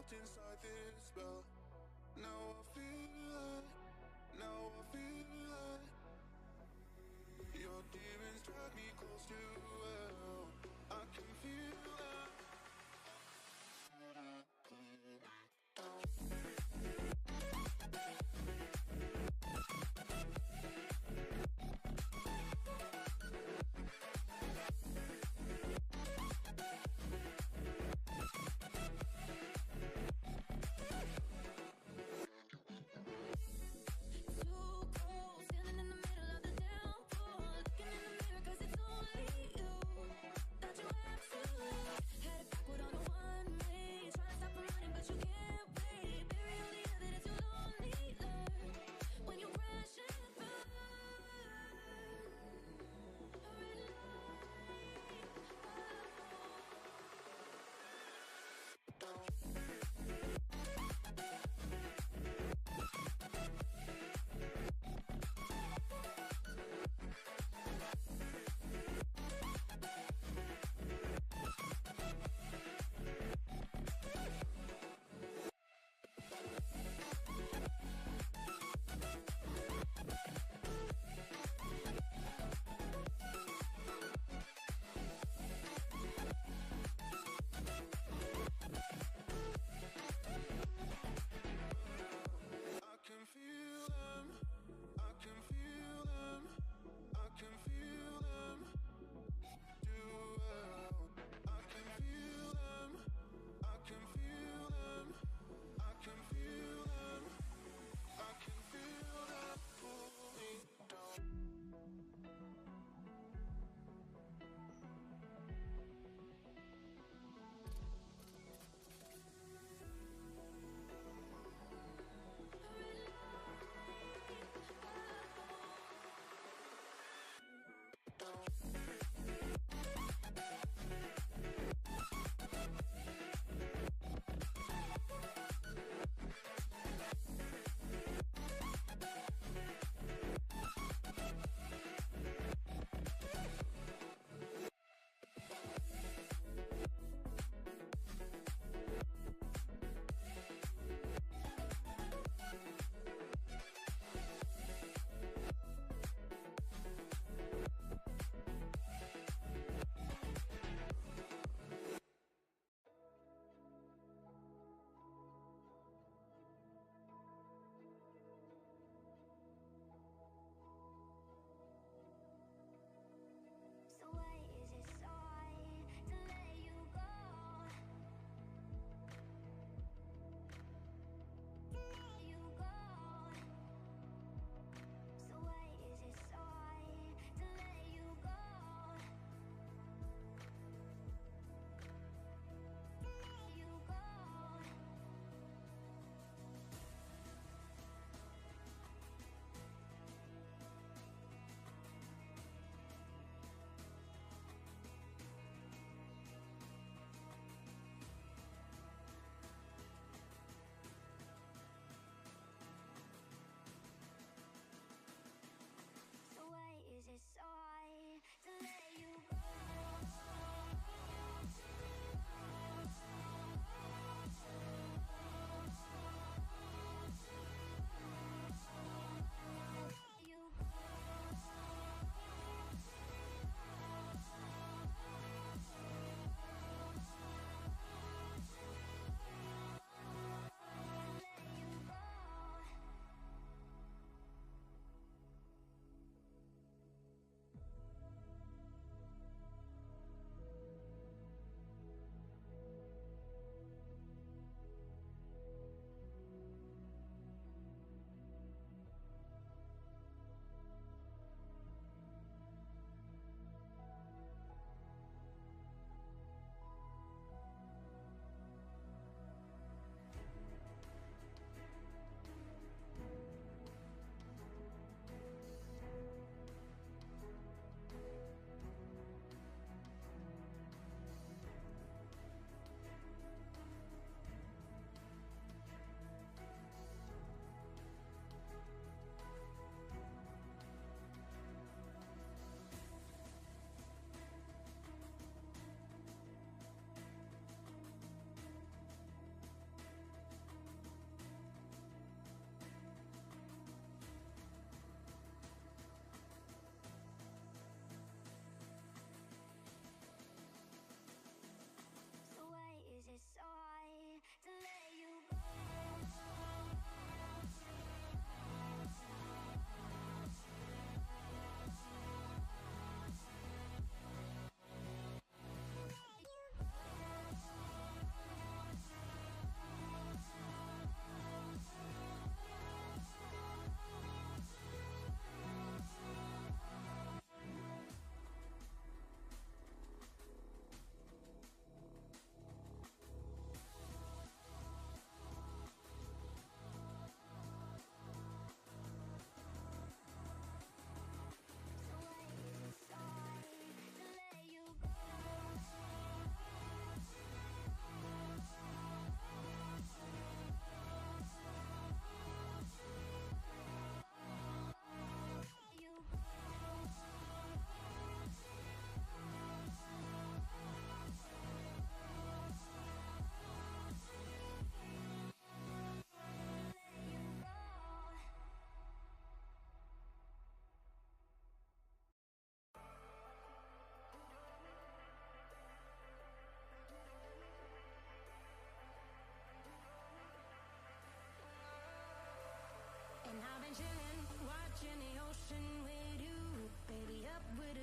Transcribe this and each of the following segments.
trapped inside this spell. Now I feel like your demons drag me close to hell. I can feel it. Too cold, standing in the middle of the downpour, looking in the mirror 'cause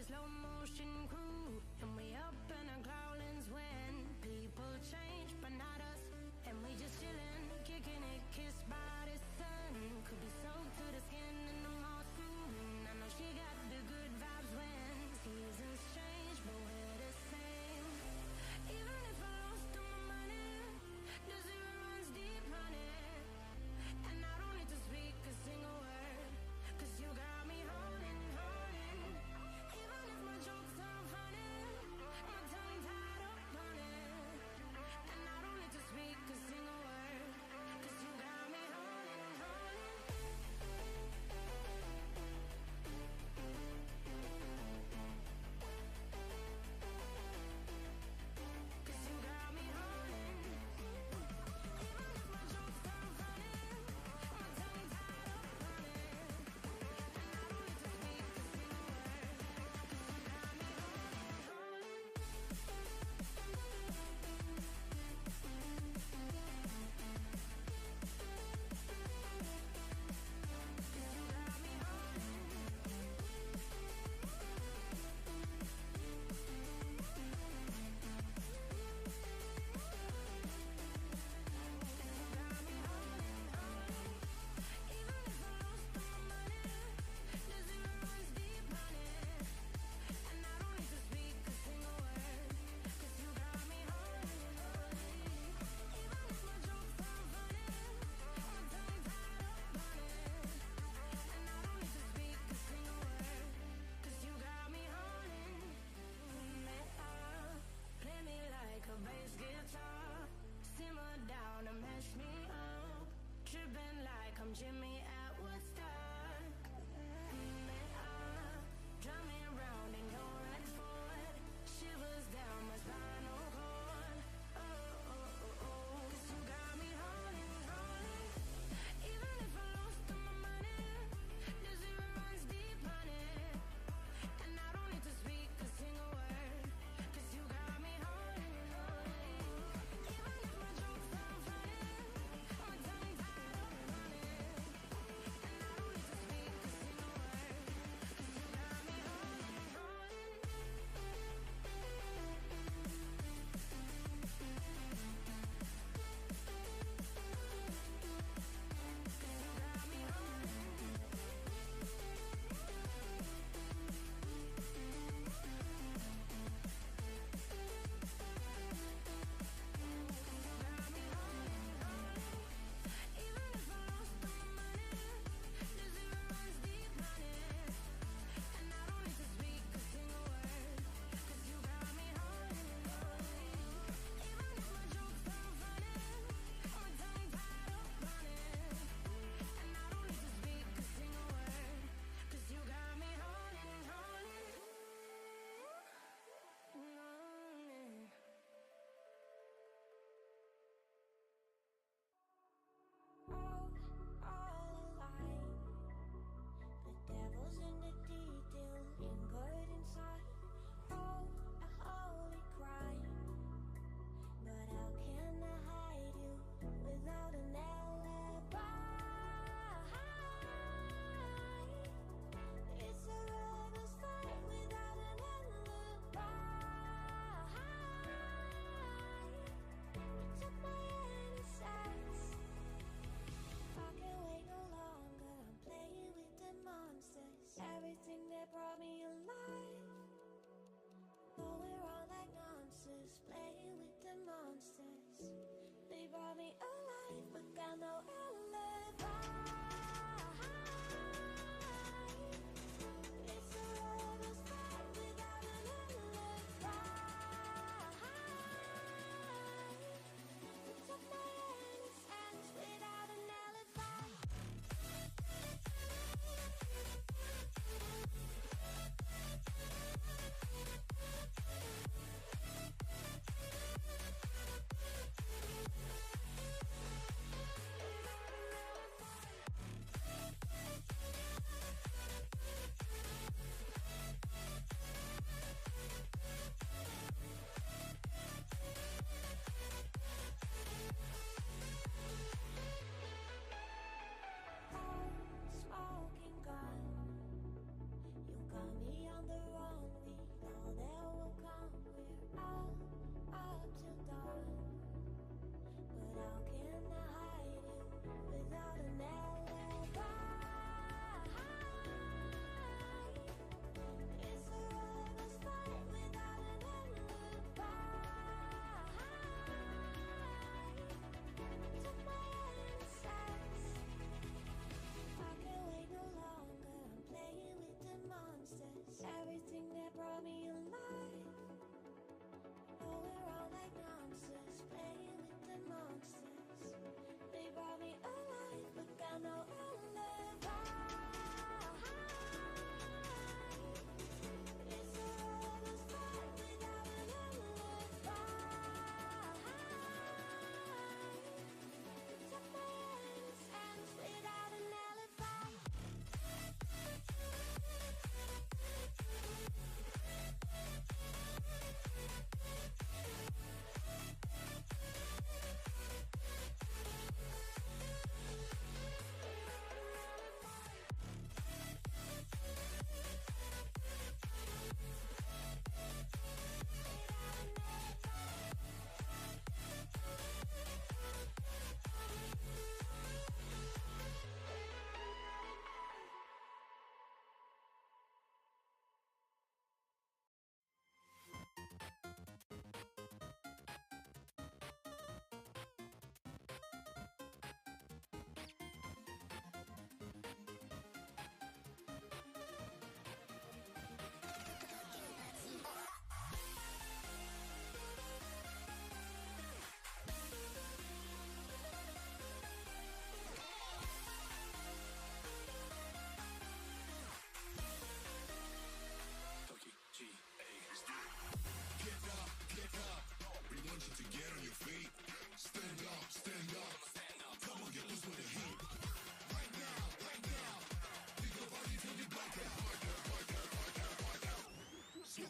slow motion crew, and we up in our growlings when people change, but not us. And we just chillin', kicking it, kissed by the sun. Could be soaked to the skin in the mall soon. I know she got the good vibes when seasons change, but we're the same. Even if I lost all my money, the zero runs deep, honey. And I don't need to speak a single word, 'cause you got me holding, holding. Even if my jokes aren't funny, my tongue tied up on it. And I don't need to speak a single word, 'cause you got me holding, holding.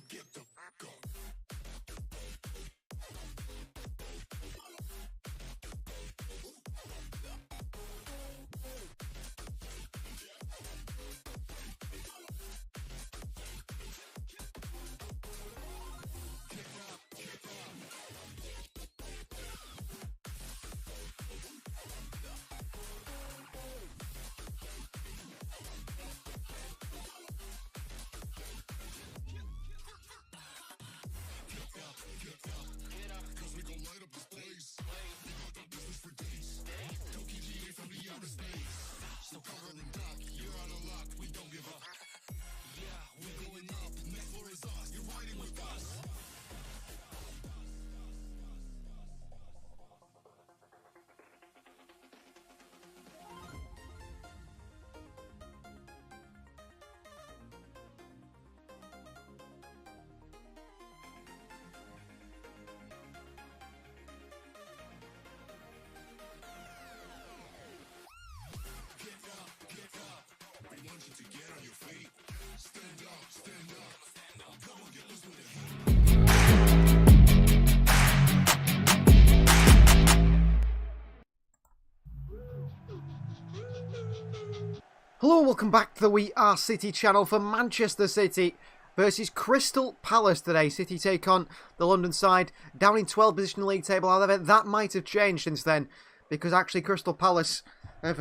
get the fuck up. Hello, welcome back to the We Are City channel for Manchester City versus Crystal Palace today. City take on the London side, down in 12th position in the league table. However, that might have changed since then, because actually Crystal Palace have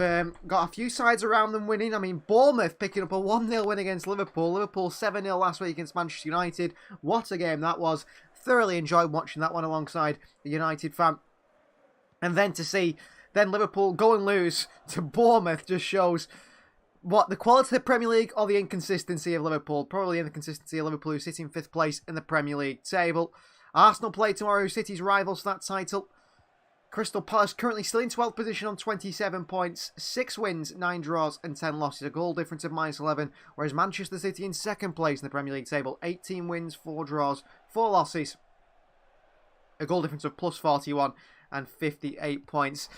got a few sides around them winning. I mean, Bournemouth picking up a 1-0 win against Liverpool. Liverpool 7-0 last week against Manchester United. What a game that was. Thoroughly enjoyed watching that one alongside the United fan. And then to see Liverpool go and lose to Bournemouth just shows what the quality of the Premier League or the inconsistency of Liverpool. Probably the inconsistency of Liverpool, who sit in 5th place in the Premier League table. Arsenal play tomorrow, City's rivals for that title. Crystal Palace currently still in 12th position on 27 points. 6 wins, 9 draws and 10 losses. A goal difference of -11. Whereas Manchester City in 2nd place in the Premier League table. 18 wins, 4 draws, 4 losses. A goal difference of +41 and 58 points.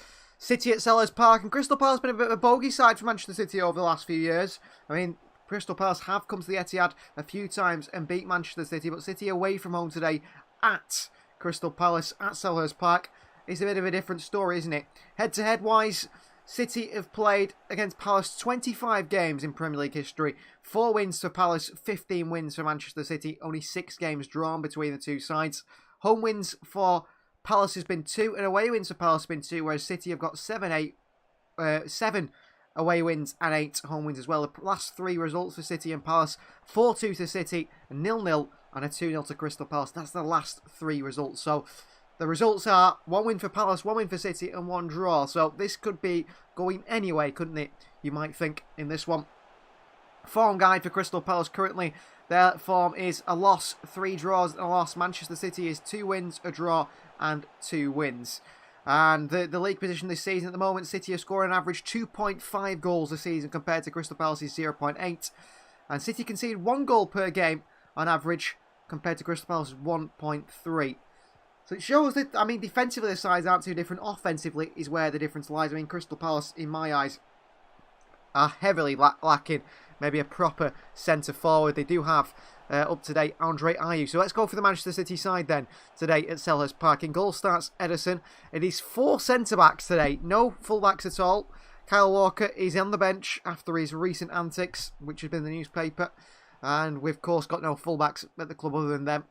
City at Selhurst Park, and Crystal Palace has been a bit of a bogey side for Manchester City over the last few years. I mean, Crystal Palace have come to the Etihad a few times and beat Manchester City, but City away from home today at Crystal Palace at Selhurst Park is a bit of a different story, isn't it? Head-to-head wise, City have played against Palace 25 games in Premier League history. 4 wins for Palace, 15 wins for Manchester City, only 6 games drawn between the two sides. Home wins for Palace has been 2, and away wins for Palace have been 2, whereas City have got 7 away wins and 8 home wins as well. The last 3 results for City and Palace: 4-2 to City, 0-0, and a 2-0 to Crystal Palace. That's the last 3 results. So the results are 1 win for Palace, 1 win for City, and 1 draw. So this could be going anyway, couldn't it? You might think in this one. Form guide for Crystal Palace currently. Their form is a loss, 3 draws and a loss. Manchester City is 2 wins, a draw and 2 wins. And the league position this season at the moment, City are scoring an average 2.5 goals a season compared to Crystal Palace's 0.8. And City concede 1 goal per game on average compared to Crystal Palace's 1.3. So it shows that, I mean, defensively the sides aren't too different. Offensively is where the difference lies. I mean, Crystal Palace, in my eyes, are heavily lacking maybe a proper centre forward. They do have up-to-date Andre Ayew. So let's go for the Manchester City side then today at Selhurst Park. In goal starts Ederson. It is 4 centre-backs today, no full-backs at all. Kyle Walker is on the bench after his recent antics, which has been in the newspaper. And we've, of course, got no full-backs at the club other than them.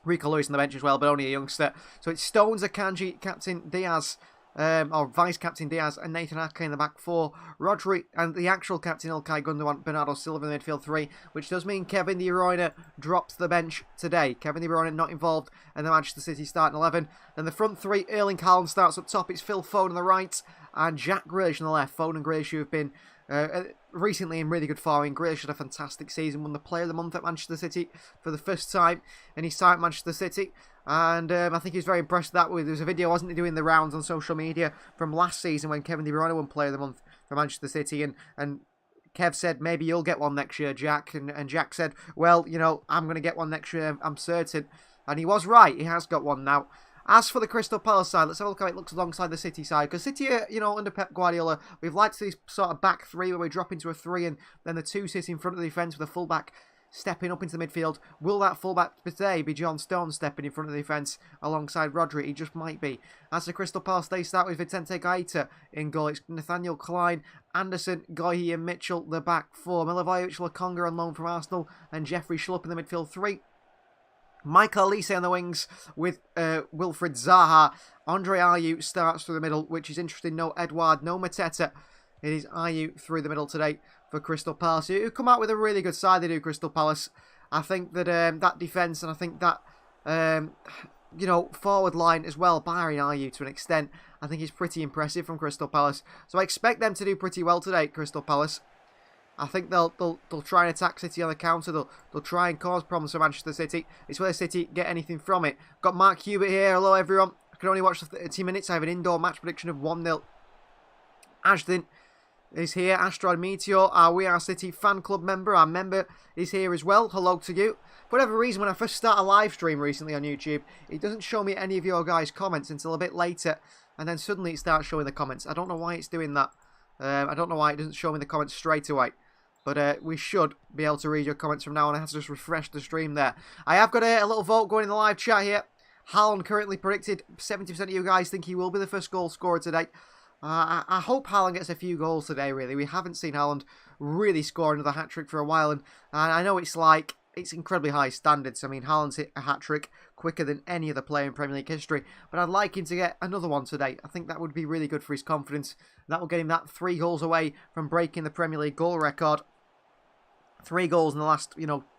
Rico Lewis on the bench as well, but only a youngster. So it's Stones, Akanji, Captain Diaz, or Vice-Captain Diaz, and Nathan Ake in the back 4. Rodri and the actual captain Ilkay Gundogan, Bernardo Silva in the midfield 3, which does mean Kevin De Bruyne drops the bench today. Kevin De Bruyne not involved in the Manchester City starting 11. Then the front 3, Erling Haaland starts up top. It's Phil Foden on the right and Jack Grealish on the left. Foden and Grealish, who have been recently in really good form. Grealish had a fantastic season, won the Player of the Month at Manchester City for the first time in his time at Manchester City. And I think he was very impressed with that. There was a video, wasn't he, doing the rounds on social media from last season when Kevin De Bruyne won Player of the Month for Manchester City. And Kev said, maybe you'll get one next year, Jack. And Jack said, well, you know, I'm going to get one next year, I'm certain. And he was right. He has got one now. As for the Crystal Palace side, let's have a look how it looks alongside the City side. Because City, you know, under Pep Guardiola, we've liked this sort of back 3 where we drop into a 3 and then the 2 sit in front of the defence with a full-back stepping up into the midfield. Will that fullback today be John Stone stepping in front of the defence alongside Rodri? He just might be. As the Crystal Palace, they start with Vicente Gaeta in goal. It's Nathaniel Klein, Anderson, Goyi and Mitchell, the back four. Milivojevic, Lokonga on loan from Arsenal, and Jeffrey Schlupp in the midfield three. Michael Olise on the wings with Wilfried Zaha. Andre Ayew starts through the middle, which is interesting. No Edouard, no Mateta. It is Ayew through the middle today for Crystal Palace, who come out with a really good side. They do, Crystal Palace. I think that that defence and I think that forward line as well, barring Ayew to an extent, I think is pretty impressive from Crystal Palace. So I expect them to do pretty well today, Crystal Palace. I think they'll try and attack City on the counter. They'll try and cause problems for Manchester City. It's whether City get anything from it. Got Mark Hubert here. Hello everyone. I can only watch the 30 minutes. I have an indoor match prediction of 1-0. Ashton is here. Asteroid Meteor, our We Are City fan club member. Our member is here as well. Hello to you. For whatever reason, when I first start a live stream recently on YouTube, it doesn't show me any of your guys' comments until a bit later. And then suddenly it starts showing the comments. I don't know why it's doing that. I don't know why it doesn't show me the comments straight away. But we should be able to read your comments from now on. I have to just refresh the stream there. I have got a little vote going in the live chat here. Haaland currently predicted. 70% of you guys think he will be the first goal scorer today. I hope Haaland gets a few goals today, really. We haven't seen Haaland really score another hat-trick for a while. And I know it's incredibly high standards. I mean, Haaland's hit a hat-trick quicker than any other player in Premier League history. But I'd like him to get another one today. I think that would be really good for his confidence. That will get him that 3 goals away from breaking the Premier League goal record. 3 goals in the last,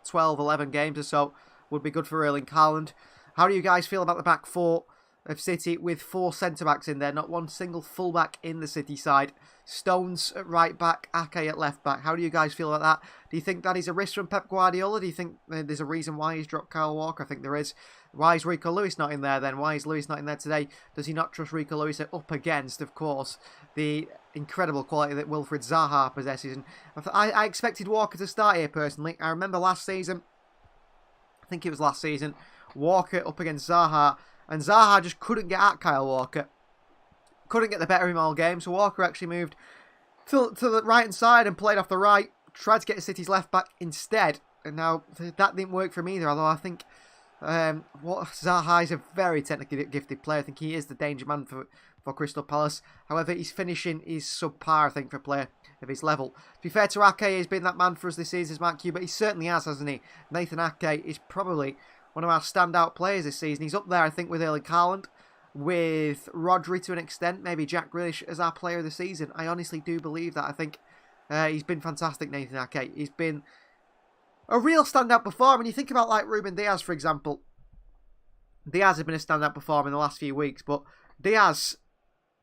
12, 11 games or so would be good for Erling Haaland. How do you guys feel about the back four of City with 4 centre-backs in there? Not one single full-back in the City side. Stones at right back, Ake at left back. How do you guys feel about that? Do you think that is a risk from Pep Guardiola? Do you think there's a reason why he's dropped Kyle Walker? I think there is. Why is Rico Lewis not in there then? Why is Lewis not in there today? Does he not trust Rico Lewis up against, of course, the incredible quality that Wilfried Zaha possesses? And I expected Walker to start here personally. I remember last season, I think it was last season, Walker up against Zaha, and Zaha just couldn't get at Kyle Walker. Couldn't get the better of him all game, so Walker actually moved to the right-hand side and played off the right, tried to get City's left back instead, and now that didn't work for him either, although I think Zaha is a very technically gifted player. I think he is the danger man for Crystal Palace. However, his finishing is subpar, I think, for a player of his level. To be fair to Ake, he's been that man for us this season, as Mark Hugh, but he certainly has, hasn't he? Nathan Ake is probably one of our standout players this season. He's up there, I think, with Erling Haaland, with Rodri to an extent, maybe Jack Grealish as our player of the season. I honestly do believe that. I think he's been fantastic, Nathan Ake. He's been a real standout performer. When you think about like Ruben Diaz, for example, Diaz has been a standout performer in the last few weeks, but Diaz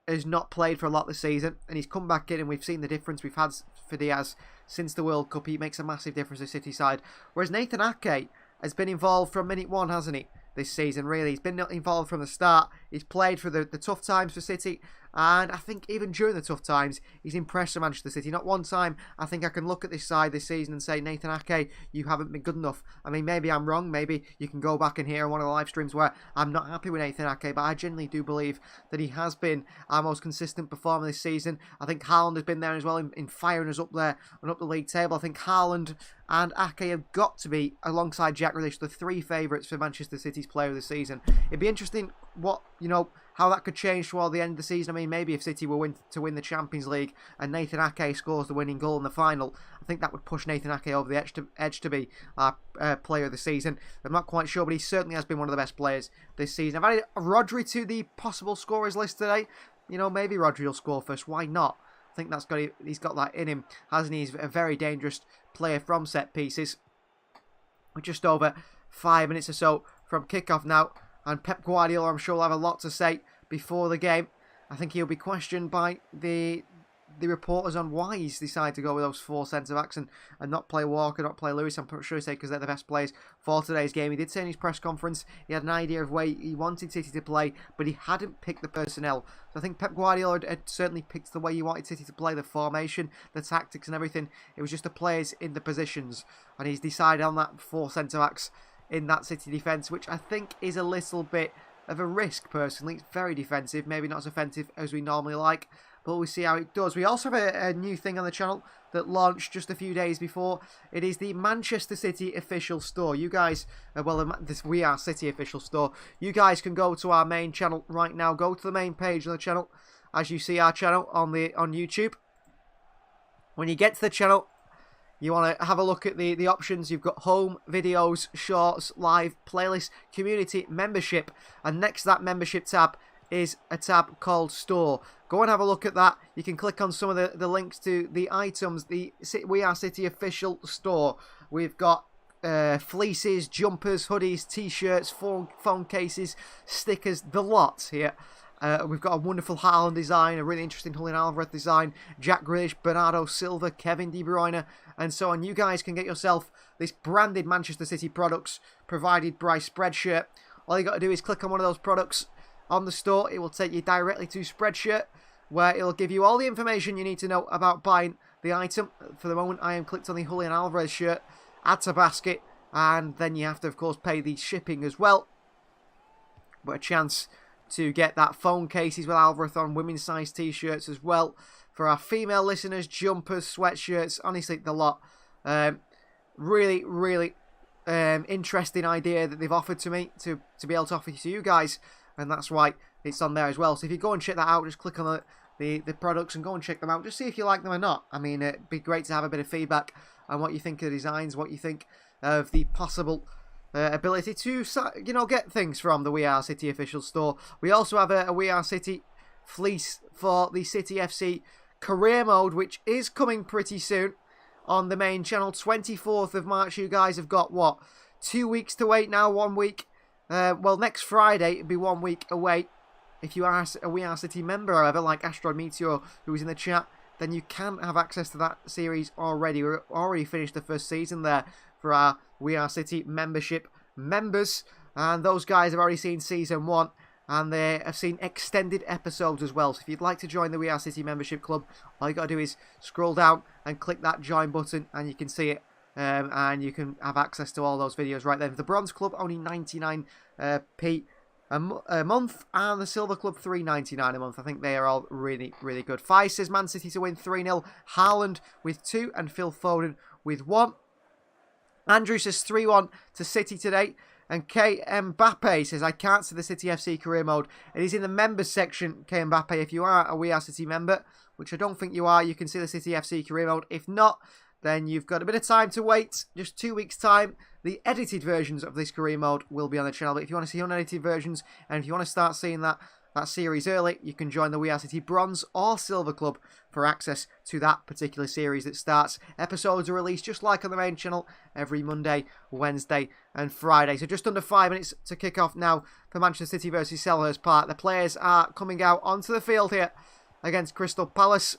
has not played for a lot this season, and he's come back in, and we've seen the difference we've had for Diaz since the World Cup. He makes a massive difference to City side, whereas Nathan Ake has been involved from minute 1, hasn't he, this season, really. He's been involved from the start. He's played for the tough times for City, and I think even during the tough times, he's impressed Manchester City. Not one time I think I can look at this side this season and say, Nathan Ake, you haven't been good enough. I mean, maybe I'm wrong. Maybe you can go back and hear one of the live streams where I'm not happy with Nathan Ake, but I genuinely do believe that he has been our most consistent performer this season. I think Haaland has been there as well in firing us up there and up the league table. I think Haaland and Ake have got to be, alongside Jack Grealish, the 3 favourites for Manchester City's player of the season. It'd be interesting how that could change toward the end of the season. I mean, maybe if City were to win the Champions League and Nathan Ake scores the winning goal in the final, I think that would push Nathan Ake over the edge to be our player of the season. I'm not quite sure, but he certainly has been one of the best players this season. I've added Rodri to the possible scorers list today. Maybe Rodri will score first. Why not? I think he's got that in him, hasn't he? He's a very dangerous player from set pieces. We're just over 5 minutes or so from kickoff now, and Pep Guardiola, I'm sure, will have a lot to say before the game. I think he'll be questioned by the reporters on why he's decided to go with those 4 centre-backs and not play Walker, not play Lewis. I'm sure he'll say because they're the best players for today's game. He did say in his press conference he had an idea of where he wanted City to play, but he hadn't picked the personnel. So I think Pep Guardiola had certainly picked the way he wanted City to play, the formation, the tactics and everything. It was just the players in the positions, and he's decided on that 4 centre-backs in that City defence, which I think is a little bit of a risk, personally. It's very defensive, maybe not as offensive as we normally like, but we'll see how it does. We also have a new thing on the channel that launched just a few days before. It is the Manchester City official store. You guys, this We Are City official store. You guys can go to our main channel right now. Go to the main page of the channel, as you see our channel on YouTube. When you get to the channel, you want to have a look at the options. You've got home, videos, shorts, live, playlist, community, membership, and next to that membership tab is a tab called store. Go and have a look at that. You can click on some of the links to the items, the We Are City official store. We've got fleeces, jumpers, hoodies, t-shirts, phone cases, stickers, the lot here. We've got a wonderful Haaland design, a really interesting Julian Alvarez design, Jack Grealish, Bernardo Silva, Kevin De Bruyne, and so on. You guys can get yourself this branded Manchester City products provided by Spreadshirt. All you got to do is click on one of those products on the store. It will take you directly to Spreadshirt, where it'll give you all the information you need to know about buying the item. For the moment, I am clicked on the Julian Alvarez shirt, add to basket, and then you have to, of course, pay the shipping as well. But a chance to get that phone cases with Alvarez on, women's size t-shirts as well. For our female listeners, jumpers, sweatshirts, honestly, the lot. Really, really interesting idea that they've offered to me to be able to offer to you guys. And that's why it's on there as well. So if you go and check that out, just click on the products and go and check them out. Just see if you like them or not. I mean, it'd be great to have a bit of feedback on what you think of the designs, what you think of the possible ability to, you know, get things from the We Are City official store. We also have a We Are City fleece for the City FC career mode, which is coming pretty soon on the main channel. 24th of March. You guys have got, what, 2 weeks to wait now? 1 week? Well, next Friday, it'll be 1 week away. If you are a We Are City member, however, like Asteroid Meteor, who is in the chat, then you can have access to that series already. We're already finished the first season there for our We Are City membership members, and those guys have already seen season 1, and they have seen extended episodes as well. So if you'd like to join the We Are City membership club, all you got to do is scroll down and click that join button, and you can see it, and you can have access to all those videos right there. For the Bronze Club, only 99p a month, and the Silver Club, $3.99 a month. I think they are all really, really good. Fai says Man City to win 3-0. Haaland with 2 and Phil Foden with 1. Andrew says 3-1 to City today. And K. Mbappe says, I can't see the City FC career mode. It is in the members section, K. Mbappe. If you are a We Are City member, which I don't think you are, you can see the City FC career mode. If not, then you've got a bit of time to wait. Just 2 weeks' time. The edited versions of this career mode will be on the channel. But if you want to see unedited versions, and if you want to start seeing that series early, you can join the We Are City Bronze or Silver Club for access to that particular series that starts. Episodes are released just like on the main channel every Monday, Wednesday and Friday. So just under 5 minutes to kick off now for Manchester City versus Selhurst Park. The players are coming out onto the field here against Crystal Palace.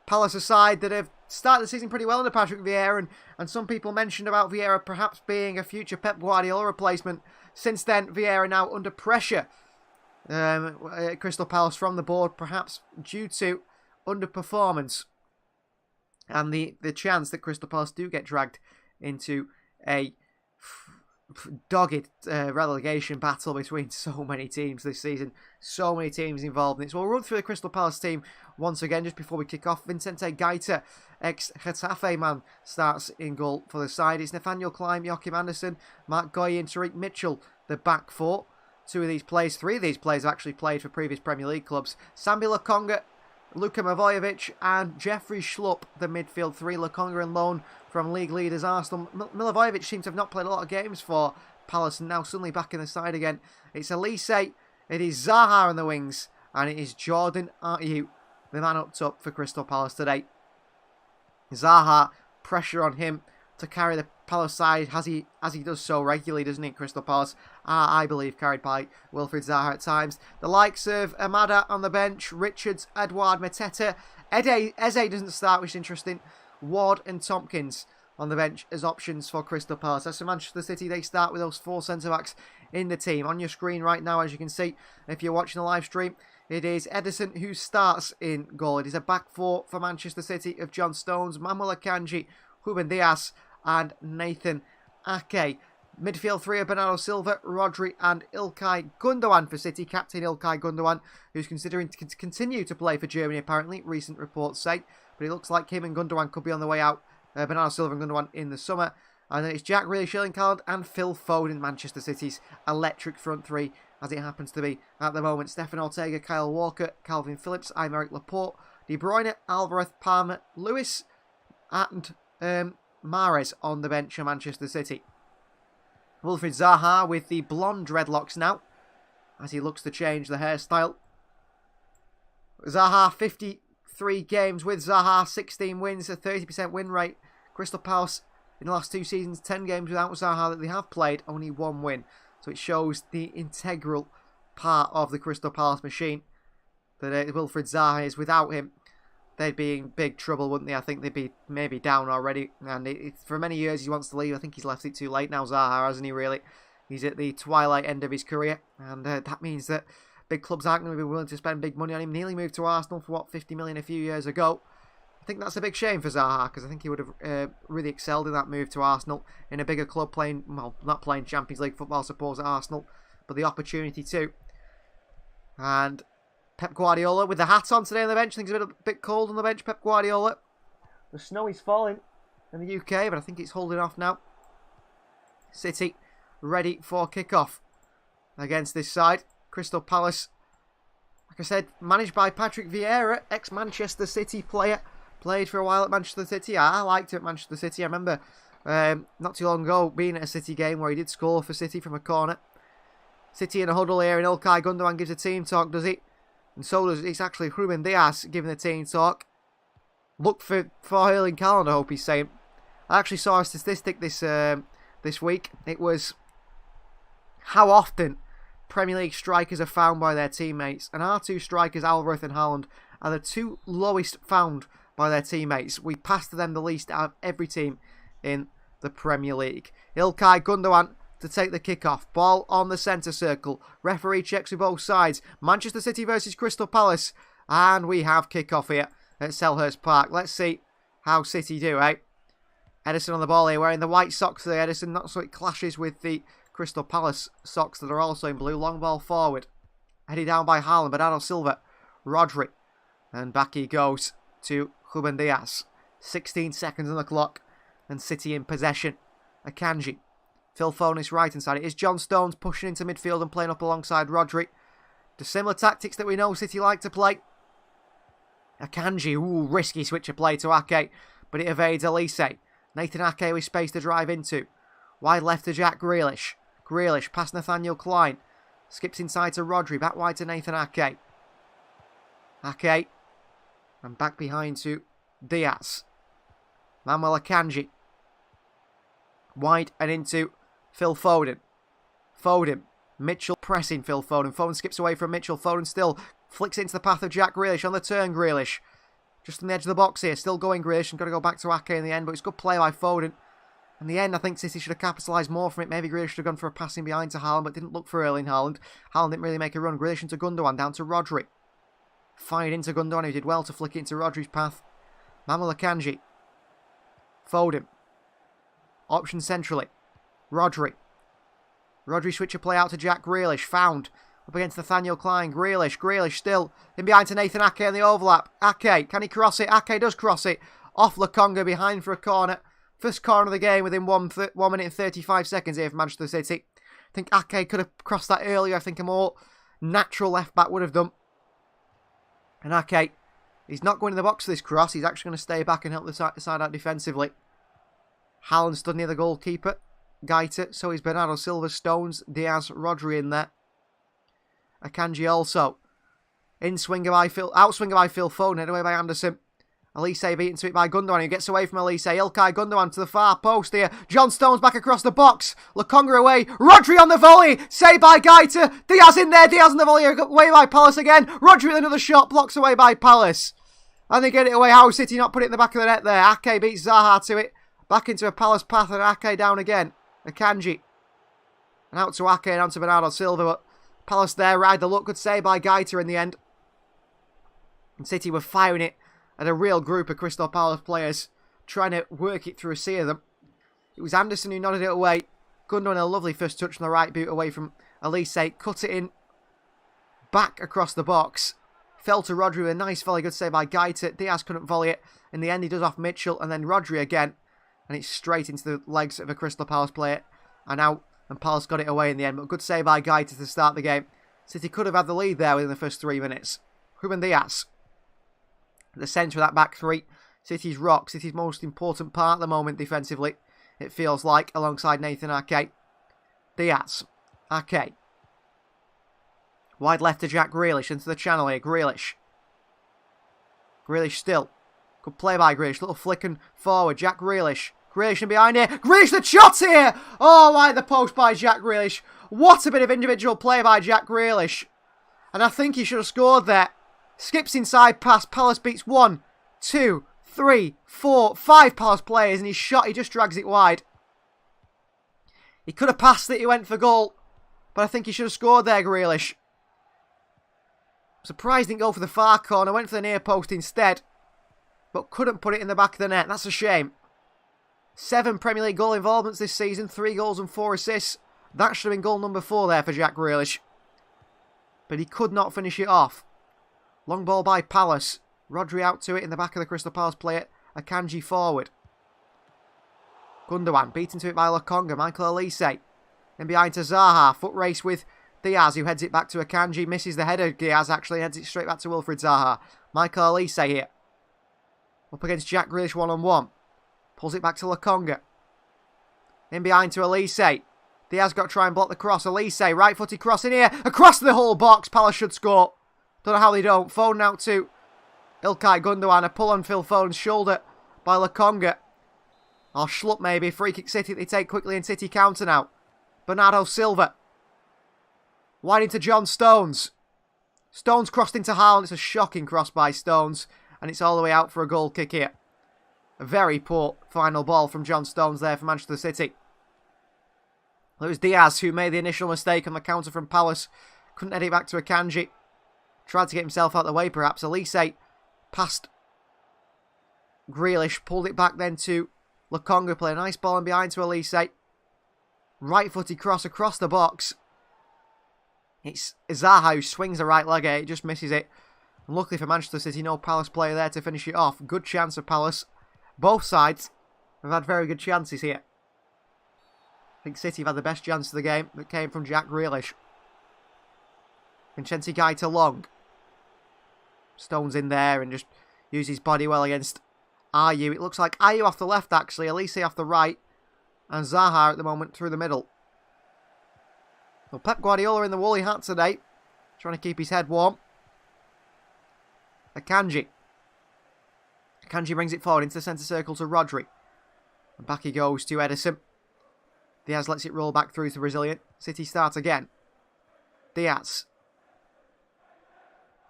Palace, a side that have started the season pretty well under Patrick Vieira, and some people mentioned about Vieira perhaps being a future Pep Guardiola replacement. Since then, Vieira now under pressure. Crystal Palace from the board, perhaps due to underperformance and the chance that Crystal Palace do get dragged into a dogged relegation battle between so many teams this season. So many teams involved in it. So we'll run through the Crystal Palace team once again just before we kick off. Vicente Gaeta, ex-Getafe man, starts in goal for the side. It's Nathaniel Klein, Joachim Andersen, Mark Goyen, Tariq Mitchell, the back four. 2 of these players, 3 of these players have actually played for previous Premier League clubs. Sambi Lokonga, Luka Mavojevic and Jeffrey Schlupp, the midfield 3. Lokonga on loan from league leaders Arsenal. Milivojevic seems to have not played a lot of games for Palace and now suddenly back in the side again. It's Elise, it is Zaha on the wings, and it is Jordan Ayew, the man up top for Crystal Palace today. Zaha, pressure on him to carry the Palace side as he does so regularly, doesn't he? Crystal Palace, I believe, carried by Wilfried Zaha at times. The likes of Amada on the bench, Richards, Edouard, Mateta, Eze doesn't start, which is interesting. Ward and Tompkins on the bench as options for Crystal Palace. As for Manchester City, they start with those 4 centre-backs in the team. On your screen right now, as you can see, if you're watching the live stream, it is Ederson who starts in goal. It is a back 4 for Manchester City of John Stones, Manuel Akanji, Ruben Dias and Nathan Ake. Midfield three are Bernardo Silva, Rodri and Ilkay Gundogan for City. Captain Ilkay Gundogan, who's considering to continue to play for Germany, apparently, recent reports say. But it looks like him and Gundogan could be on the way out. Bernardo Silva and Gundogan in the summer. And then it's Jack Grealish, Erling Haaland and Phil Foden, Manchester City's electric front three, as it happens to be at the moment. Stefan Ortega, Kyle Walker, Calvin Phillips, Aymeric Laporte, De Bruyne, Alvarez, Palmer, Lewis and Mahrez on the bench for Manchester City. Wilfried Zaha with the blonde dreadlocks now, as he looks to change the hairstyle. Zaha, 53 games with Zaha, 16 wins, a 30% win rate. Crystal Palace, in the last 2 seasons, 10 games without Zaha that they have played, only 1 win. So it shows the integral part of the Crystal Palace machine that Wilfried Zaha is. Without him, they'd be in big trouble, wouldn't they? I think they'd be maybe down already. And for many years he wants to leave. I think he's left it too late now, Zaha, hasn't he, really? He's at the twilight end of his career. And that means that big clubs aren't going to be willing to spend big money on him. Nearly moved to Arsenal for, what, 50 million a few years ago. I think that's a big shame for Zaha, because I think he would have really excelled in that move to Arsenal, in a bigger club playing, well, not playing Champions League football, I suppose, at Arsenal, but the opportunity too. And Pep Guardiola with the hat on today on the bench. I think it's a bit cold on the bench, Pep Guardiola. The snow is falling in the UK, but I think it's holding off now. City ready for kick-off against this side. Crystal Palace, like I said, managed by Patrick Vieira, ex-Manchester City player. Played for a while at Manchester City. I liked it at Manchester City. I remember not too long ago being at a City game where he did score for City from a corner. City in a huddle here, and Ilkay Gundogan gives a team talk, does he? And so does, it's actually Ruben Dias giving the team talk. Look for Erling Haaland, I hope he's saying. I actually saw a statistic this week. It was how often Premier League strikers are found by their teammates. And our 2 strikers, Alvarez and Haaland, are the 2 lowest found by their teammates. We passed them the least out of every team in the Premier League. Ilkay Gundogan to take the kickoff. Ball on the centre circle. Referee checks with both sides. Manchester City versus Crystal Palace. And we have kickoff here at Selhurst Park. Let's see how City do, eh? Ederson on the ball here, wearing the white socks there. Ederson, not so it clashes with the Crystal Palace socks that are also in blue. Long ball forward. Headed down by Haaland. Bernardo Silva. Rodri. And back he goes to Ruben Dias. 16 seconds on the clock. And City in possession. Akanji. Phil Foden right hand side. It is John Stones pushing into midfield and playing up alongside Rodri. The similar tactics that we know City like to play. Akanji, ooh, risky switch of play to Ake, but it evades Elise. Nathan Ake with space to drive into. Wide left to Jack Grealish. Grealish past Nathaniel Klein. Skips inside to Rodri, back wide to Nathan Ake. Ake. And back behind to Diaz. Manuel Akanji. Wide and into Phil Foden. Foden. Mitchell pressing Phil Foden. Foden skips away from Mitchell. Foden still flicks into the path of Jack Grealish on the turn. Grealish. Just on the edge of the box here. Still going Grealish. And got to go back to Ake in the end. But it's good play by Foden. In the end, I think City should have capitalised more from it. Maybe Grealish should have gone for a passing behind to Haaland. But didn't look for Erling Haaland. Haaland didn't really make a run. Grealish into Gundogan. Down to Rodri. Fired into Gundogan, who did well to flick it into Rodri's path. Manuel Akanji. Foden. Option centrally. Rodri. Rodri switch a play out to Jack Grealish. Found. Up against Nathaniel Klein. Grealish. Grealish still in behind to Nathan Ake in the overlap. Ake. Can he cross it? Ake does cross it. Off Lokonga behind for a corner. First corner of the game within 1 minute and 35 seconds here for Manchester City. I think Ake could have crossed that earlier. I think a more natural left back would have done. And Ake, he's not going in the box for this cross. He's actually going to stay back and help the side out defensively. Haaland stood near the goalkeeper. Gaita, so is Bernardo Silva, Stones, Diaz, Rodri in there. Akanji also. Outswinger by Phil Foden, headed away by Anderson. Elise beaten to it by Gundogan, who gets away from Elise. Ilkay Gundogan to the far post here. John Stones back across the box. Lokonga away. Rodri on the volley. Saved by Gaita. Diaz in there. Diaz on the volley. Away by Palace again. Rodri with another shot. Blocks away by Palace. And they get it away. How City not put it in the back of the net there. Ake beats Zaha to it. Back into a Palace path and Ake down again. Akanji. And out to Ake and on to Bernardo Silva. But Palace there ride the luck. Good save by Gaita in the end. And City were firing it at a real group of Crystal Palace players, trying to work it through a sea of them. It was Anderson who nodded it away. Gundogan, a lovely first touch from the right boot away from Elise. Cut it in. Back across the box. Fell to Rodri with a nice volley. Good save by Gaita. Diaz couldn't volley it. In the end, he does off Mitchell. And then Rodri again. And it's straight into the legs of a Crystal Palace player. And out. And Palace got it away in the end. But good save by Gaita to start the game. City could have had the lead there within the first 3 minutes. Ruben Diaz. At the centre of that back three. City's rock. City's most important part at the moment defensively. It feels like. Alongside Nathan Ake. Diaz. Ake. Wide left to Jack Grealish into the channel here. Grealish. Grealish still. Good play by Grealish. Little flicking forward. Jack Grealish. Grealish in behind here. Grealish the shot here. Oh, wide the post by Jack Grealish. What a bit of individual play by Jack Grealish. And I think he should have scored there. Skips inside pass. Palace beats 1, 2, 3, 4, 5 Palace players. And his shot, he just drags it wide. He could have passed it. He went for goal. But I think he should have scored there, Grealish. Surprised didn't go for the far corner. Went for the near post instead. But couldn't put it in the back of the net. That's a shame. 7 Premier League goal involvements this season. 3 goals and 4 assists. That should have been goal number 4 there for Jack Grealish. But he could not finish it off. Long ball by Palace. Rodri out to it in the back of the Crystal Palace player. Akanji forward. Gundogan beaten to it by Lokonga. Michael Elise. In behind to Zaha. Foot race with Diaz, who heads it back to Akanji. Misses the header. Diaz actually heads it straight back to Wilfried Zaha. Michael Elise here. Up against Jack Grealish one-on-one. Pulls it back to Lokonga. In behind to Elise. Diaz got to try and block the cross. Elise, right-footed cross in here. Across the whole box. Palace should score. Don't know how they don't. Foden out to Ilkay Gundogan. A pull on Phil Foden's shoulder by Lokonga. Or Schlupp maybe. Free kick City. They take quickly in City counter now. Bernardo Silva. Wide into John Stones. Stones crossed into Haaland. It's a shocking cross by Stones. And it's all the way out for a goal kick here. A very poor final ball from John Stones there for Manchester City. It was Diaz who made the initial mistake on the counter from Palace. Couldn't head it back to Akanji. Tried to get himself out of the way perhaps. Elise passed Grealish. Pulled it back then to Lokonga. Play a nice ball in behind to Elise. Right-footed cross across the box. It's Zaha who swings the right leg. It just misses it. And luckily for Manchester City, no Palace player there to finish it off. Good chance of Palace. Both sides have had very good chances here. I think City have had the best chance of the game that came from Jack Grealish. Vincenzi Gaita long. Stones in there and just uses his body well against Ayew. It looks like Ayew off the left actually. Elise off the right. And Zaha at the moment through the middle. Well, Pep Guardiola in the woolly hat today. Trying to keep his head warm. Akanji. Akanji brings it forward into the centre circle to Rodri. And back he goes to Edison. Diaz lets it roll back through to Brazilian. City start again. Diaz.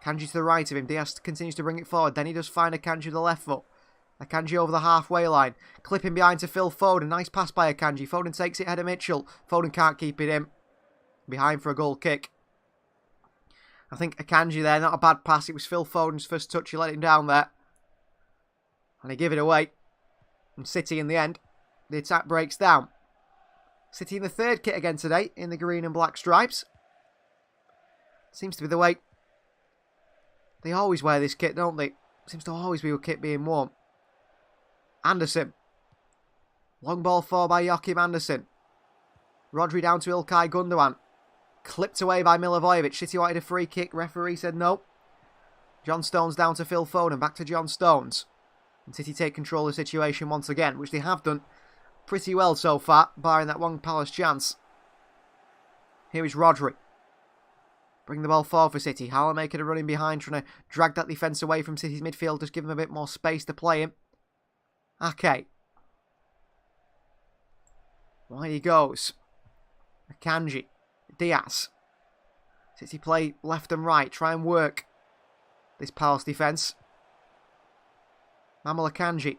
Akanji to the right of him. Diaz continues to bring it forward. Then he does find Akanji with the left foot. Akanji over the halfway line. Clipping behind to Phil Foden. Nice pass by Akanji. Foden takes it ahead of Mitchell. Foden can't keep it in. Behind for a goal kick. I think Akanji there, not a bad pass. It was Phil Foden's first touch. He let him down there. And he gave it away. And City in the end, the attack breaks down. City in the third kit again today in the green and black stripes. Seems to be the way they always wear this kit, don't they? Seems to always be a kit being worn. Anderson. Long ball forward by Joachim Anderson. Rodri down to Ilkay Gundogan. Clipped away by Milivojevic. City wanted a free kick. Referee said no. John Stones down to Phil Foden. Back to John Stones. And City take control of the situation once again, which they have done pretty well so far, barring that one Palace chance. Here is Rodri. Bring the ball forward for City. Haaland making a run in behind, trying to drag that defence away from City's midfield, just give them a bit more space to play him. Ake. Wide he goes. Akanji. Diaz. City play left and right, try and work this Palace defence. Mamal Akanji.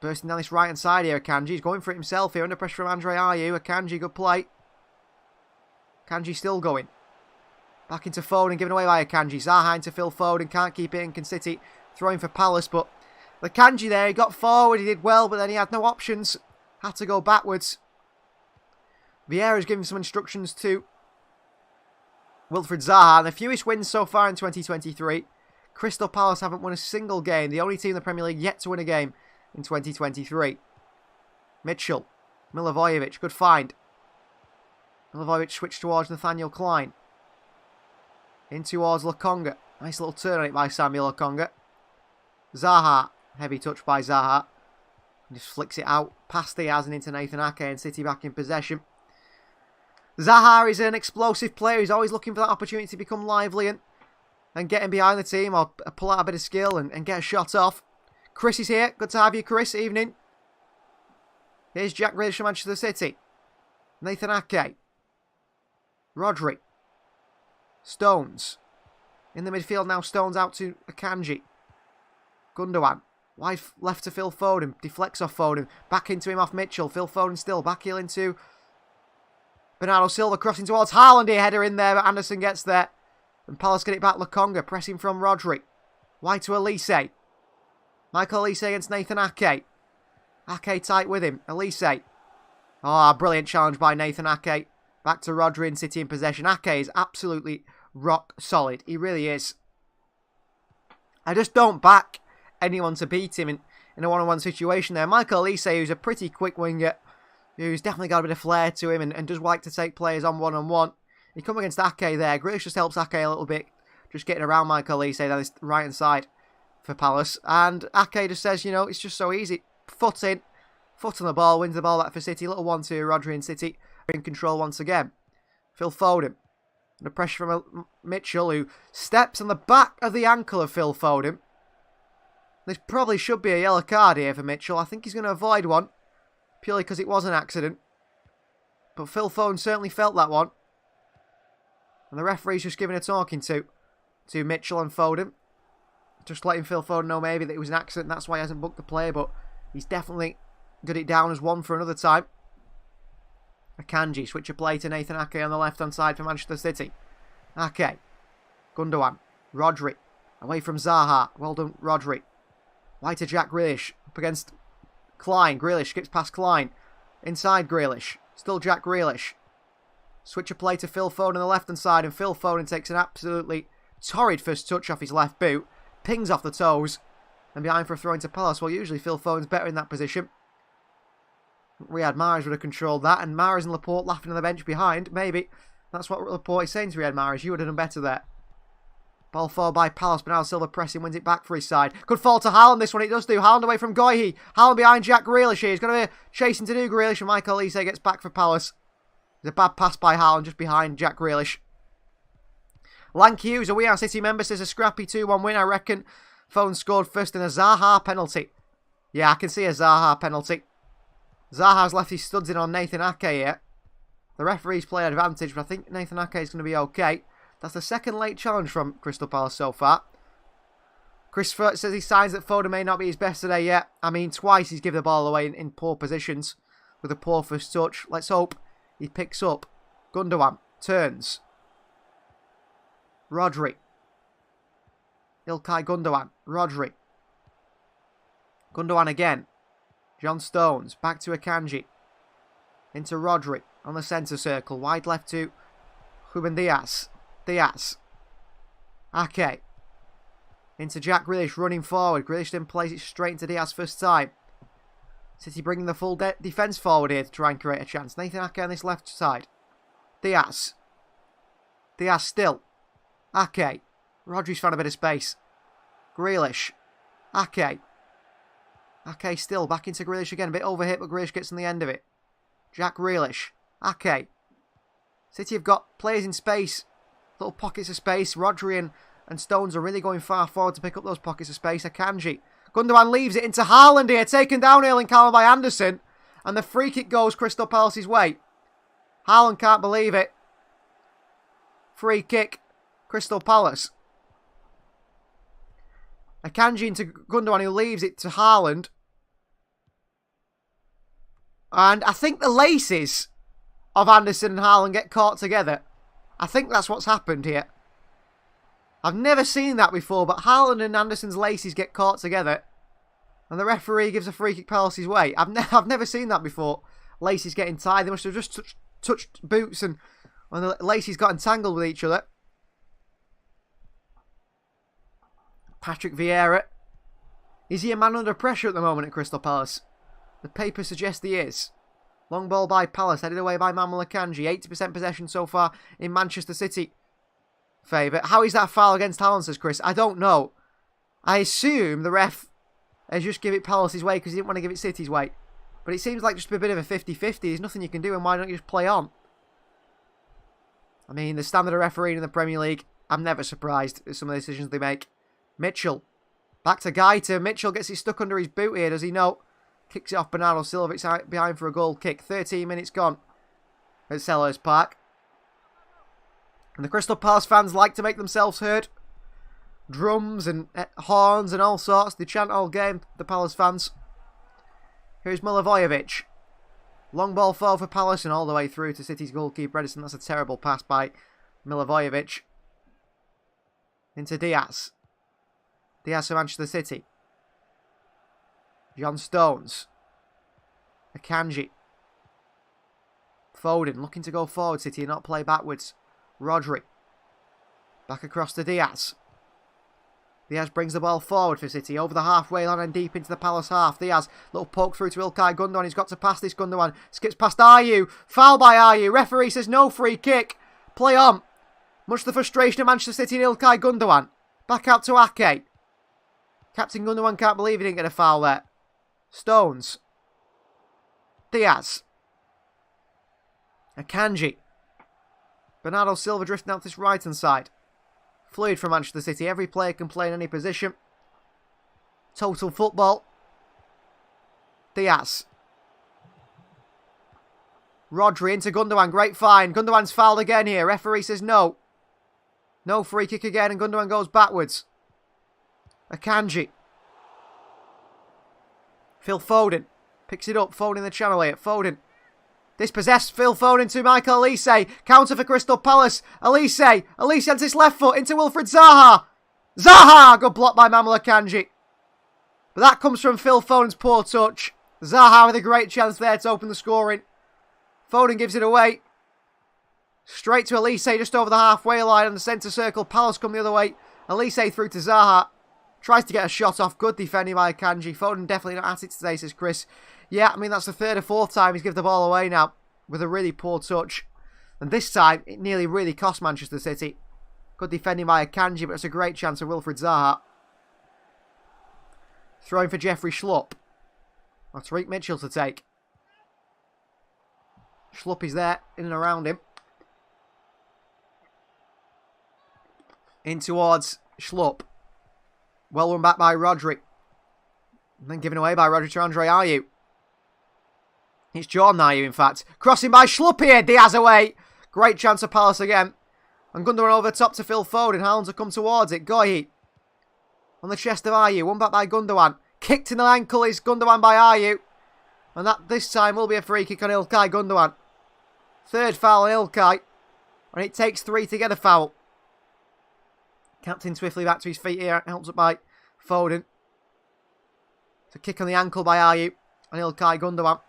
Bursting down this right hand side here, Akanji. He's going for it himself here, under pressure from Andre Ayew. Akanji, good play. Akanji still going. Back into Foden, given away by Akanji. Zaha into Phil Foden, can't keep it in. Can City throwing for Palace, but Akanji there, he got forward, he did well, but then he had no options. Had to go backwards. Viera's giving some instructions to Wilfried Zaha. And the fewest wins so far in 2023. Crystal Palace haven't won a single game. The only team in the Premier League yet to win a game in 2023. Mitchell. Milivojevic. Good find. Milivojevic switched towards Nathaniel Klein. In towards Lokonga. Nice little turn on it by Samuel Lokonga. Zaha. Heavy touch by Zaha. Just flicks it out past Diaz and into Nathan Ake, and City back in possession. Zaha is an explosive player. He's always looking for that opportunity to become lively and getting behind the team or pull out a bit of skill and get a shot off. Chris is here. Good to have you, Chris. Evening. Here's Jack Grealish from Manchester City. Nathan Ake. Rodri. Stones. In the midfield now, Stones out to Akanji. Gundogan. Wide left to Phil Foden. Deflects off Foden. Back into him off Mitchell. Phil Foden still. Back heel into Bernardo Silva. Crossing towards Haaland. A header in there, but Anderson gets there. And Palace get it back. Lokonga pressing from Rodri. Wide to Elise. Michael Elise against Nathan Ake. Ake tight with him. Elise. Oh, brilliant challenge by Nathan Ake. Back to Rodri and City in possession. Ake is absolutely rock solid. He really is. I just don't back anyone to beat him in a one-on-one situation there. Michael Elise, who's a pretty quick winger, who's definitely got a bit of flair to him and does like to take players on one-on-one. He come against Ake there. Grealish just helps Ake a little bit, just getting around Michael Elise down his right-hand side for Palace. And Ake just says, you know, it's just so easy. Foot in, foot on the ball, wins the ball back for City. Little 1-2, Rodri and City are in control once again. Phil Foden. The pressure from Mitchell, who steps on the back of the ankle of Phil Foden. This probably should be a yellow card here for Mitchell. I think he's going to avoid one, purely because it was an accident. But Phil Foden certainly felt that one. And the referee's just giving a talking to Mitchell and Foden. Just letting Phil Foden know maybe that it was an accident, that's why he hasn't booked the play, but he's definitely got it down as one for another time. Akanji, switch of play to Nathan Ake on the left-hand side for Manchester City. Ake. Gundogan. Rodri. Away from Zaha. Well done, Rodri. Wide to Jack Grealish. Up against Klein. Grealish skips past Klein. Inside Grealish. Still Jack Grealish. Switch of play to Phil Foden on the left-hand side, and Phil Foden takes an absolutely torrid first touch off his left boot. Pings off the toes. And behind for a throw into Palace. Well, usually Phil Foden's better in that position. Riyad Mahrez would have controlled that, and Mahrez and Laporte laughing on the bench behind. Maybe that's what Laporte is saying to Riyad Mahrez. You would have done better there. Ball forward by Palace. Bernardo Silva pressing, wins it back for his side. Good fall to Haaland, this one it does do. Haaland away from Goihi. Haaland behind Jack Grealish here. He's going to be chasing to do Grealish, and Michael Elise gets back for Palace. There's a bad pass by Haaland just behind Jack Grealish. Lank Hughes, a We Are City member, says a scrappy 2-1 win, I reckon. Foden scored first in a Zaha penalty. Yeah, I can see a Zaha penalty. Zaha's left his studs in on Nathan Ake here. The referee's play advantage, but I think Nathan Ake is going to be okay. That's the second late challenge from Crystal Palace so far. Chris says he signs that Foden may not be his best today yet. I mean, twice he's given the ball away in poor positions with a poor first touch. Let's hope he picks up. Gundogan turns. Rodri. Ilkay Gundogan. Rodri. Gundogan again. John Stones. Back to Akanji. Into Rodri. On the centre circle. Wide left to Ruben Diaz. Diaz. Ake. Into Jack Grealish running forward. Grealish then plays it straight into Diaz first time. City bringing the full defence forward here to try and create a chance. Nathan Ake on this left side. Diaz. Diaz still. Ake. Rodri's found a bit of space. Grealish. Ake. Ake still. Back into Grealish again. A bit overhit, but Grealish gets on the end of it. Jack Grealish. Ake. City have got players in space. Little pockets of space. Rodri and Stones are really going far forward to pick up those pockets of space. Akanji. Gundogan leaves it into Haaland here. Taken down Erling Haaland by Anderson. And the free kick goes Crystal Palace's way. Haaland can't believe it. Free kick. Crystal Palace. Akanji into Gundogan, who leaves it to Haaland. And I think the laces of Anderson and Haaland get caught together. I think that's what's happened here. I've never seen that before, but Haaland and Anderson's laces get caught together. And the referee gives a free kick Palace's way. I've never seen that before. Laces getting tied. They must have just touched boots and the laces got entangled with each other. Patrick Vieira. Is he a man under pressure at the moment at Crystal Palace? The paper suggests he is. Long ball by Palace, headed away by Manuel Akanji. 80% possession so far in Manchester City favour. How is that foul against Haaland, says Chris? I don't know. I assume the ref has just give it Palace's way because he didn't want to give it City's way. But it seems like just a bit of a 50-50. There's nothing you can do, and why don't you just play on? I mean, the standard of refereeing in the Premier League, I'm never surprised at some of the decisions they make. Mitchell. Back to Gaita. Mitchell gets it stuck under his boot here, does he? No. Kicks it off Bernardo Silva. It's out behind for a goal kick. 13 minutes gone at Selhurst Park. And the Crystal Palace fans like to make themselves heard. Drums and horns and all sorts. They chant all game, the Palace fans. Here's Milivojevic. Long ball forward for Palace and all the way through to City's goalkeeper Edison. That's a terrible pass by Milivojevic. Into Diaz. Diaz for Manchester City. John Stones. Akanji. Foden looking to go forward, City, and not play backwards. Rodri. Back across to Diaz. Diaz brings the ball forward for City, over the halfway line and deep into the Palace half. Diaz, little poke through to Ilkay Gundogan. He's got to pass this Gundogan. Skips past Ayew. Foul by Ayew. Referee says no free kick. Play on. Much to the frustration of Manchester City and Ilkay Gundogan. Back out to Ake. Captain Gundogan can't believe he didn't get a foul there. Stones. Diaz. Akanji. Bernardo Silva drifting out this right-hand side. Fluid from Manchester City. Every player can play in any position. Total football. Diaz. Rodri into Gundogan. Great find. Gundogan's fouled again here. Referee says no. No free kick again and Gundogan goes backwards. Akanji. Phil Foden. Picks it up. Foden in the channel here. Foden. Dispossessed. Phil Foden to Michael Olise. Counter for Crystal Palace. Olise. Olise on his left foot into Wilfried Zaha. Zaha! Good block by Manuel Akanji. But that comes from Phil Foden's poor touch. Zaha with a great chance there to open the scoring. Foden gives it away. Straight to Olise just over the halfway line on the centre circle. Palace come the other way. Olise through to Zaha. Tries to get a shot off. Good defending by Akanji. Foden definitely not at it today, says Chris. Yeah, I mean, that's the third or fourth time he's given the ball away now with a really poor touch. And this time, it nearly really cost Manchester City. Good defending by Akanji, but it's a great chance for Wilfried Zaha. Throwing for Jeffrey Schlupp. Or Tariq Mitchell to take. Schlupp is there, in and around him. In towards Schlupp. Well run back by Rodri. And then given away by Rodri to Andre Ayew. It's Jordan Ayew, in fact. Crossing by Schlupp here. Diaz away. Great chance for Palace again. And Gundogan over the top to Phil Foden. Haaland will come towards it. Goyi. On the chest of Ayew. One back by Gundogan. Kicked in the ankle is Gundogan by Ayew. And that this time will be a free kick on Ilkay Gundogan. Third foul on Ilkay. And it takes 3 to get a foul. Captain swiftly back to his feet here. Helps up by Foden. It's a kick on the ankle by Ayew. And Ilkay Gundogan.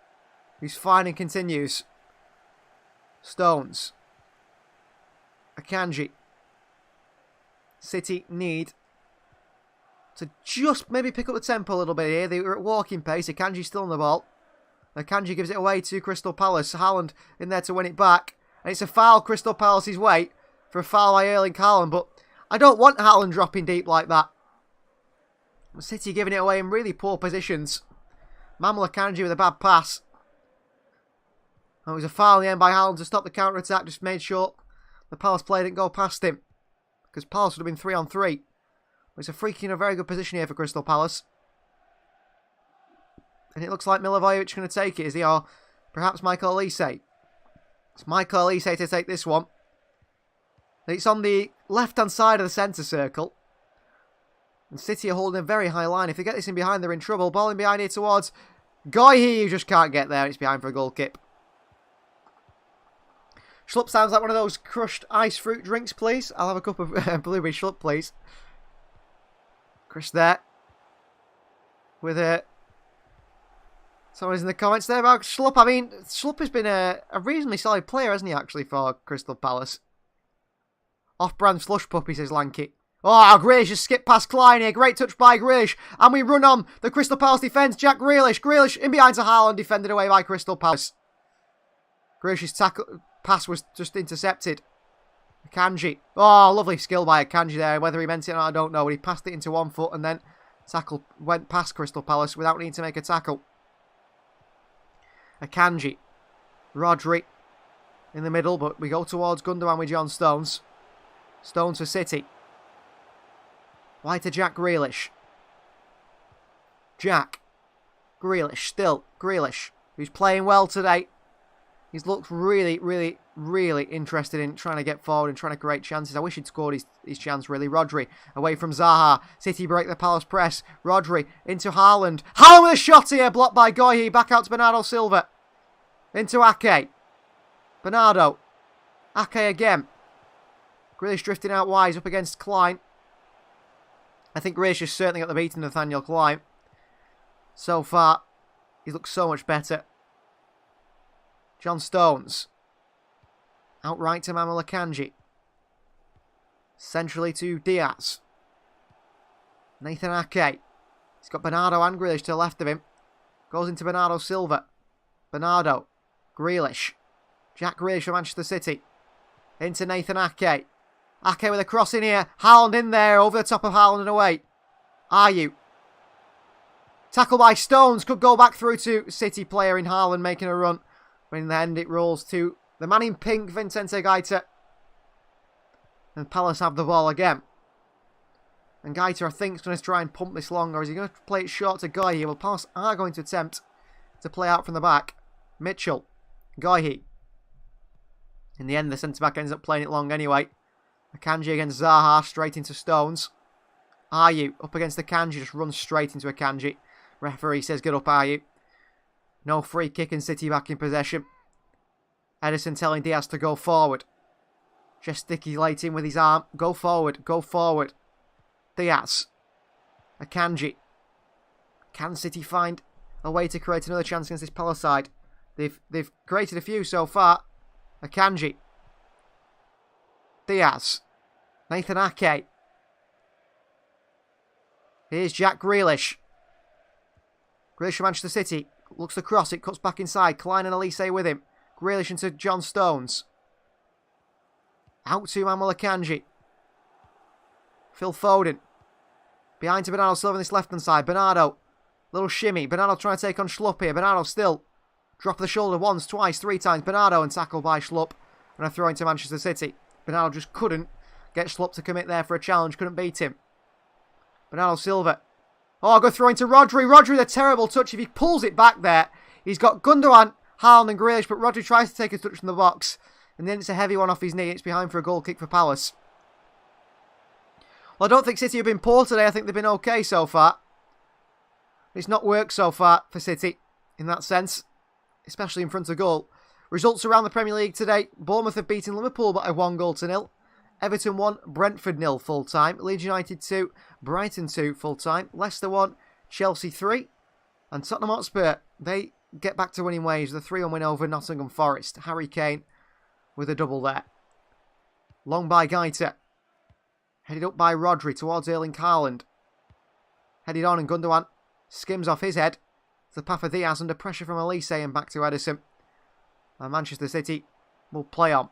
Who's fine and continues. Stones. Akanji. City need to just maybe pick up the tempo a little bit here. They were at walking pace. Akanji still on the ball. Akanji gives it away to Crystal Palace. Haaland in there to win it back. And it's a foul Crystal Palace's way for a foul by Erling Haaland. But I don't want Haaland dropping deep like that. City giving it away in really poor positions. Manuel Akanji with a bad pass. And it was a foul in the end by Haaland to stop the counter-attack. Just made sure the Palace player didn't go past him. Because Palace would have been 3-on-3. But it's a free kick in a very good position here for Crystal Palace. And it looks like Milivojevic going to take it, is he? Or perhaps Michael Olise. It's Michael Olise to take this one. It's on the left-hand side of the centre circle. And City are holding a very high line. If they get this in behind, they're in trouble. Ball in behind here towards Goyi, who just can't get there. It's behind for a goal kick. Schlupp sounds like one of those crushed ice fruit drinks, please. I'll have a cup of blueberry Schlupp, please. Chris there. With a Someone's in the comments there about Schlupp. I mean, Schlupp has been a reasonably solid player, hasn't he, actually, for Crystal Palace? Off-brand slush puppy, says Lanky. Oh, Grealish just skipped past Klein here. Great touch by Grealish. And we run on the Crystal Palace defence. Jack Grealish. Grealish in behind to Haaland, defended away by Crystal Palace. Grealish's tackle pass was just intercepted. Akanji. Oh, lovely skill by Akanji there. Whether he meant it or not, I don't know. But he passed it into 1 foot and then tackle went past Crystal Palace without needing to make a tackle. Akanji. Rodri in the middle, but we go towards Gundogan with John Stones. Stones for City. Wide to Jack Grealish. Jack. Grealish, still. Grealish, who's playing well today. He's looked really, really, really interested in trying to get forward and trying to create chances. I wish he'd scored his chance, really. Rodri, away from Zaha. City break the Palace press. Rodri, into Haaland. Haaland with a shot here, blocked by Goyi. Back out to Bernardo Silva. Into Ake. Bernardo. Ake again. Grealish drifting out wide, up against Klein. I think Grealish has certainly got the beating of Nathaniel Klein. So far, he looks so much better. John Stones. Outright to Manuel Akanji. Centrally to Diaz. Nathan Ake. He's got Bernardo and Grealish to the left of him. Goes into Bernardo Silva. Bernardo. Grealish. Jack Grealish for Manchester City. Into Nathan Ake. Ake with a cross in here. Haaland in there. Over the top of Haaland and away. Are you? Tackle by Stones. Could go back through to City player in Haaland making a run. But in the end it rolls to the man in pink, Vicente Gaita. And Palace have the ball again. And Gaita, I think, is going to try and pump this long. Or is he going to play it short to Goyi? Well, Palace are going to attempt to play out from the back. Mitchell. Goyi. In the end, the centre-back ends up playing it long anyway. Akanji against Zaha, straight into Stones. Ayew up against Akanji, just runs straight into Akanji. Referee says get up, Ayew. No free kick and City back in possession. Edison telling Diaz to go forward. Gesticulating with his arm. Go forward, go forward. Diaz. Akanji. Can City find a way to create another chance against this Palace side? They've created a few so far. Akanji. Diaz. Nathan Ake. Here's Jack Grealish. Grealish from Manchester City. Looks to cross. It cuts back inside. Klein and Elise with him. Grealish into John Stones. Out to Manuel Akanji. Phil Foden. Behind to Bernardo Silva on this left-hand side. Bernardo. Little shimmy. Bernardo trying to take on Schlupp here. Bernardo still. Drop of the shoulder once, twice, 3 times. Bernardo and tackle by Schlupp. And a throw into Manchester City. Bernardo just couldn't get Schlupp to commit there for a challenge. Couldn't beat him. Bernardo Silva. Oh, go throw into Rodri. Rodri with a terrible touch. If he pulls it back there, he's got Gundogan, Haaland and Grealish, but Rodri tries to take a touch from the box. And then it's a heavy one off his knee. It's behind for a goal kick for Palace. Well, I don't think City have been poor today. I think they've been okay so far. It's not worked so far for City in that sense, especially in front of goal. Results around the Premier League today. Bournemouth have beaten Liverpool by 1-0. Everton 1, Brentford 0 full time. Leeds United 2, Brighton 2 full time. Leicester 1, Chelsea 3. And Tottenham Hotspur, they get back to winning ways. The 3-1 win over Nottingham Forest. Harry Kane with a double there. Long by Gaita. Headed up by Rodri towards Erling Haaland. Headed on and Gundogan skims off his head. The path of Diaz under pressure from Elise and back to Edison. And Manchester City will play on.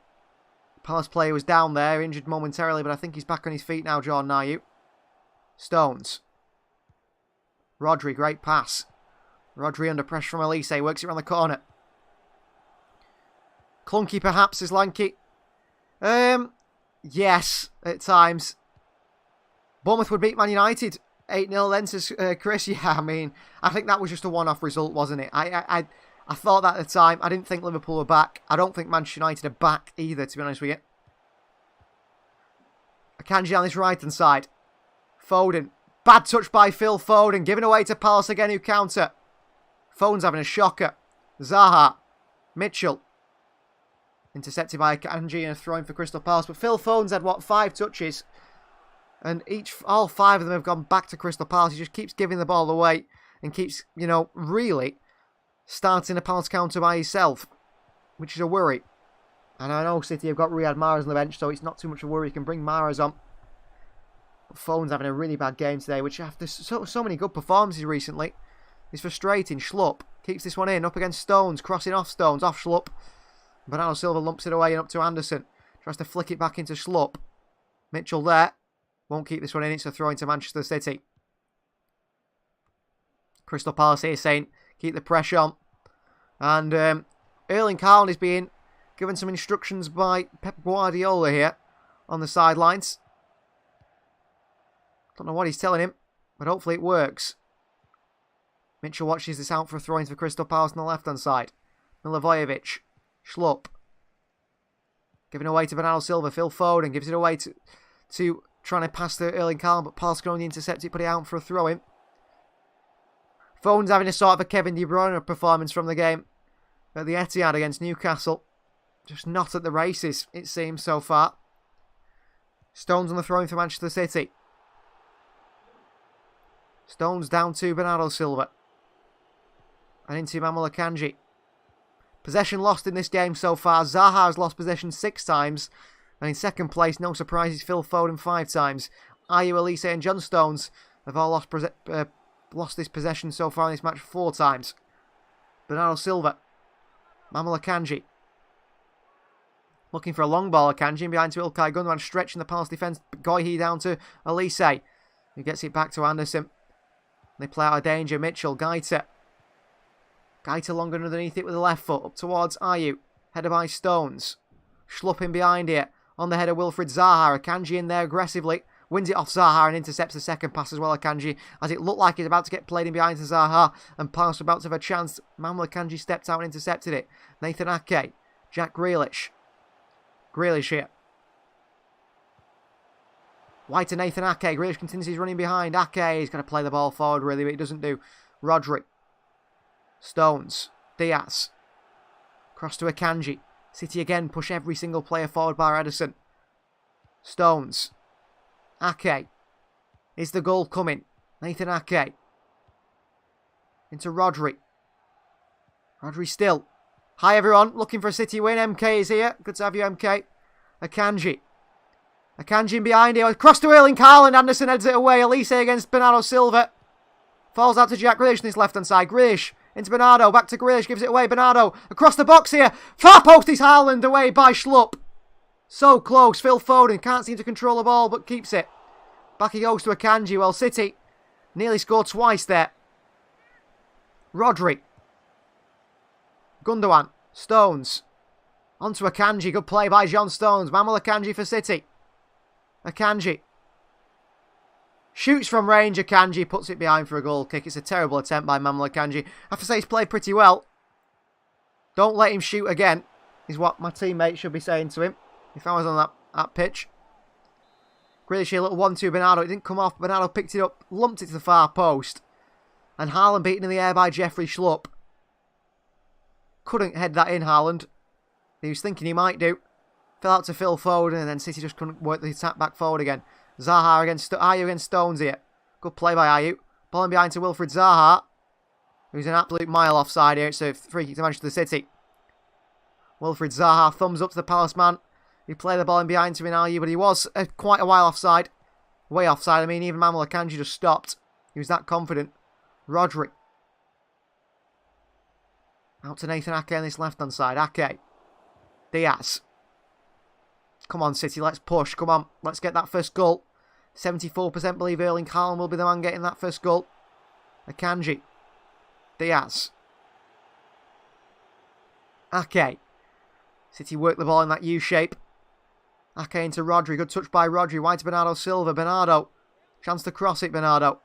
Palace player was down there, injured momentarily, but I think he's back on his feet now, Jordan Ayew. Stones. Rodri, great pass. Rodri under pressure from Elise, works it around the corner. Clunky perhaps, is Lanky. Yes, at times. Bournemouth would beat Man United 8-0 then, says Chris. Yeah, I mean, I think that was just a one-off result, wasn't it? I thought that at the time. I didn't think Liverpool were back. I don't think Manchester United are back either, to be honest with you. Akanji on this right-hand side. Foden. Bad touch by Phil Foden. Giving away to Palace again, who counter. Foden's having a shocker. Zaha. Mitchell. Intercepted by Akanji and a throw-in for Crystal Palace. But Phil Foden's had, 5 touches? And all 5 of them have gone back to Crystal Palace. He just keeps giving the ball away and keeps, really starting a Palace counter by himself, which is a worry. And I know City have got Riyad Mahrez on the bench, so it's not too much of a worry. You can bring Mahrez on. But Foden's having a really bad game today, which after so many good performances recently, is frustrating. Schlupp keeps this one in, up against Stones, crossing off Stones, off Schlupp. Bernardo Silva lumps it away and up to Anderson. Tries to flick it back into Schlupp. Mitchell there. Won't keep this one in, it's a throw into Manchester City. Crystal Palace here saying, keep the pressure on. And Erling Haaland is being given some instructions by Pep Guardiola here on the sidelines. Don't know what he's telling him, but hopefully it works. Mitchell watches this out for a throw in for Crystal Palace on the left-hand side. Milivojevic. Schlupp. Giving away to Bernardo Silva. Phil Foden gives it away to trying to pass to Erling Haaland, but Palace can only intercept it, put it out for a throw-in. Foden's having a sort of a Kevin De Bruyne performance from the game at the Etihad against Newcastle. Just not at the races, it seems, so far. Stones on the throw-in for Manchester City. Stones down to Bernardo Silva. And into Manuel Akanji. Possession lost in this game so far. Zaha has lost possession 6 times. And in second place, no surprises, Phil Foden 5 times. Ayew, Elise and John Stones have all lost this possession so far in this match 4 times. Bernardo Silva. Manuel Akanji. Looking for a long ball, Akanji. Behind to Ilkay Gundogan, stretching the Palace defence. Goihi down to Elise, who gets it back to Anderson. They play out of danger. Mitchell, Gaita. Gaita long underneath it with the left foot. Up towards Ayew. Header by Stones. Schlupp in behind here. On the header, Wilfried Zaha. Akanji in there aggressively. Wins it off Zaha and intercepts the second pass as well, Akanji. As it looked like he's about to get played in behind to Zaha. And Palace were about to have a chance. Manuel Akanji stepped out and intercepted it. Nathan Ake. Jack Grealish. Grealish here. Wide to Nathan Ake. Grealish continues his running behind. Ake is going to play the ball forward really, but he doesn't do. Rodri. Stones. Diaz. Cross to Akanji. City again push every single player forward by Edison. Stones. Ake. Is the goal coming? Nathan Ake. Into Rodri. Rodri still. Hi everyone, looking for a City win. MK is here. Good to have you, MK. Akanji. Akanji in behind here. Cross to Erling Haaland. Anderson heads it away. Elise against Bernardo Silva. Falls out to Jack Grealish on his left-hand side. Grealish into Bernardo. Back to Grealish. Gives it away. Bernardo across the box here. Far post is Haaland away by Schlupp. So close. Phil Foden can't seem to control the ball but keeps it. Back he goes to Akanji. Well, City nearly scored twice there. Rodri. Gundogan. Stones. Onto Akanji. Good play by John Stones. Manuel Akanji for City. Akanji. Shoots from range. Akanji puts it behind for a goal kick. It's a terrible attempt by Manuel Akanji. I have to say he's played pretty well. Don't let him shoot again, is what my teammate should be saying to him if I was on that pitch. Grealish here, a little 1-2 Bernardo. It didn't come off. Bernardo picked it up, lumped it to the far post. And Haaland beaten in the air by Jeffrey Schlupp. Couldn't head that in, Haaland. He was thinking he might do. Fell out to Phil Foden, and then City just couldn't work the attack back forward again. Zaha against Ayew against Stones here. Good play by Ayew. Ball in behind to Wilfried Zaha, who's an absolute mile offside here. It's a free kick to Manchester City. Wilfried Zaha, thumbs up to the Palace man. He played the ball in behind to Ayew, but he was quite a while offside. Way offside. I mean, even Manuel Akanji just stopped. He was that confident. Rodri. Out to Nathan Ake on this left-hand side. Ake. Diaz. Come on, City, let's push. Come on, let's get that first goal. 74% believe Erling Haaland will be the man getting that first goal. Akanji. Diaz. Ake. City work the ball in that U shape. Ake into Rodri. Good touch by Rodri. Wide to Bernardo Silva. Bernardo. Chance to cross it, Bernardo.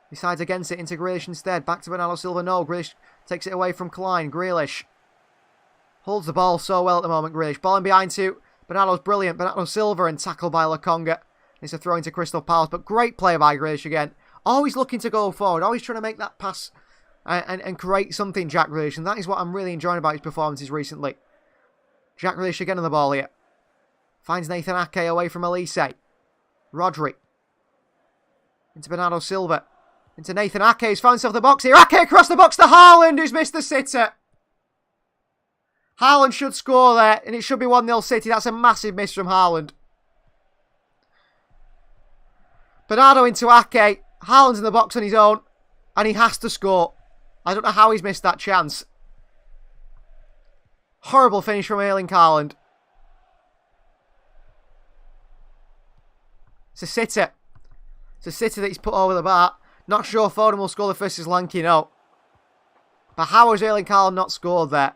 Decides against it into Grealish instead. Back to Bernardo Silva. No, Grealish takes it away from Klein. Grealish. Holds the ball so well at the moment, Grealish. Ball in behind to Bernardo's brilliant. Bernardo Silva and tackled by Lokonga. It's a throw into Crystal Palace, but great play by Grealish again. Always looking to go forward. Always trying to make that pass and create something, Jack Grealish. And that is what I'm really enjoying about his performances recently. Jack Grealish again on the ball here. Finds Nathan Ake away from Elise. Rodri. Into Bernardo Silva. Into Nathan Ake, who's found himself in the box here. Ake across the box to Haaland, who's missed the sitter. Haaland should score there, and it should be 1-0 City. That's a massive miss from Haaland. Bernardo into Ake. Haaland's in the box on his own, and he has to score. I don't know how he's missed that chance. Horrible finish from Erling Haaland. It's a sitter. It's a sitter that he's put over the bar. Not sure Foden will score the first Sri Lanka, no. But how has Erling Haaland not scored there?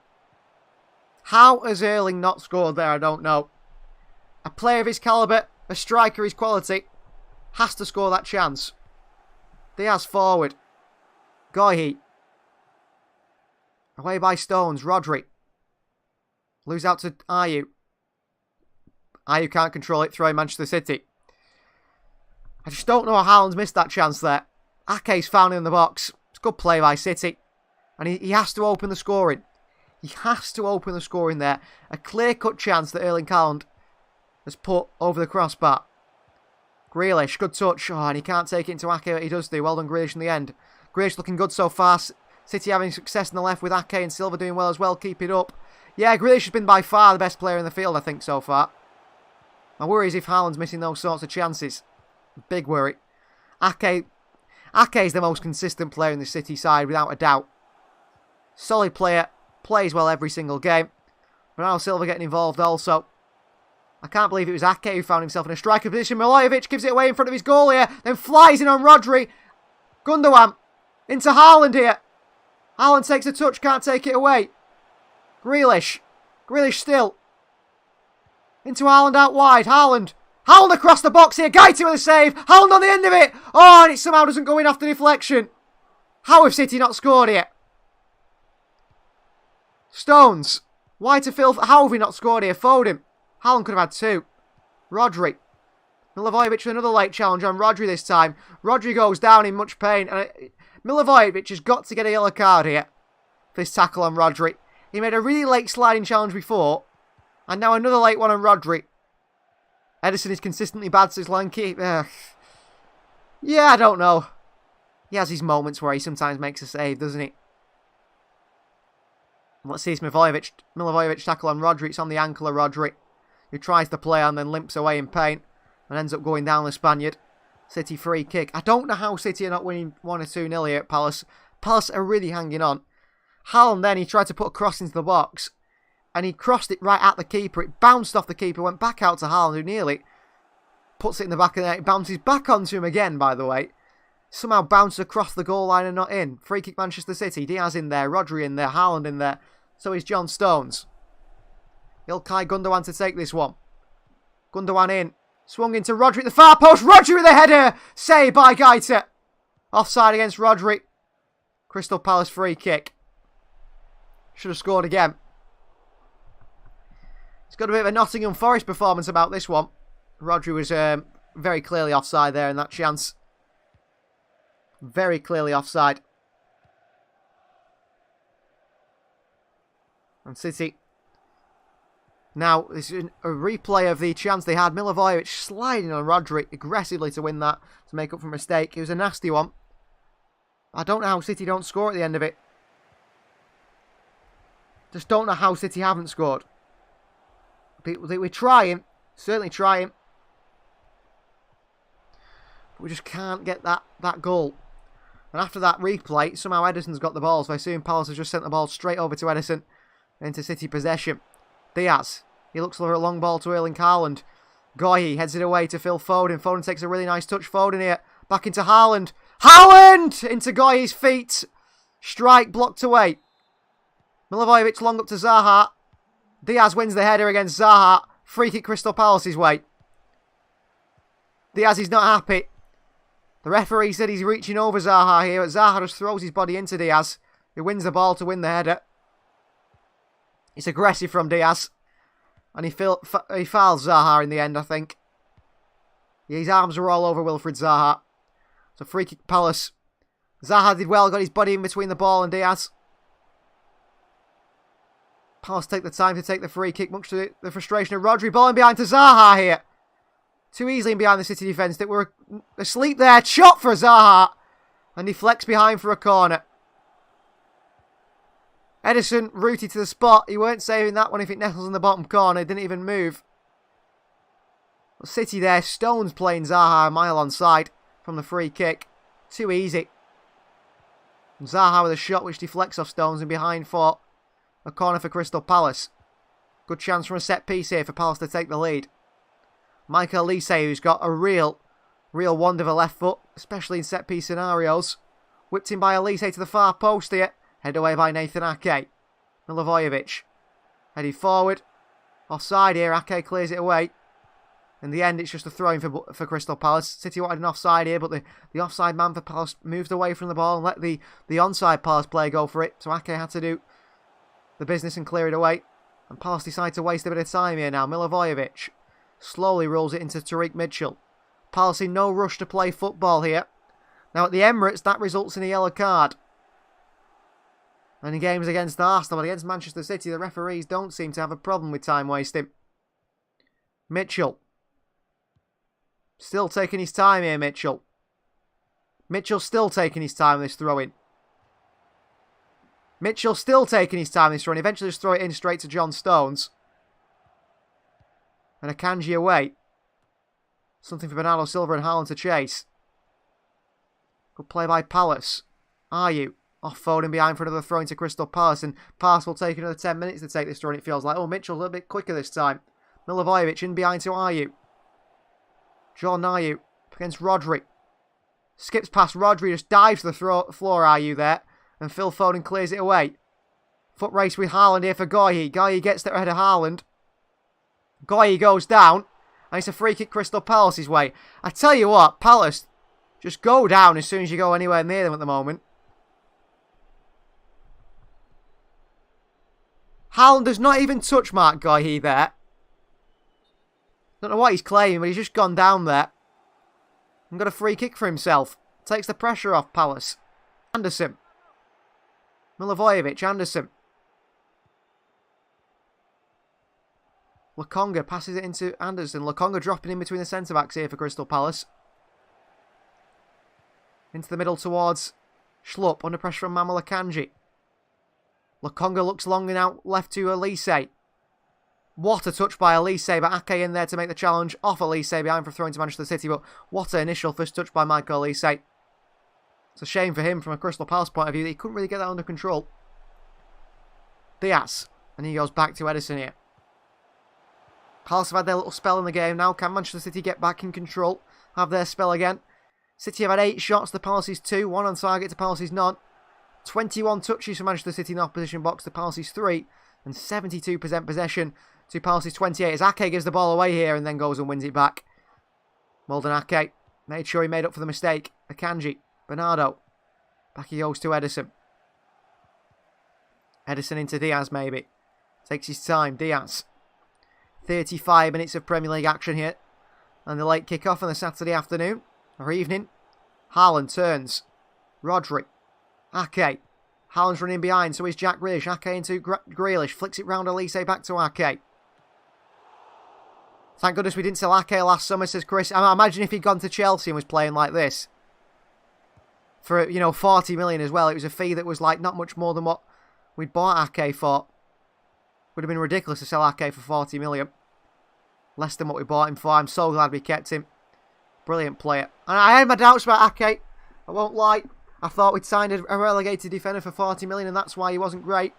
How has Erling not scored there? I don't know. A player of his calibre, a striker of his quality, has to score that chance. Diaz forward. Goyi. Away by Stones. Rodri. Lose out to Ayew. Ayew can't control it, throwing Manchester City. I just don't know how Haaland's missed that chance there. Ake's found in the box. It's good play by City. And he has to open the scoring. He has to open the scoring there. A clear-cut chance that Erling Haaland has put over the crossbar. Grealish, good touch. Oh, and he can't take it into Ake. He does do. Well done, Grealish in the end. Grealish looking good so far. City having success in the left with Ake and Silva doing well as well. Keep it up. Yeah, Grealish has been by far the best player in the field, I think, so far. My worry is if Haaland's missing those sorts of chances. Big worry. Ake's the most consistent player in the City side, without a doubt. Solid player. Plays well every single game. Bernardo Silva getting involved also. I can't believe it was Ake who found himself in a striker position. Milojevic gives it away in front of his goal here. Then flies in on Rodri. Gundogan into Haaland here. Haaland takes a touch, can't take it away. Grealish. Grealish still. Into Haaland out wide. Haaland across the box here. Gaiti with a save. Haaland on the end of it. Oh, and it somehow doesn't go in after deflection. How have City not scored here? Stones. Why to Phil? How have we not scored here? Foden. Haaland could have had two. Rodri. Milivojevic with another late challenge on Rodri this time. Rodri goes down in much pain. And Milivojevic has got to get a yellow card here for his tackle on Rodri. He made a really late sliding challenge before. And now another late one on Rodri. Ederson is consistently bad since Lanky. Yeah, I don't know. He has his moments where he sometimes makes a save, doesn't he? Let's see, it's Milivojevic tackle on Rodri. It's on the ankle of Rodri, who tries to play and then limps away in pain and ends up going down the Spaniard. City free kick. I don't know how City are not winning 1 or 2-0 here at Palace. Palace are really hanging on. Haaland then, he tried to put a cross into the box and he crossed it right at the keeper. It bounced off the keeper, went back out to Haaland, who nearly puts it in the back of the net. It bounces back onto him again, by the way. Somehow bounced across the goal line and not in. Free kick Manchester City. Diaz in there, Rodri in there, Haaland in there. So is John Stones. Ilkay Gundogan to take this one. Gundogan in. Swung into Rodri at the far post. Rodri with a header. Saved by Gaita. Offside against Rodri. Crystal Palace free kick. Should have scored again. It's got a bit of a Nottingham Forest performance about this one. Rodri was very clearly offside there in that chance. Very clearly offside. And City. Now, this is a replay of the chance they had. Milivojevic sliding on Rodri aggressively to win that, to make up for a mistake. It was a nasty one. I don't know how City don't score at the end of it. Just don't know how City haven't scored. We're trying. Certainly trying. But we just can't get that goal. And after that replay, somehow Ederson's got the ball. So I assume Palace has just sent the ball straight over to Ederson. Into City possession. Diaz. He looks for a long ball to Erling Haaland. Goyi heads it away to Phil Foden. Foden takes a really nice touch. Foden here. Back into Haaland. Haaland! Into Goyi's feet. Strike blocked away. Milivojevic long up to Zaha. Diaz wins the header against Zaha. Free kick Crystal Palace's way. Diaz is not happy. The referee said he's reaching over Zaha here, but Zaha just throws his body into Diaz, who wins the ball to win the header. It's aggressive from Diaz. And he fouls Zaha in the end, I think. Yeah, his arms were all over Wilfried Zaha. So free kick Palace. Zaha did well, got his body in between the ball and Diaz. Palace take the time to take the free kick, much to the frustration of Rodri. Ball in behind to Zaha here. Too easily in behind the City defence that were asleep there. Shot for Zaha. And he flecks behind for a corner. Edison rooted to the spot. He weren't saving that one if it nestles in the bottom corner. Didn't even move. City there. Stones playing Zaha a mile onside from the free kick. Too easy. Zaha with a shot which deflects off Stones and behind for a corner for Crystal Palace. Good chance from a set piece here for Palace to take the lead. Michael Elise, who's got a real wand of a left foot, especially in set piece scenarios. Whipped in by Elise to the far post here. Headed away by Nathan Ake. Milivojevic. Headed forward. Offside here. Ake clears it away. In the end, it's just a throw-in for Crystal Palace. City wanted an offside here, but the offside man for Palace moved away from the ball and let the onside Palace player go for it. So Ake had to do the business and clear it away. And Palace decide to waste a bit of time here now. Milivojevic slowly rolls it into Tariq Mitchell. Palace in no rush to play football here. Now at the Emirates, that results in a yellow card. And in games against Arsenal and against Manchester City, the referees don't seem to have a problem with time wasting. Mitchell. Still taking his time here, Mitchell. Mitchell still taking his time this throw-in. Mitchell still taking his time this throw-in. Eventually just throw it in straight to John Stones. And Akanji away. Something for Bernardo Silva and Haaland to chase. Good play by Palace. Are you? Off Foden behind for another throw into Crystal Palace. And Palace will take another 10 minutes to take this throw-in, it feels like. Oh, Mitchell's a little bit quicker this time. Milivojevic in behind to Ayew. Jordan Ayew against Rodri. Skips past Rodri, just dives to the floor, Ayew there. And Phil Foden clears it away. Foot race with Haaland here for Goyi. Goyi gets there ahead of Haaland. Goyi goes down. And it's a free kick Crystal Palace's way. I tell you what, Palace just go down as soon as you go anywhere near them at the moment. Haaland does not even touch Mark Goyi there. Don't know what he's claiming, but he's just gone down there. And got a free kick for himself. Takes the pressure off Palace. Anderson. Milivojevic, Anderson. Lokonga passes it into Anderson. Lokonga dropping in between the centre-backs here for Crystal Palace. Into the middle towards Schlupp. Under pressure from Mamal Akanji. Lokonga looks long and out left to Elise. What a touch by Elise, but Ake in there to make the challenge off Elise behind for throwing to Manchester City. But what an initial first touch by Michael Elise. It's a shame for him from a Crystal Palace point of view that he couldn't really get that under control. Diaz. And he goes back to Edison here. Palace have had their little spell in the game now. Can Manchester City get back in control? Have their spell again? City have had 8 shots to Palace's 2. 1 on target to Palace's none. 21 touches for Manchester City in the opposition box to Palace's 3. And 72% possession to Palace's 28. As Ake gives the ball away here and then goes and wins it back. Molden Ake made sure he made up for the mistake. Akanji. Bernardo. Back he goes to Edison. Edison into Diaz maybe. Takes his time. Diaz. 35 minutes of Premier League action here. And the late kick-off on the Saturday afternoon. Or evening. Haaland turns. Rodri. Ake. Haaland's running behind, so is Jack Grealish. Ake into Grealish. Flicks it round Elise back to Ake. Thank goodness we didn't sell Ake last summer, says Chris. I imagine if he'd gone to Chelsea and was playing like this. For, 40 million as well. It was a fee that was like not much more than what we'd bought Ake for. Would have been ridiculous to sell Ake for 40 million. Less than what we bought him for. I'm so glad we kept him. Brilliant player. And I had my doubts about Ake. I won't lie. I thought we'd signed a relegated defender for 40 million and that's why he wasn't great.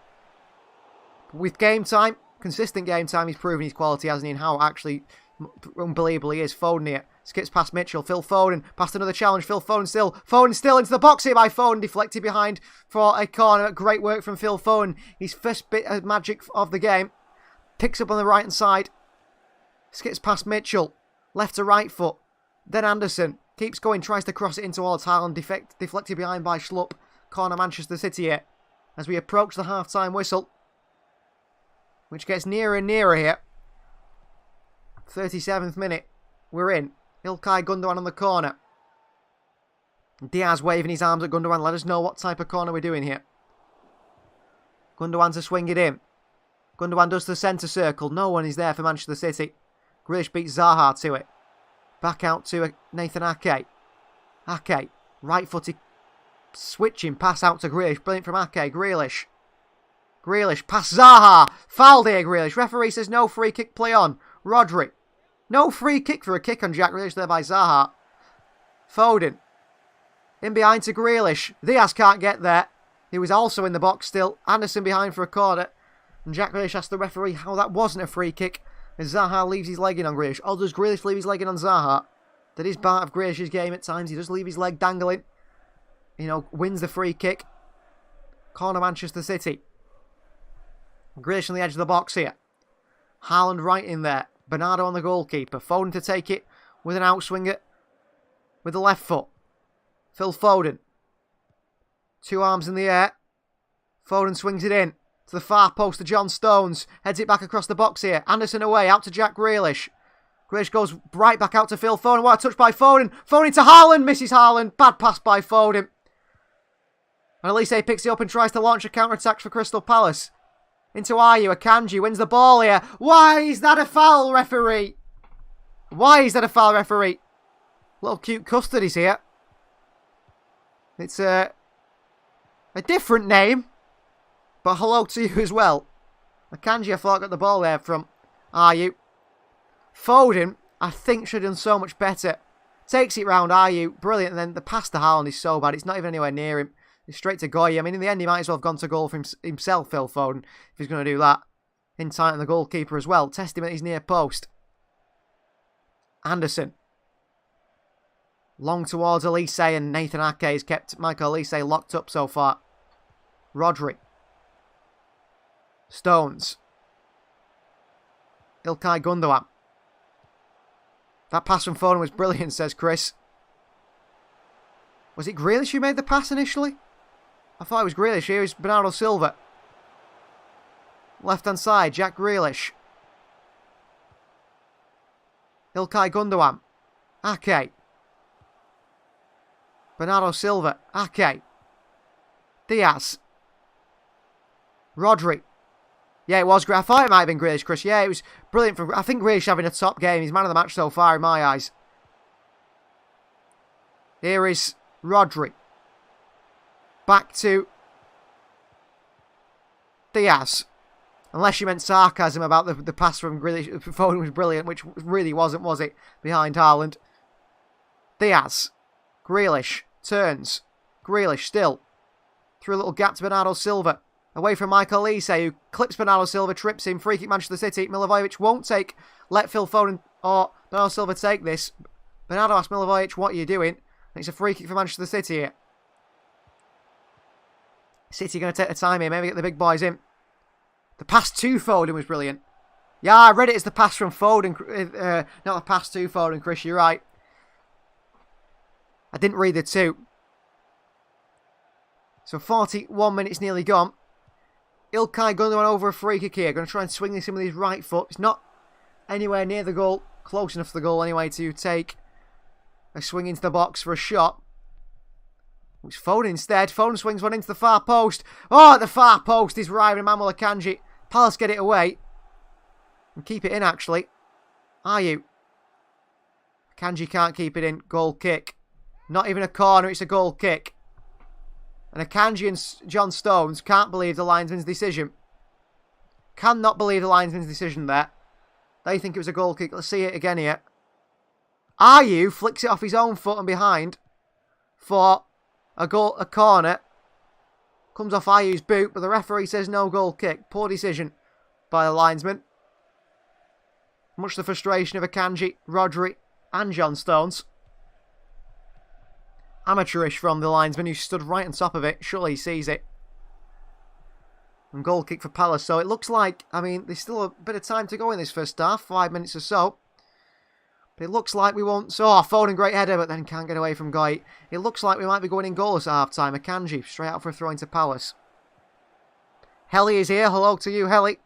But with game time, consistent game time, he's proven his quality, hasn't he? And how actually unbelievable he is. Foden here. Skips past Mitchell. Phil Foden. Past another challenge. Foden still into the box here by Foden. Deflected behind for a corner. Great work from Phil Foden. His first bit of magic of the game. Picks up on the right hand side. Skips past Mitchell. Left to right foot. Then Anderson. Keeps going. Tries to cross it in towards Haaland. Deflected behind by Schlupp. Corner Manchester City here. As we approach the half-time whistle. Which gets nearer and nearer here. 37th minute. We're in. Ilkay Gundogan on the corner. Diaz waving his arms at Gundogan. Let us know what type of corner we're doing here. Gundogan to swing it in. Gundogan does the centre circle. No one is there for Manchester City. Grealish beats Zaha to it. Back out to Nathan Ake. Ake. Right-footed switching pass out to Grealish. Brilliant from Ake. Grealish. Grealish. Pass Zaha. Fouled here, Grealish. Referee says no free kick, play on. Rodri. No free kick for a kick on Jack Grealish there by Zaha. Foden. In behind to Grealish. Diaz can't get there. He was also in the box still. Anderson behind for a corner. And Jack Grealish asked the referee how that wasn't a free kick. As Zaha leaves his leg in on Grealish. Or does Grealish leave his leg in on Zaha? That is part of Grealish's game at times. He does leave his leg dangling. You know, wins the free kick. Corner Manchester City. Grealish on the edge of the box here. Haaland right in there. Bernardo on the goalkeeper. Foden to take it with an outswinger. With the left foot. Phil Foden. 2 arms in the air. Foden swings it in. To the far post to John Stones. Heads it back across the box here. Anderson away. Out to Jack Grealish. Grealish goes right back out to Phil Foden. What a touch by Foden. Foden to Haaland. Misses Haaland. Bad pass by Foden. And Elise picks it up and tries to launch a counter-attack for Crystal Palace. Into Ayu. Akanji wins the ball here. Why is that a foul, referee? Why is that a foul, referee? Little cute Custodies here. It's a different name. But hello to you as well. Akanji, I thought, got the ball there from Ayu. Foden, I think, should have done so much better. Takes it round Ayu. Brilliant. And then the pass to Haaland is so bad. It's not even anywhere near him. It's straight to Goyi. I mean, in the end, he might as well have gone to goal for himself, Phil Foden, if he's going to do that. In tight on the goalkeeper as well. Test him at his near post. Anderson. Long towards Elise, and Nathan Ake has kept Michael Elise locked up so far. Rodri. Stones. Ilkay Gundogan. That pass from Foden was brilliant, says Chris. Was it Grealish who made the pass initially? I thought it was Grealish. Here is Bernardo Silva. Left hand side, Jack Grealish. Ilkay Gundogan. Ake. Bernardo Silva. Ake. Diaz. Rodri. Yeah, it was. I thought it might have been Grealish, Chris. Yeah, it was brilliant. I think Grealish having a top game. He's man of the match so far in my eyes. Here is Rodri. Back to Diaz. Unless you meant sarcasm about the pass from Grealish. Foden was brilliant, which really wasn't, was it? Behind Haaland. Diaz. Grealish. Turns. Grealish still. Through a little gap to Bernardo Silva. Away from Michael Elise, who clips Bernardo Silva, trips him. Free kick Manchester City. Milivojevic won't take. Let Phil Foden or Bernardo Silva take this. Bernardo asks Milivojevic, what are you doing? And it's a free kick for Manchester City here. City going to take the time here. Maybe get the big boys in. The pass to Foden was brilliant. Yeah, I read it as the pass from Foden. Not the pass to Foden, Chris. You're right. I didn't read the two. So 41 minutes nearly gone. Ilkay Gundogan over a free kick here. Going to try and swing this in with his right foot. It's not anywhere near the goal. Close enough to the goal anyway to take a swing into the box for a shot. It's Foden instead. Foden swings one into the far post. Oh, at the far post is Ryan Emmanuel Akanji. Palace get it away. And keep it in, actually. Ayu. Akanji can't keep it in. Goal kick. Not even a corner, it's a goal kick. And Akanji and John Stones can't believe the linesman's decision. Cannot believe the linesman's decision there. They think it was a goal kick. Let's see it again here. Ayu flicks it off his own foot and behind for a corner. Comes off Ayu's boot, but the referee says no goal kick. Poor decision by the linesman. Much to the frustration of Akanji, Rodri and John Stones. Amateurish from the linesman who stood right on top of it. Surely he sees it. And goal kick for Palace. So it looks like, I mean, there's still a bit of time to go in this first half. 5 minutes or so. But it looks like we won't... Oh, Foden, great header, but then can't get away from Goy. It looks like we might be going in goalless at half-time. Akanji, straight out for a throw into Palace. Helly is here. Hello to you, Helly.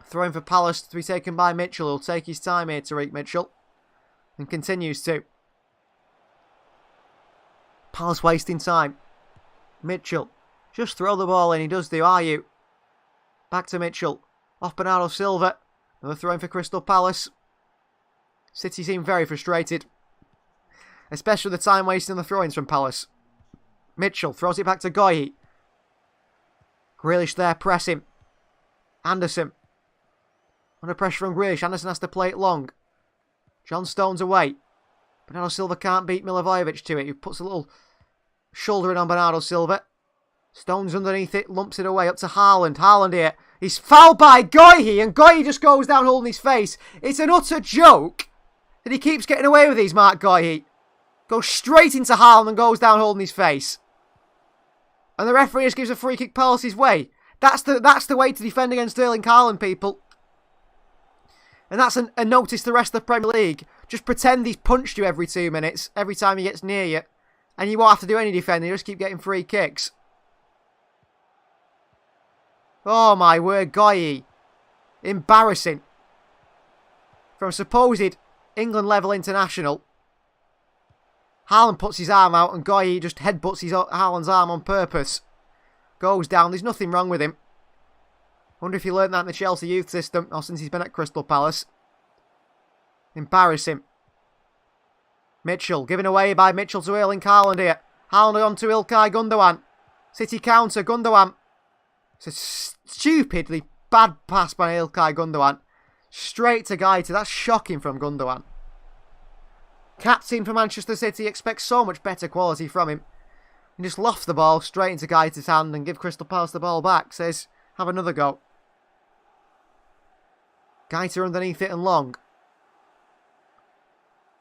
Throw in for Palace to be taken by Mitchell. He'll take his time here, Tariq Mitchell. And continues to. Palace wasting time. Mitchell. Just throw the ball in. He does do. Ayu. Back to Mitchell. Off Bernardo Silva. Another throw in for Crystal Palace. City seem very frustrated. especially the time wasting on the throw-ins from Palace. Mitchell throws it back to Goyi. Grealish there pressing. Anderson. Under pressure from Grealish. Anderson has to play it long. John Stones away. Bernardo Silva can't beat Milivojevic to it. He puts a little shoulder in on Bernardo Silva. Stones underneath it. Lumps it away up to Haaland. Haaland here. He's fouled by Goyi. And Goyi just goes down holding his face. It's an utter joke that he keeps getting away with these, Mark Goyi. Goes straight into Haaland and goes down holding his face. And the referee just gives a free kick Palace's way. That's the way to defend against Erling Haaland, people. And that's a notice to the rest of the Premier League. Just pretend he's punched you every 2 minutes, every time he gets near you. And you won't have to do any defending, you just keep getting free kicks. Oh my word, Goyi. Embarrassing. From a supposed England level international. Haaland puts his arm out and Goyi just headbutts Haaland's arm on purpose. Goes down, there's nothing wrong with him. Wonder if he learned that in the Chelsea youth system or since he's been at Crystal Palace. Embarrassing. Mitchell, given away by Mitchell to Erling Haaland here. Haaland on to Ilkay Gundogan. City counter, Gundogan. It's a stupidly bad pass by Ilkay Gundogan. Straight to Gaita, that's shocking from Gundogan. Captain for Manchester City expects so much better quality from him. He just lofts the ball straight into Gaita's hand and give Crystal Palace the ball back. Says, have another go. Gaita underneath it and long.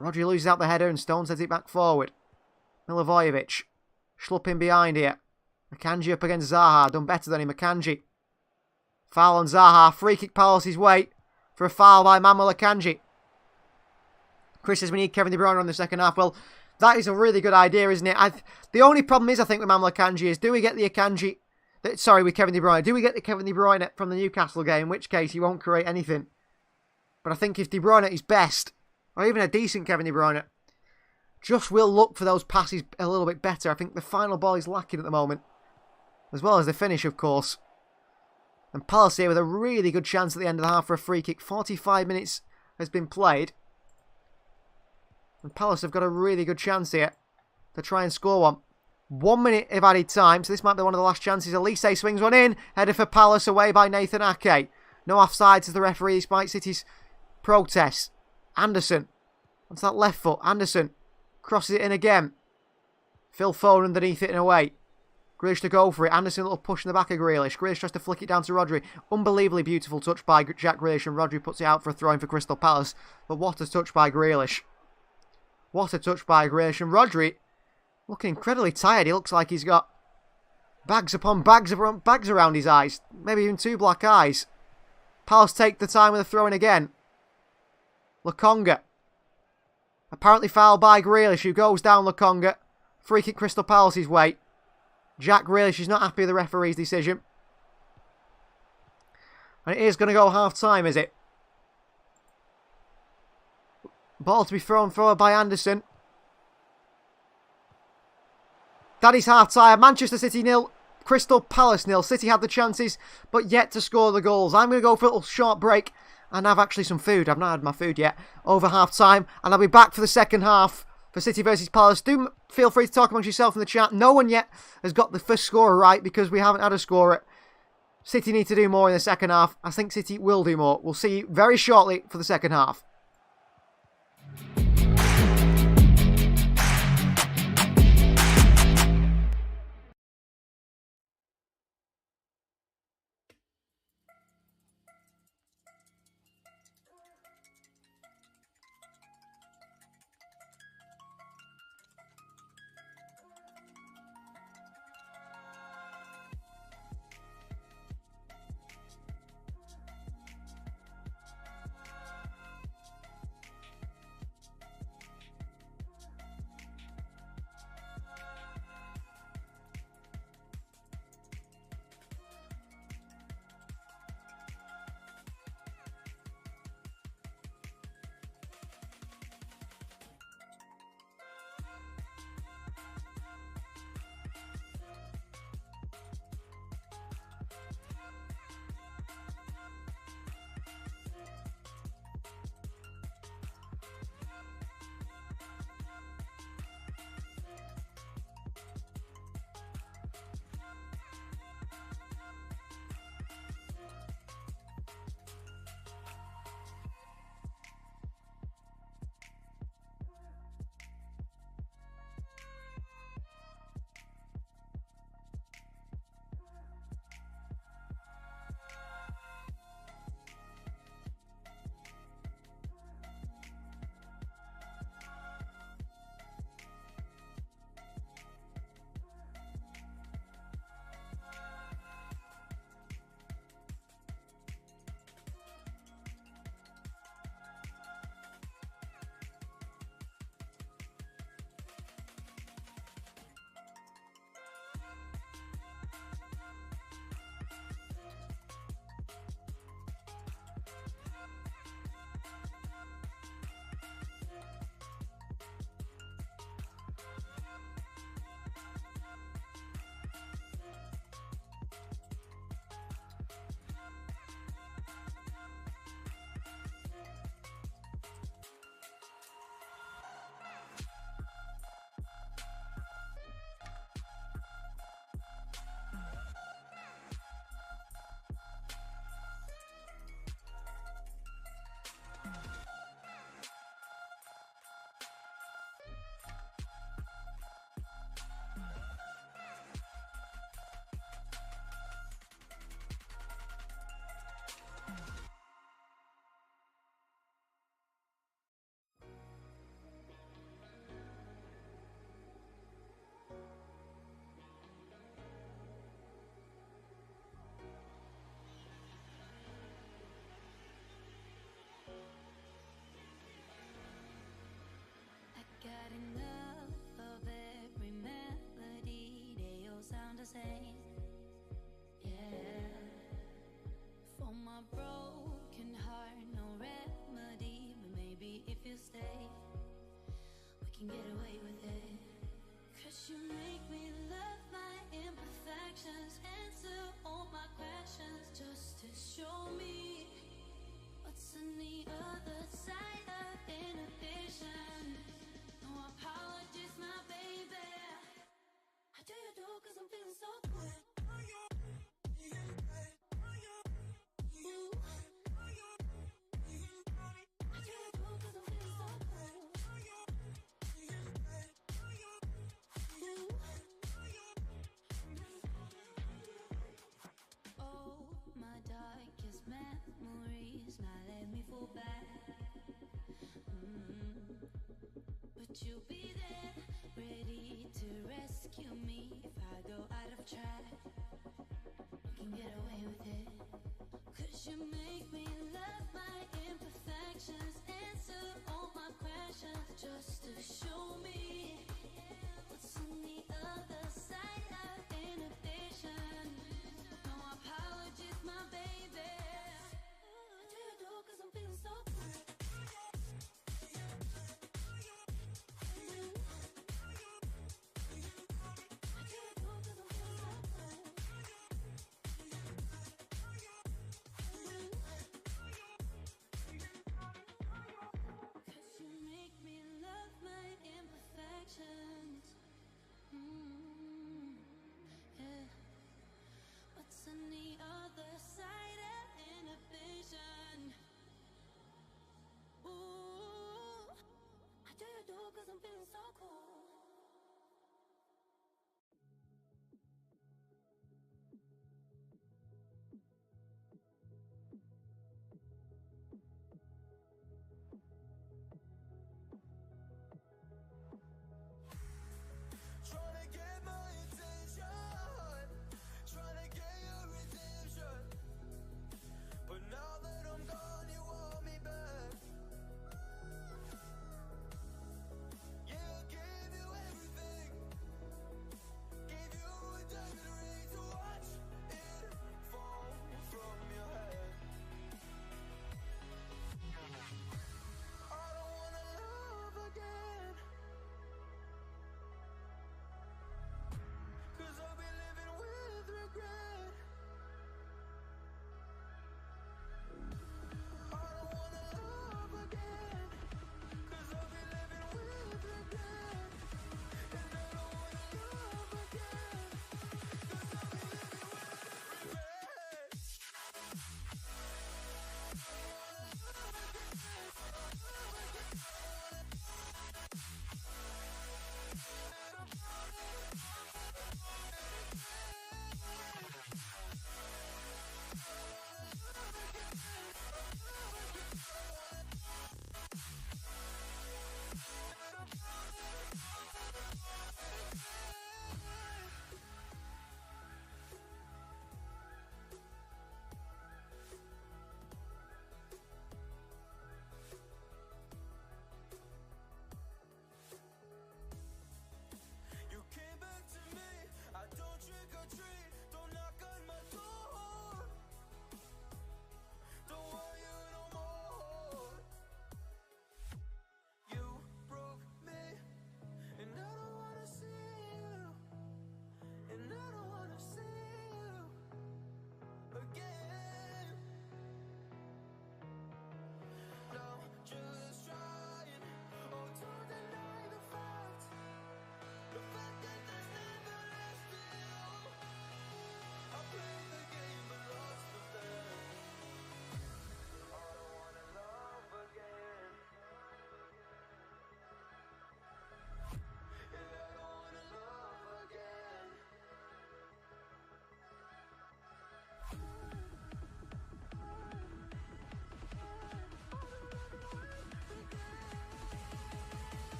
Rodri loses out the header and Stones heads it back forward. Milivojevic. Schlupp in behind here. Akanji up against Zaha. Done better than him, Akanji. Foul on Zaha. Free kick Palace's way for a foul by Manuel Akanji. Chris says we need Kevin De Bruyne on the second half. Well, that is a really good idea, isn't it? The only problem is, I think, with Manuel Akanji is, do we get the Akanji... Sorry, with Kevin De Bruyne. Do we get the Kevin De Bruyne from the Newcastle game? In which case, he won't create anything. But I think if De Bruyne is best, or even a decent Kevin De Bruyne, just will look for those passes a little bit better. I think the final ball is lacking at the moment. As well as the finish, of course. And Palace here with a really good chance at the end of the half for a free kick. 45 minutes has been played. And Palace have got a really good chance here to try and score one. 1 minute of added time, so this might be one of the last chances. Elise swings one in. Header for Palace away by Nathan Ake. No offside to the referee despite City's protest. Anderson. Onto that left foot. Anderson crosses it in again. Phil Foden underneath it and away. Grealish to go for it. Anderson a little push in the back of Grealish. Grealish tries to flick it down to Rodri. Unbelievably beautiful touch by Jack Grealish, and Rodri puts it out for a throw-in for Crystal Palace. But what a touch by Grealish. What a touch by Grealish. And Rodri looking incredibly tired. He looks like he's got bags upon bags around his eyes. Maybe even 2 black eyes. Palace take the time with a throw-in again. Lokonga. Apparently fouled by Grealish, who goes down Lokonga. Free kick Crystal Palace's way. Jack Grealish is not happy with the referee's decision. And it is going to go half-time, is it? Ball to be thrown forward by Anderson. That is half-time. Manchester City 0, Crystal Palace 0. City had the chances, but yet to score the goals. I'm going to go for a little short break and have actually some food. I've not had my food yet. Over half-time. And I'll be back for the second half for City versus Palace. Do feel free to talk amongst yourself in the chat. No one yet has got the first scorer right because we haven't had a scorer. City need to do more in the second half. I think City will do more. We'll see you very shortly for the second half. a broken heart, no remedy. But maybe if you stay, we can get away with it. Cause you make me love my imperfections, answer all my questions, just to show me what's on the other side of inhibition. No apologies, my baby. How do you do? Cause I'm feeling so good. Ooh. How do you do? Cause I'm feeling so good. Ooh. Oh, my darkest memories now let me fall back. But you'll be there, ready to rescue me if I go out of track. You can get away with it. Cause you make me love my imperfections, answer all my questions, just to show me what's on the other side of inhibition. No apologies, my baby. How do you do? Cause I'm feeling so good. Yeah. What's on the other side?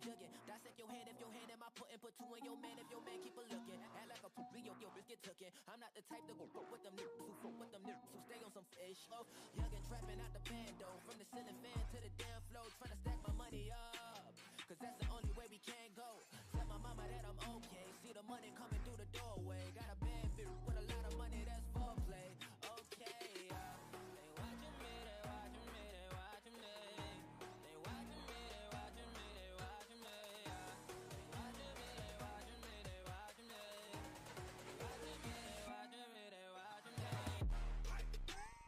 I'm jugging. Dissect your hand if your hand am I putting, put two in your man if your man keep a looking. Act like a poopy, yo, bitch get tookin'. I'm not the type to go with them niggas who fuck with them niggas who stay on some fish. Oh, young and trapping out the bando, from the ceiling fan to the damn floor, trying to stack my money up, cause that's the only way we can go. Tell my mama that I'm okay, see the money coming through the doorway. Got a bad bitch with a lot of money, that's foreplay. Okay, they watching me, they watching me, they watching me. They watching me, they watching me, they watching me. They watching me, they watching me, they watching me. They watching me, they watching me, they watching me.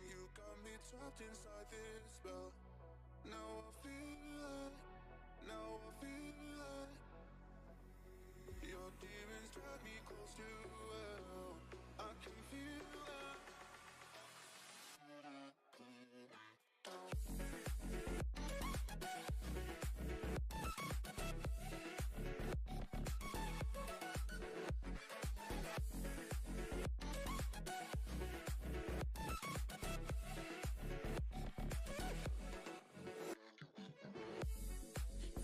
You got me trapped inside this spell. Now I feel it, now I feel it. Your demons drag me close to hell. I can feel it.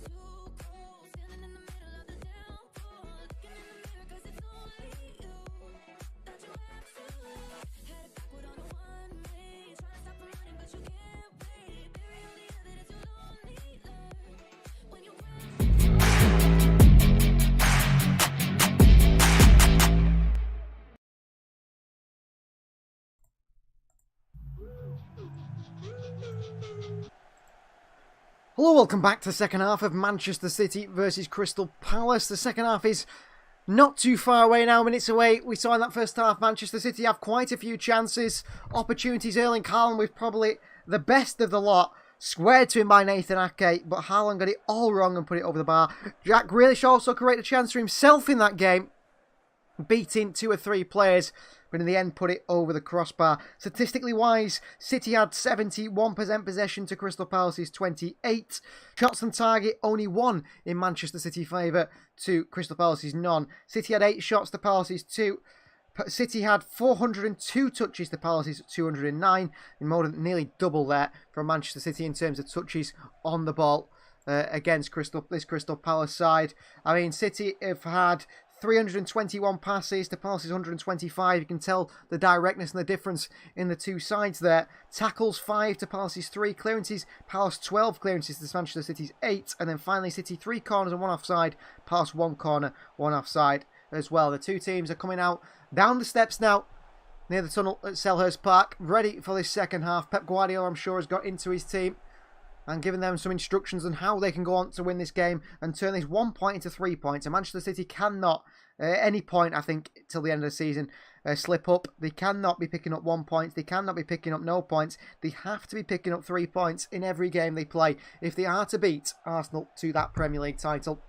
Too cold, standing in the middle of the downpour, looking in the mirror 'cause it's only you that you have to love. Headed backward on a one-way, trying to stop from running but you can't wait. Bury all the evidence you lonely learn when you Hello, welcome back to the second half of Manchester City versus Crystal Palace. The second half is not too far away now, minutes away. We saw in that first half Manchester City have quite a few chances, opportunities. Erling Haaland with probably the best of the lot. Squared to him by Nathan Ake, but Haaland got it all wrong and put it over the bar. Jack Grealish also created a chance for himself in that game, beating 2 or 3 players, but in the end put it over the crossbar. Statistically wise, City had 71% possession to Crystal Palace's 28. Shots on target, only 1 in Manchester City favour to Crystal Palace's none. City had 8 shots to Palace's 2. City had 402 touches to Palace's 209, and more than nearly double there from Manchester City in terms of touches on the ball against this Crystal Palace side. I mean, City have had 321 passes to Palace's 125. You can tell the directness and the difference in the two sides there. Tackles 5 to Palace's 3. Clearances, Palace 12 clearances to Manchester City's 8. And then finally City 3 corners and 1 offside. Palace 1 corner, 1 offside as well. The two teams are coming out down the steps now near the tunnel at Selhurst Park, ready for this second half. Pep Guardiola, I'm sure, has got into his team and given them some instructions on how they can go on to win this game and turn this 1 point into 3 points. And Manchester City cannot, at any point, I think, till the end of the season, slip up. They cannot be picking up 1 point. They cannot be picking up no points. They have to be picking up 3 points in every game they play if they are to beat Arsenal to that Premier League title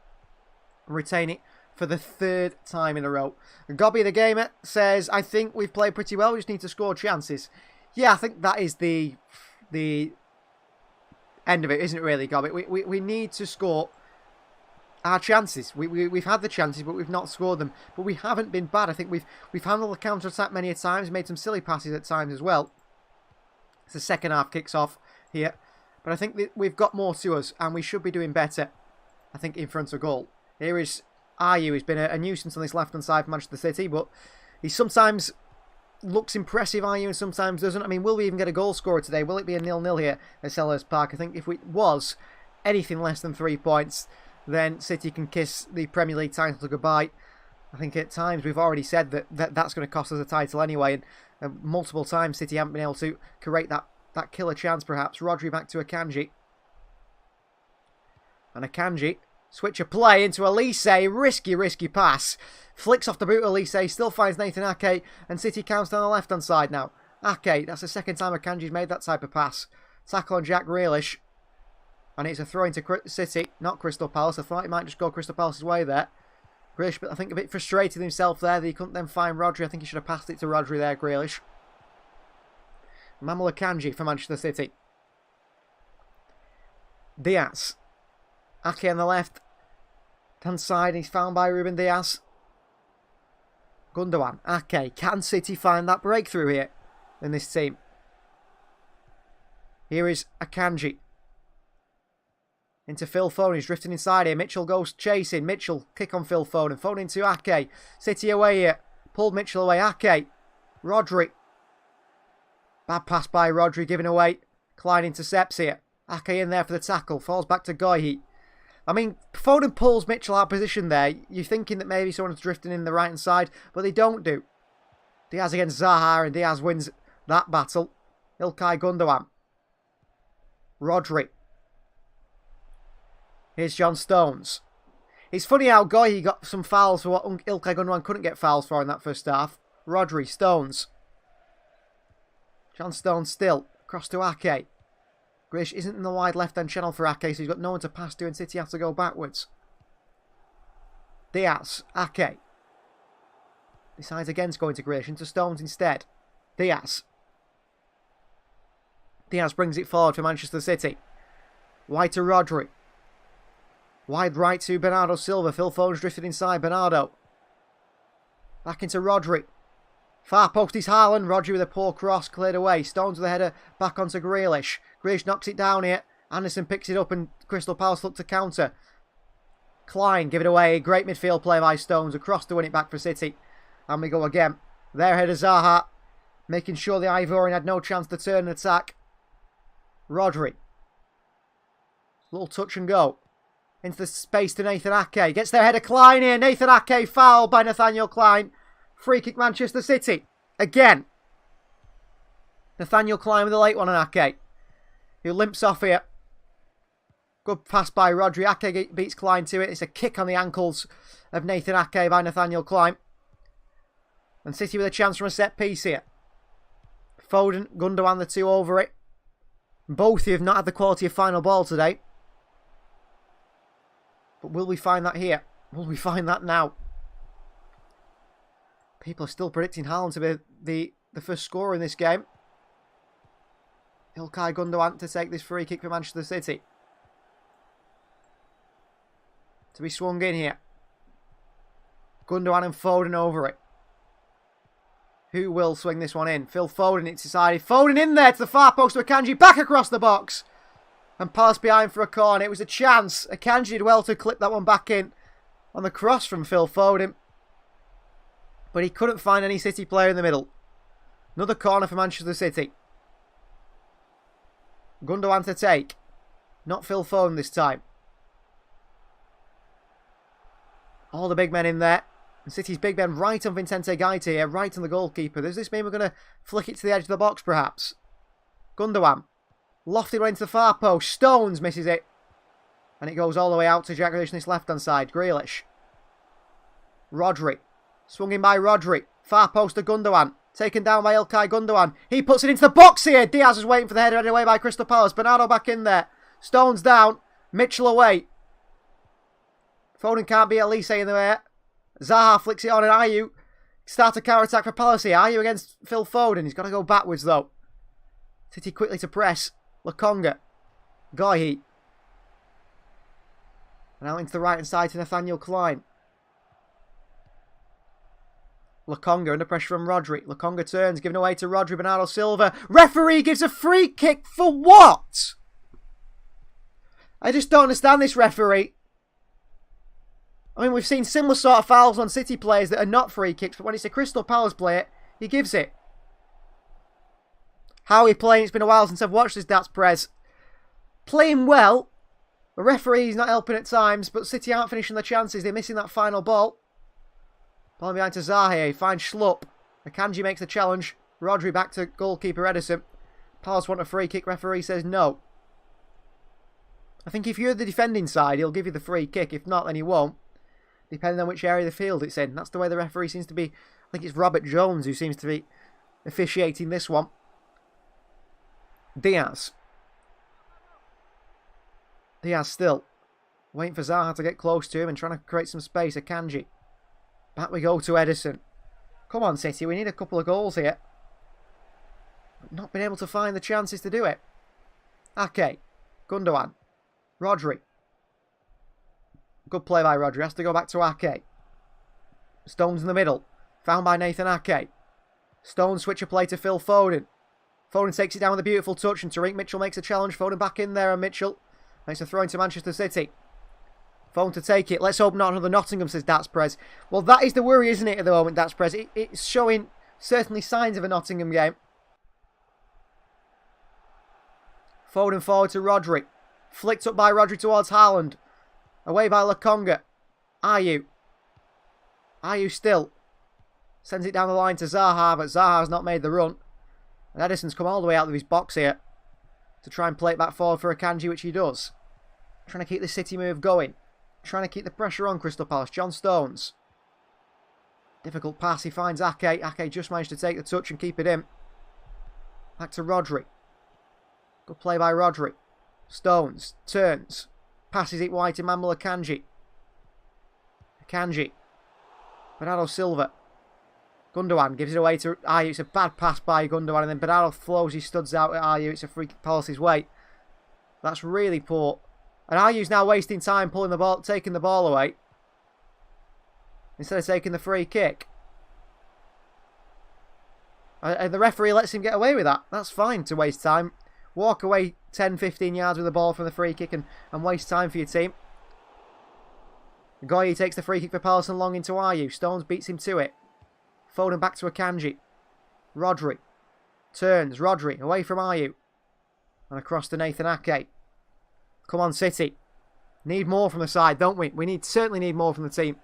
and retain it for the 3rd time in a row. Gobby the Gamer says, I think we've played pretty well. We just need to score chances. Yeah, I think that is the end of it, isn't it, really, Gobby? We need to score our chances. We've had the chances, but we've not scored them. But we haven't been bad. I think we've handled the counter-attack many a times, made some silly passes at times as well. As the second half kicks off here. But I think that we've got more to us, and we should be doing better, I think, in front of goal. Here is Ayew. He's been a nuisance on this left-hand side for Manchester City, but he's sometimes looks impressive, Ayew, and sometimes doesn't. I mean, will we even get a goal scorer today? Will it be a 0-0 here at Selhurst Park? I think if it was anything less than 3 points, then City can kiss the Premier League title goodbye. I think at times we've already said that's going to cost us a title anyway, and multiple times City haven't been able to create that killer chance perhaps. Rodri back to Akanji. And Akanji, switch of play into Elise, risky pass. Flicks off the boot of Elise, still finds Nathan Ake, and City counts down the left-hand side now. Ake, that's the second time Akanji's made that type of pass. Tackle on Jack Grealish. And it's a throw into City, not Crystal Palace. I thought he might just go Crystal Palace's way there. Grealish, but I think a bit frustrated himself there that he couldn't then find Rodri. I think he should have passed it to Rodri there, Grealish. Manuel Akanji for Manchester City. Diaz. Ake on the left-hand side. He's found by Ruben Diaz. Gundogan. Ake. Can City find that breakthrough here in this team? Here is Akanji. Into Phil Foden. He's drifting inside here. Mitchell goes chasing. Mitchell kick on Phil Foden. Foden into Ake. City away here. Pulled Mitchell away. Ake. Rodri. Bad pass by Rodri. Giving away. Klein intercepts here. Ake in there for the tackle. Falls back to Goihi. I mean, Foden pulls Mitchell out of position there. You're thinking that maybe someone's drifting in the right-hand side, but they don't do. Diaz against Zaha, and Diaz wins that battle. Ilkay Gundogan. Rodri. Here's John Stones. It's funny how Goihi got some fouls for what Ilkay Gundogan couldn't get fouls for in that first half. Rodri, Stones. John Stones still. Across to Ake. Grealish isn't in the wide left-hand channel for Ake, so he's got no one to pass to, and City have to go backwards. Diaz. Ake. Decides against going to Grealish. Into Stones instead. Diaz. Diaz brings it forward for Manchester City. Wide to Rodri. Wide right to Bernardo Silva. Phil Foden's drifted inside. Bernardo. Back into Rodri. Far post is Haaland. Rodri with a poor cross. Cleared away. Stones with a header back onto Grealish. Grealish knocks it down here. Anderson picks it up and Crystal Palace look to counter. Klein give it away. Great midfield play by Stones. Across to win it back for City. And we go again. There header Zaha. Making sure the Ivorian had no chance to turn and attack. Rodri. Little touch and go. Into the space to Nathan Ake. Gets their header Klein here. Nathan Ake fouled by Nathaniel Klein. Free kick Manchester City. Again. Nathaniel Klein with a late one on Ake. Who limps off here. Good pass by Rodri. Ake beats Klein to it. It's a kick on the ankles of Nathan Ake by Nathaniel Klein. And City with a chance from a set piece here. Foden, Gundogan, the two over it. Both who have not had the quality of final ball today. But will we find that here? Will we find that now? People are still predicting Haaland to be the first scorer in this game. Ilkay Gundogan to take this free kick for Manchester City. To be swung in here. Gundogan and Foden over it. Who will swing this one in? Phil Foden, it's decided. Foden in there to the far post to Akanji. Back across the box. And Palace behind for a corner. It was a chance. Akanji did well to clip that one back in on the cross from Phil Foden. But he couldn't find any City player in the middle. Another corner for Manchester City. Gundogan to take. Not Phil Foden this time. All the big men in there. And City's big men right on Vincente Gaeta here. Right on the goalkeeper. Does this mean we're going to flick it to the edge of the box perhaps? Gundogan. Lofted one into the far post. Stones misses it. And it goes all the way out to Jack Grealish on this left-hand side. Grealish. Rodri. Swung in by Rodri. Far post to Gundogan. Taken down by Ilkay Gundogan. He puts it into the box here. Diaz is waiting for the header headed away by Crystal Palace. Bernardo back in there. Stones down. Mitchell away. Foden can't be Elise in the air. Zaha flicks it on and Ayew start a counter-attack for Palace here. Ayew against Phil Foden. He's got to go backwards though. City quickly to press. Lokonga. Goihi. And out into the right-hand side to Nathaniel Klein. Lokonga under pressure from Rodri. Lokonga turns, given away to Rodri. Bernardo Silva. Referee gives a free kick for what? I just don't understand this referee. I mean, we've seen similar sort of fouls on City players that are not free kicks, but when it's a Crystal Palace player, he gives it. How are we playing? It's been a while since I've watched this Dats Prez. Playing well. The referee's not helping at times, but City aren't finishing their chances. They're missing that final ball. Ball behind to Zaha. He finds Schlupp. Akanji makes the challenge. Rodri back to goalkeeper Edison. Palace want a free kick. Referee says no. I think if you're the defending side, he'll give you the free kick. If not, then he won't. Depending on which area of the field it's in. That's the way the referee seems to be. I think it's Robert Jones who seems to be officiating this one. Diaz. Diaz still. Waiting for Zaha to get close to him and trying to create some space. Akanji. Back we go to Edison. Come on, City. We need a couple of goals here. Not been able to find the chances to do it. Ake. Gundogan. Rodri. Good play by Rodri. Has to go back to Ake. Stones in the middle. Found by Nathan Ake. Stones switch a play to Phil Foden. Foden takes it down with a beautiful touch and Tariq Mitchell makes a challenge. Foden back in there and Mitchell makes a throw into Manchester City. Foden to take it. Let's hope not another Nottingham, says Dats Prez. Well, that is the worry, isn't it, at the moment, Dats Prez? It's showing certainly signs of a Nottingham game. Foden forward to Rodri. Flicked up by Rodri towards Haaland. Away by Lokonga. Ayew. Ayew still. Sends it down the line to Zaha, but Zaha's not made the run. And Edison's come all the way out of his box here to try and play it back forward for Akanji, which he does. Trying to keep the City move going. Trying to keep the pressure on Crystal Palace. John Stones. Difficult pass. He finds Ake. Ake just managed to take the touch and keep it in. Back to Rodri. Good play by Rodri. Stones. Turns. Passes it wide to Manuel Akanji. Akanji. Bernardo Silva. Gundogan gives it away to Ayew. It's a bad pass by Gundogan. And then Bernardo throws his studs out at Ayew. It's a free kick Palace's way. That's really poor. And Ayew's now wasting time pulling the ball, taking the ball away. Instead of taking the free kick. And the referee lets him get away with that. That's fine to waste time. Walk away 10-15 yards with the ball from the free kick and waste time for your team. Goyi takes the free kick for Palace and long into Ayew. Stones beats him to it. Foden back to Akanji. Rodri. Turns. Rodri away from Ayew. And across to Nathan Ake. Come on, City. Need more from the side, don't we? We certainly need more from the team.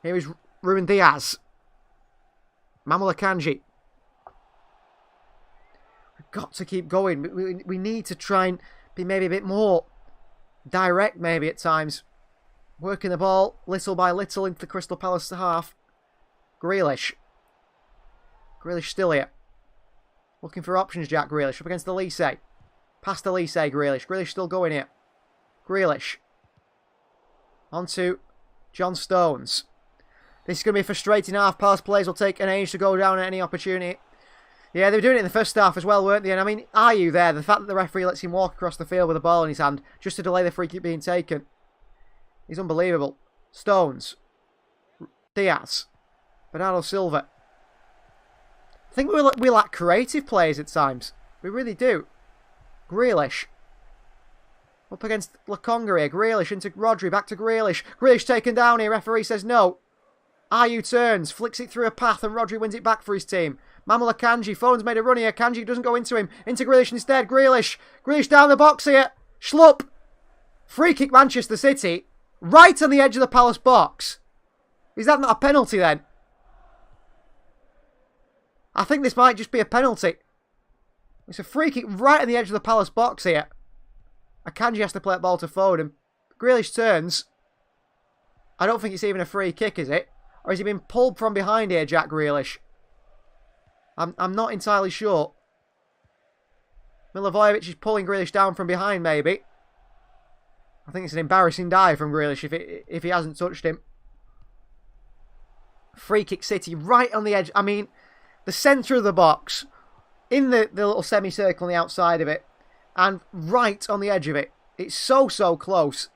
Here is Ruben Diaz. Manuel Akanji. We've got to keep going. We need to try and be maybe a bit more direct maybe at times. Working the ball little by little into the Crystal Palace half. Grealish. Grealish still here. Looking for options, Jack Grealish. Up against Elise. Past Elise, Grealish. Grealish still going here. Grealish. On to John Stones. This is going to be a frustrating half. Palace players will take an age to go down at any opportunity. Yeah, they were doing it in the first half as well, weren't they? And I mean, are you there? The fact that the referee lets him walk across the field with a ball in his hand just to delay the free kick being taken is unbelievable. Stones. Diaz. Bernardo Silva. I think we lack creative players at times. We really do. Grealish. Up against Lokonga here. Grealish into Rodri. Back to Grealish. Grealish taken down here. Referee says no. Ayew turns. Flicks it through a path and Rodri wins it back for his team. Manuel Akanji. Foden's made a run here. Akanji doesn't go into him. Into Grealish instead. Grealish. Grealish down the box here. Schlupp. Free kick Manchester City. Right on the edge of the Palace box. Is that not a penalty then? I think this might just be a penalty. It's a free kick right on the edge of the Palace box here. Akanji has to play a ball to Foden. Grealish turns. I don't think it's even a free kick, is it? Or has he been pulled from behind here, Jack Grealish? I'm not entirely sure. Milivojevic is pulling Grealish down from behind, maybe. I think it's an embarrassing dive from Grealish if he hasn't touched him. Free kick City right on the edge. I mean, the centre of the box. In the little semicircle on the outside of it. And right on the edge of it. It's so close.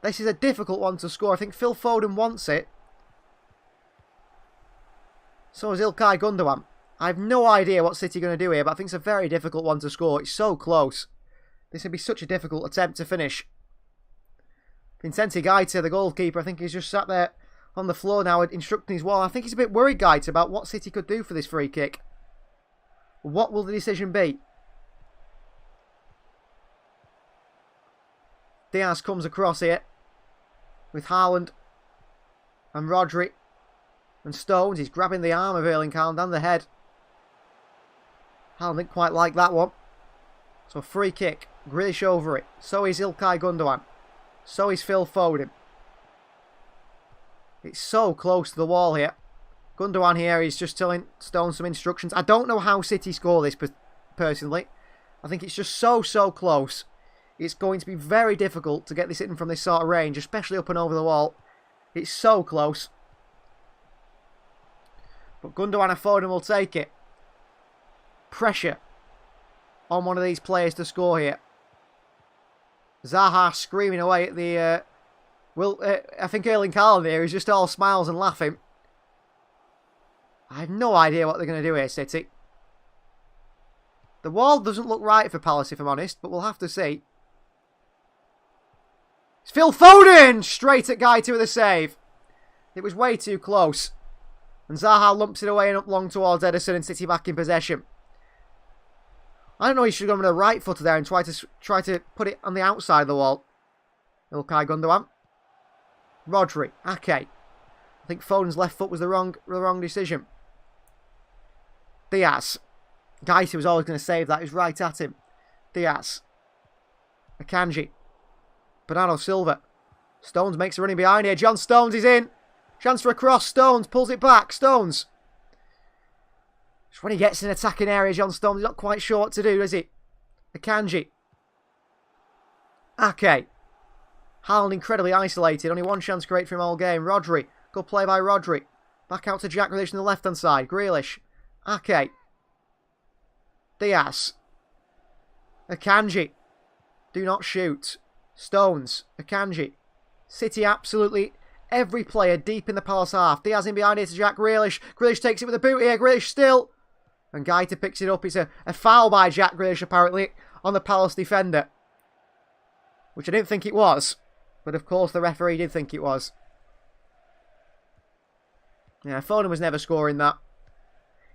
This is a difficult one to score. I think Phil Foden wants it. So is İlkay Gundogan. I have no idea what City are going to do here, but I think it's a very difficult one to score. It's so close. This would be such a difficult attempt to finish. Vincenti Gaeta, the goalkeeper, I think he's just sat there on the floor now instructing his wall. I think he's a bit worried, Gaeta, about what City could do for this free kick. What will the decision be? Diaz comes across here with Haaland and Rodri and Stones. He's grabbing the arm of Erling Haaland and the head. Haaland didn't quite like that one. So free kick. Grealish over it. So is Ilkay Gundogan. So is Phil Foden. It's so close to the wall here. Gundogan here is just telling Stones some instructions. I don't know how City score this personally. I think it's just so close. It's going to be very difficult to get this in from this sort of range, especially up and over the wall. It's so close. But Gundogan and Foden will take it. Pressure on one of these players to score here. Zaha screaming away at the... I think Erling Haaland here is just all smiles and laughing. I have no idea what they're going to do here, City. The wall doesn't look right for Palace, if I'm honest, but we'll have to see. It's Phil Foden! Straight at Guy with a save. It was way too close. And Zaha lumps it away and up long towards Ederson and City back in possession. I don't know, he should have gone with a right footer there and try to put it on the outside of the wall. Ilkay Gundogan. Rodri. Ake. I think Foden's left foot was the wrong decision. Diaz. Gaita was always going to save that. He was right at him. Diaz. Akanji. Bernardo Silva. Stones makes a running behind here. John Stones is in. Chance for a cross. Stones pulls it back. Stones. Just when he gets in attacking area, John Stones is not quite sure what to do, is he? Akanji. Ake. Haaland incredibly isolated. Only one chance created for him all game. Rodri. Good play by Rodri. Back out to Jack Grealish on the left-hand side. Grealish. Ake. Diaz. Akanji. Do not shoot. Stones. Akanji. City absolutely every player deep in the Palace half. Diaz in behind here to Jack Grealish. Grealish takes it with a boot here. Grealish still. And Gaita picks it up. It's a foul by Jack Grealish apparently on the Palace defender. Which I didn't think it was. But of course the referee did think it was. Yeah, Foden was never scoring that.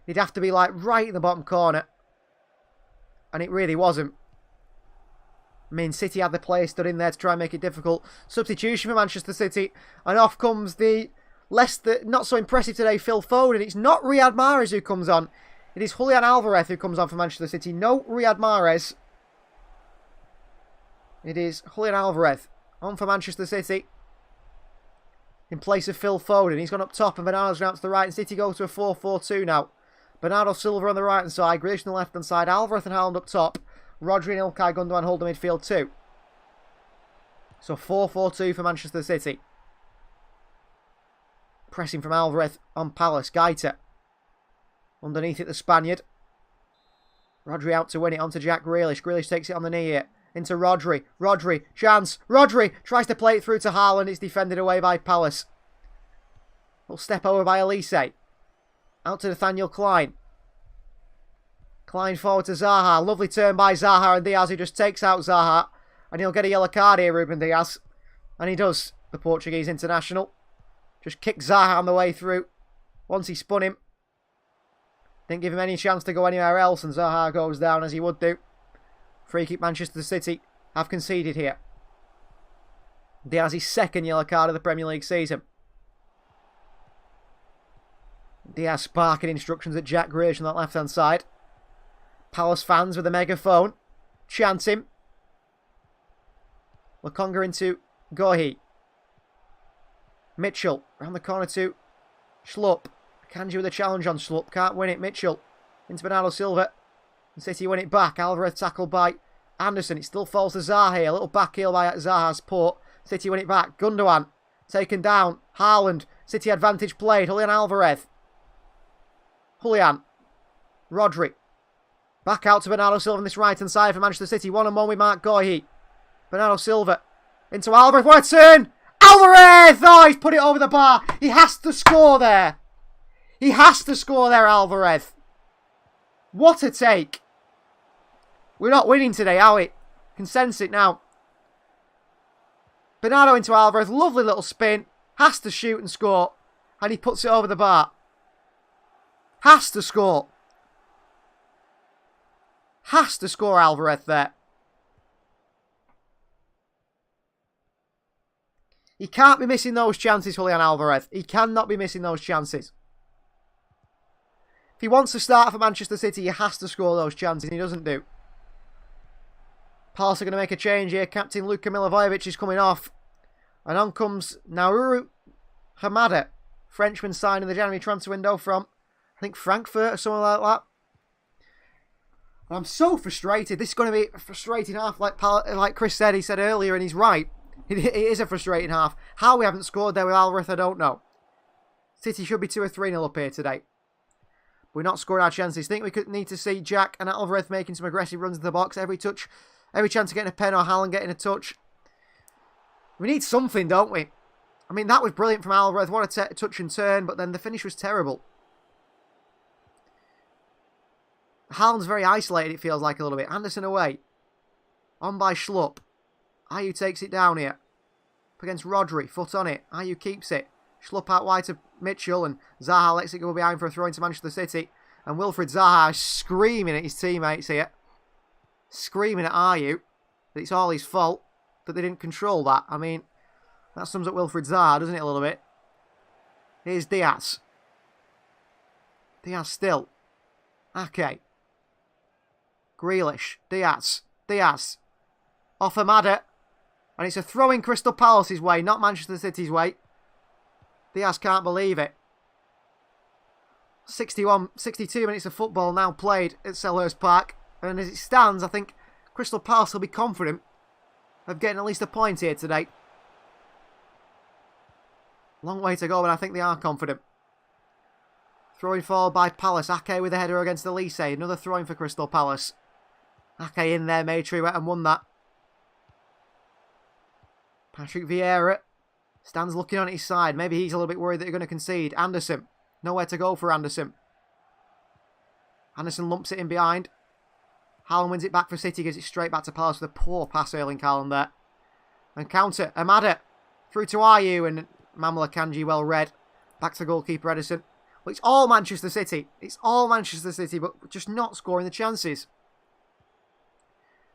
He'd have to be like right in the bottom corner. And it really wasn't. I mean, City had the player stood in there to try and make it difficult. Substitution for Manchester City. And off comes the not so impressive today, Phil Foden. It's not Riyad Mahrez who comes on. It is Julian Alvarez who comes on for Manchester City. No Riyad Mahrez. It is Julian Alvarez on for Manchester City. In place of Phil Foden. He's gone up top and Bernardo's gone out to the right. And City go to a 4-4-2 now. Bernardo Silva on the right hand side. Grealish on the left hand side. Alvarez and Haaland up top. Rodri and Ilkay Gundogan hold the midfield too. So 4-4-2 for Manchester City. Pressing from Alvarez on Palace. Gaita. Underneath it the Spaniard. Rodri out to win it onto Jack Grealish. Grealish takes it on the knee here. Into Rodri. Rodri. Chance. Rodri tries to play it through to Haaland. It's defended away by Palace. Little step over by Elise. Out to Nathaniel Klein. Klein forward to Zaha. Lovely turn by Zaha and Diaz who just takes out Zaha. And he'll get a yellow card here, Ruben Diaz. And he does, the Portuguese international. Just kicked Zaha on the way through. Once he spun him. Didn't give him any chance to go anywhere else. And Zaha goes down as he would do. Free kick Manchester City have conceded here. Diaz's second yellow card of the Premier League season. Diaz sparking instructions at Jack Grealish on that left-hand side. Palace fans with a megaphone chanting. Lokonga into Gohi. Mitchell round the corner to Schlupp. Kanji with a challenge on Schlupp. Can't win it. Mitchell into Bernardo Silva. And City win it back. Alvarez tackled by Anderson. It still falls to Zaha here. A little back heel by Zaha's port. City win it back. Gundogan taken down. Haaland. City advantage played. Julian Alvarez. Julian. Rodri. Back out to Bernardo Silva on this right-hand side for Manchester City. 1-on-1 with Mark Gohi. Bernardo Silva. Into Alvarez. What a turn! Alvarez! Oh, he's put it over the bar. He has to score there. He has to score there, Alvarez. What a take. We're not winning today, are we? Can sense it now. Bernardo into Alvarez. Lovely little spin. Has to shoot and score. And he puts it over the bar. Has to score. Has to score Alvarez there. He can't be missing those chances, Julian Alvarez. He cannot be missing those chances. If he wants to start for Manchester City, he has to score those chances. He doesn't do. Palace are going to make a change here. Captain Luka Milivojevic is coming off. And on comes Nauru Hamada. Frenchman signed in the January transfer window from, I think, Frankfurt or something like that. And I'm so frustrated. This is going to be a frustrating half, like Chris said. He said earlier, and he's right. It is a frustrating half. How we haven't scored there with Alvarez, I don't know. City should be 2 or 3-0 up here today. We're not scoring our chances. Think we could need to see Jack and Alvarez making some aggressive runs into the box. Every touch, every chance of getting a pen or Haaland getting a touch. We need something, don't we? I mean, that was brilliant from Alvarez. What a touch and turn, but then the finish was terrible. Haaland's very isolated, it feels like a little bit. Anderson away. On by Schlupp. Ayew takes it down here. Up against Rodri. Foot on it. Ayew keeps it. Schlupp out wide to Mitchell. And Zaha lets it go behind for a throw into Manchester City. And Wilfried Zaha is screaming at his teammates here. Screaming at Ayew that it's all his fault that they didn't control that. I mean, that sums up Wilfried Zaha, doesn't it, a little bit? Here's Diaz. Diaz still. Ake. Grealish. Diaz. Diaz. Off Amada. And it's a throw in Crystal Palace's way, not Manchester City's way. Diaz can't believe it. 62 minutes of football now played at Selhurst Park. And as it stands, I think Crystal Palace will be confident of getting at least a point here today. Long way to go, but I think they are confident. Throwing forward by Palace. Ake with a header against Elise. Another throw-in for Crystal Palace. Ake in there, made sure he went and won that. Patrick Vieira stands looking on his side. Maybe he's a little bit worried that they're going to concede. Anderson. Nowhere to go for Anderson. Anderson lumps it in behind. Haaland wins it back for City. Gives it straight back to Palace with a poor pass, Erling Haaland there. And counter. Amada. Through to Ayew. And Mamla Kanji well read. Back to goalkeeper Edison. Well, it's all Manchester City. It's all Manchester City, but just not scoring the chances.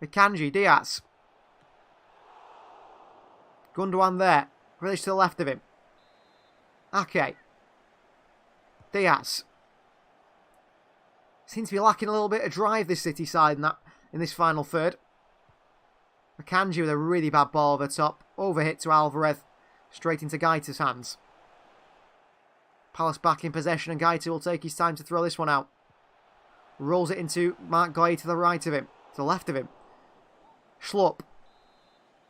Kanji. Diaz. Gundogan there. Grealish to the left of him. Ake. Diaz. Seems to be lacking a little bit of drive, this City side in this final third. Akanji with a really bad ball over the top. Overhit to Alvarez. Straight into Gaita's hands. Palace back in possession and Gaita will take his time to throw this one out. Rolls it into Mark Goy to the right of him. To the left of him. Schlupp.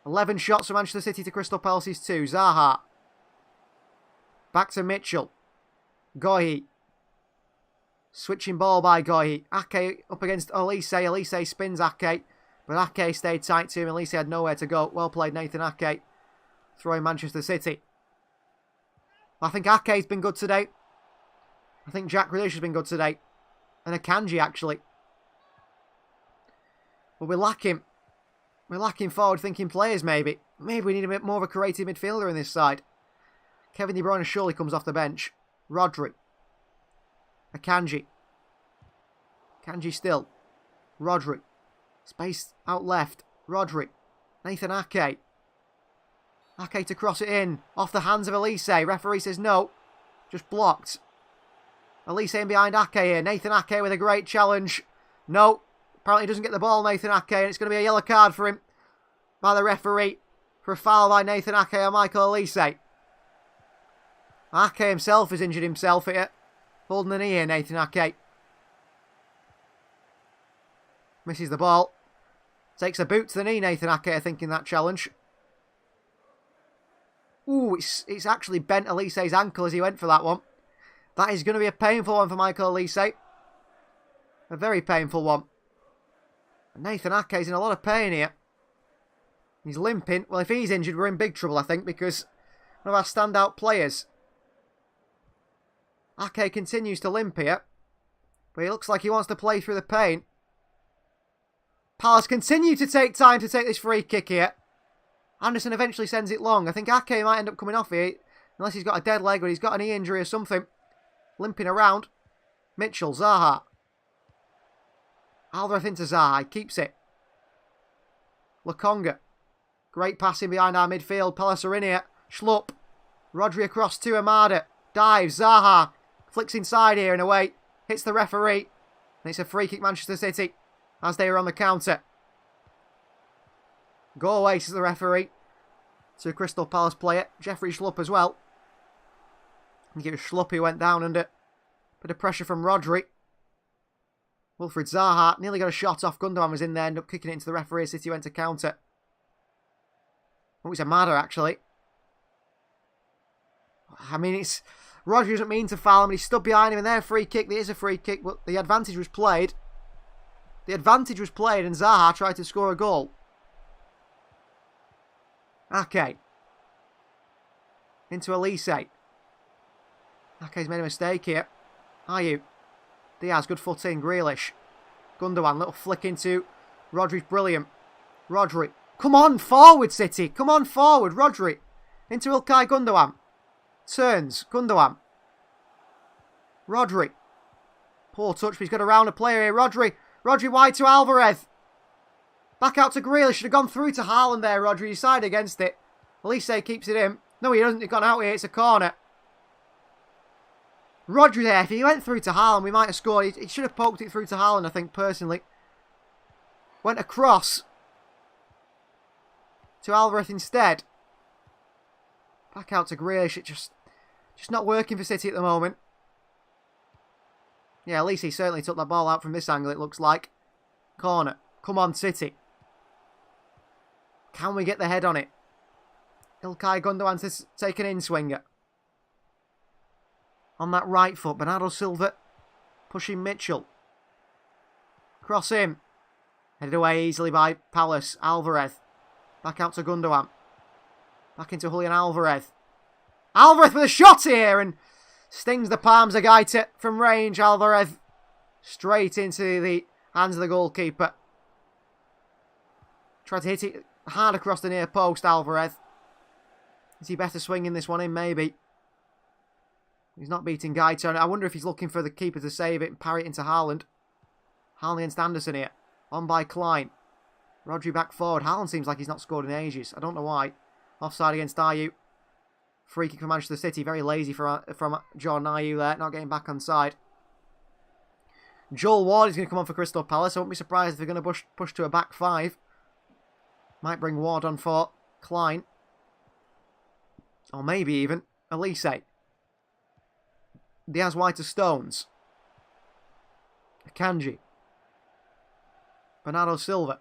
11 shots for Manchester City to Crystal Palace's 2. Zaha. Back to Mitchell. Goy. Switching ball by Goy. Ake up against Elise. Elise spins Ake. But Ake stayed tight to him. Elise had nowhere to go. Well played, Nathan Ake. Throwing Manchester City. I think Ake's been good today. I think Jack Grealish has been good today. And Akanji, actually. But we're lacking forward-thinking players, maybe. Maybe we need a bit more of a creative midfielder in this side. Kevin De Bruyne surely comes off the bench. Rodri. Akanji. Akanji still. Rodri. Space out left. Rodri. Nathan Ake. Ake to cross it in. Off the hands of Elise. Referee says no. Just blocked. Elise in behind Ake here. Nathan Ake with a great challenge. No. Apparently he doesn't get the ball, Nathan Ake. And it's going to be a yellow card for him. By the referee. For a foul by Nathan Ake on Michael Elise. Ake himself has injured himself here. Holding the knee here, Nathan Ake. Misses the ball. Takes a boot to the knee, Nathan Ake, I think, in that challenge. Ooh, it's actually bent Elise's ankle as he went for that one. That is going to be a painful one for Michael Elise. A very painful one. Nathan Ake's in a lot of pain here. He's limping. Well, if he's injured, we're in big trouble, I think, because one of our standout players. Ake continues to limp here. But he looks like he wants to play through the pain. Palace continue to take time to take this free kick here. Anderson eventually sends it long. I think Ake might end up coming off here. Unless he's got a dead leg or he's got a knee injury or something. Limping around. Mitchell, Zaha. Alvarez into Zaha. Keeps it. Lokonga. Great passing behind our midfield. Palace are in here. Schlupp. Rodri across to Amada. Dives. Zaha. Flicks inside here and away. Hits the referee. And it's a free kick Manchester City as they were on the counter. Go away, says the referee. To a Crystal Palace player. Jeffrey Schlupp as well. I think it was Schlupp who went down under a bit of pressure from Rodri. Wilfried Zaha nearly got a shot off. Gundogan was in there, ended up kicking it into the referee. City went to counter. Oh, it's a matter, actually. I mean, it's... Rodri doesn't mean to foul him, but he stood behind him, and there, free kick. There is a free kick, but the advantage was played. The advantage was played, and Zaha tried to score a goal. Ake. Into Elise. Ake's made a mistake here. Are you? Diaz, good foot in. Grealish. Gundogan, little flick into Rodri's brilliant. Rodri. Come on, forward, City. Come on, forward. Rodri. Into Ilkay Gundogan. Turns. Gundogan. Rodri. Poor touch, but he's got a round of player here. Rodri. Rodri wide to Alvarez. Back out to Grealish. Should have gone through to Haaland there, Rodri. Decided against it. Elise keeps it in. No, he doesn't. He's gone out here. It's a corner. Rodri there, if he went through to Haaland, we might have scored. He should have poked it through to Haaland, I think, personally. Went across to Alvarez instead. Back out to Grealish. It's just not working for City at the moment. Yeah, at least he certainly took that ball out from this angle, it looks like. Corner. Come on, City. Can we get the head on it? Ilkay Gundogan to take an in-swinger. On that right foot, Bernardo Silva pushing Mitchell. Cross him. Headed away easily by Palace. Alvarez. Back out to Gundogan. Back into Julian Alvarez. Alvarez with a shot here and stings the palms of Gaita from range. Alvarez straight into the hands of the goalkeeper. Tried to hit it hard across the near post, Alvarez. Is he better swinging this one in? Maybe. He's not beating Gaita. I wonder if he's looking for the keeper to save it and parry it into Haaland. Haaland against Anderson here. On by Klein. Rodri back forward. Haaland seems like he's not scored in ages. I don't know why. Offside against Ayew. Free kick for Manchester City. Very lazy from Jordan Ayew there. Not getting back on side. Joel Ward is going to come on for Crystal Palace. I won't be surprised if they're going to push to a back five. Might bring Ward on for Klein. Or maybe even Elise. Diaz wide to Stones. Akanji. Bernardo Silva.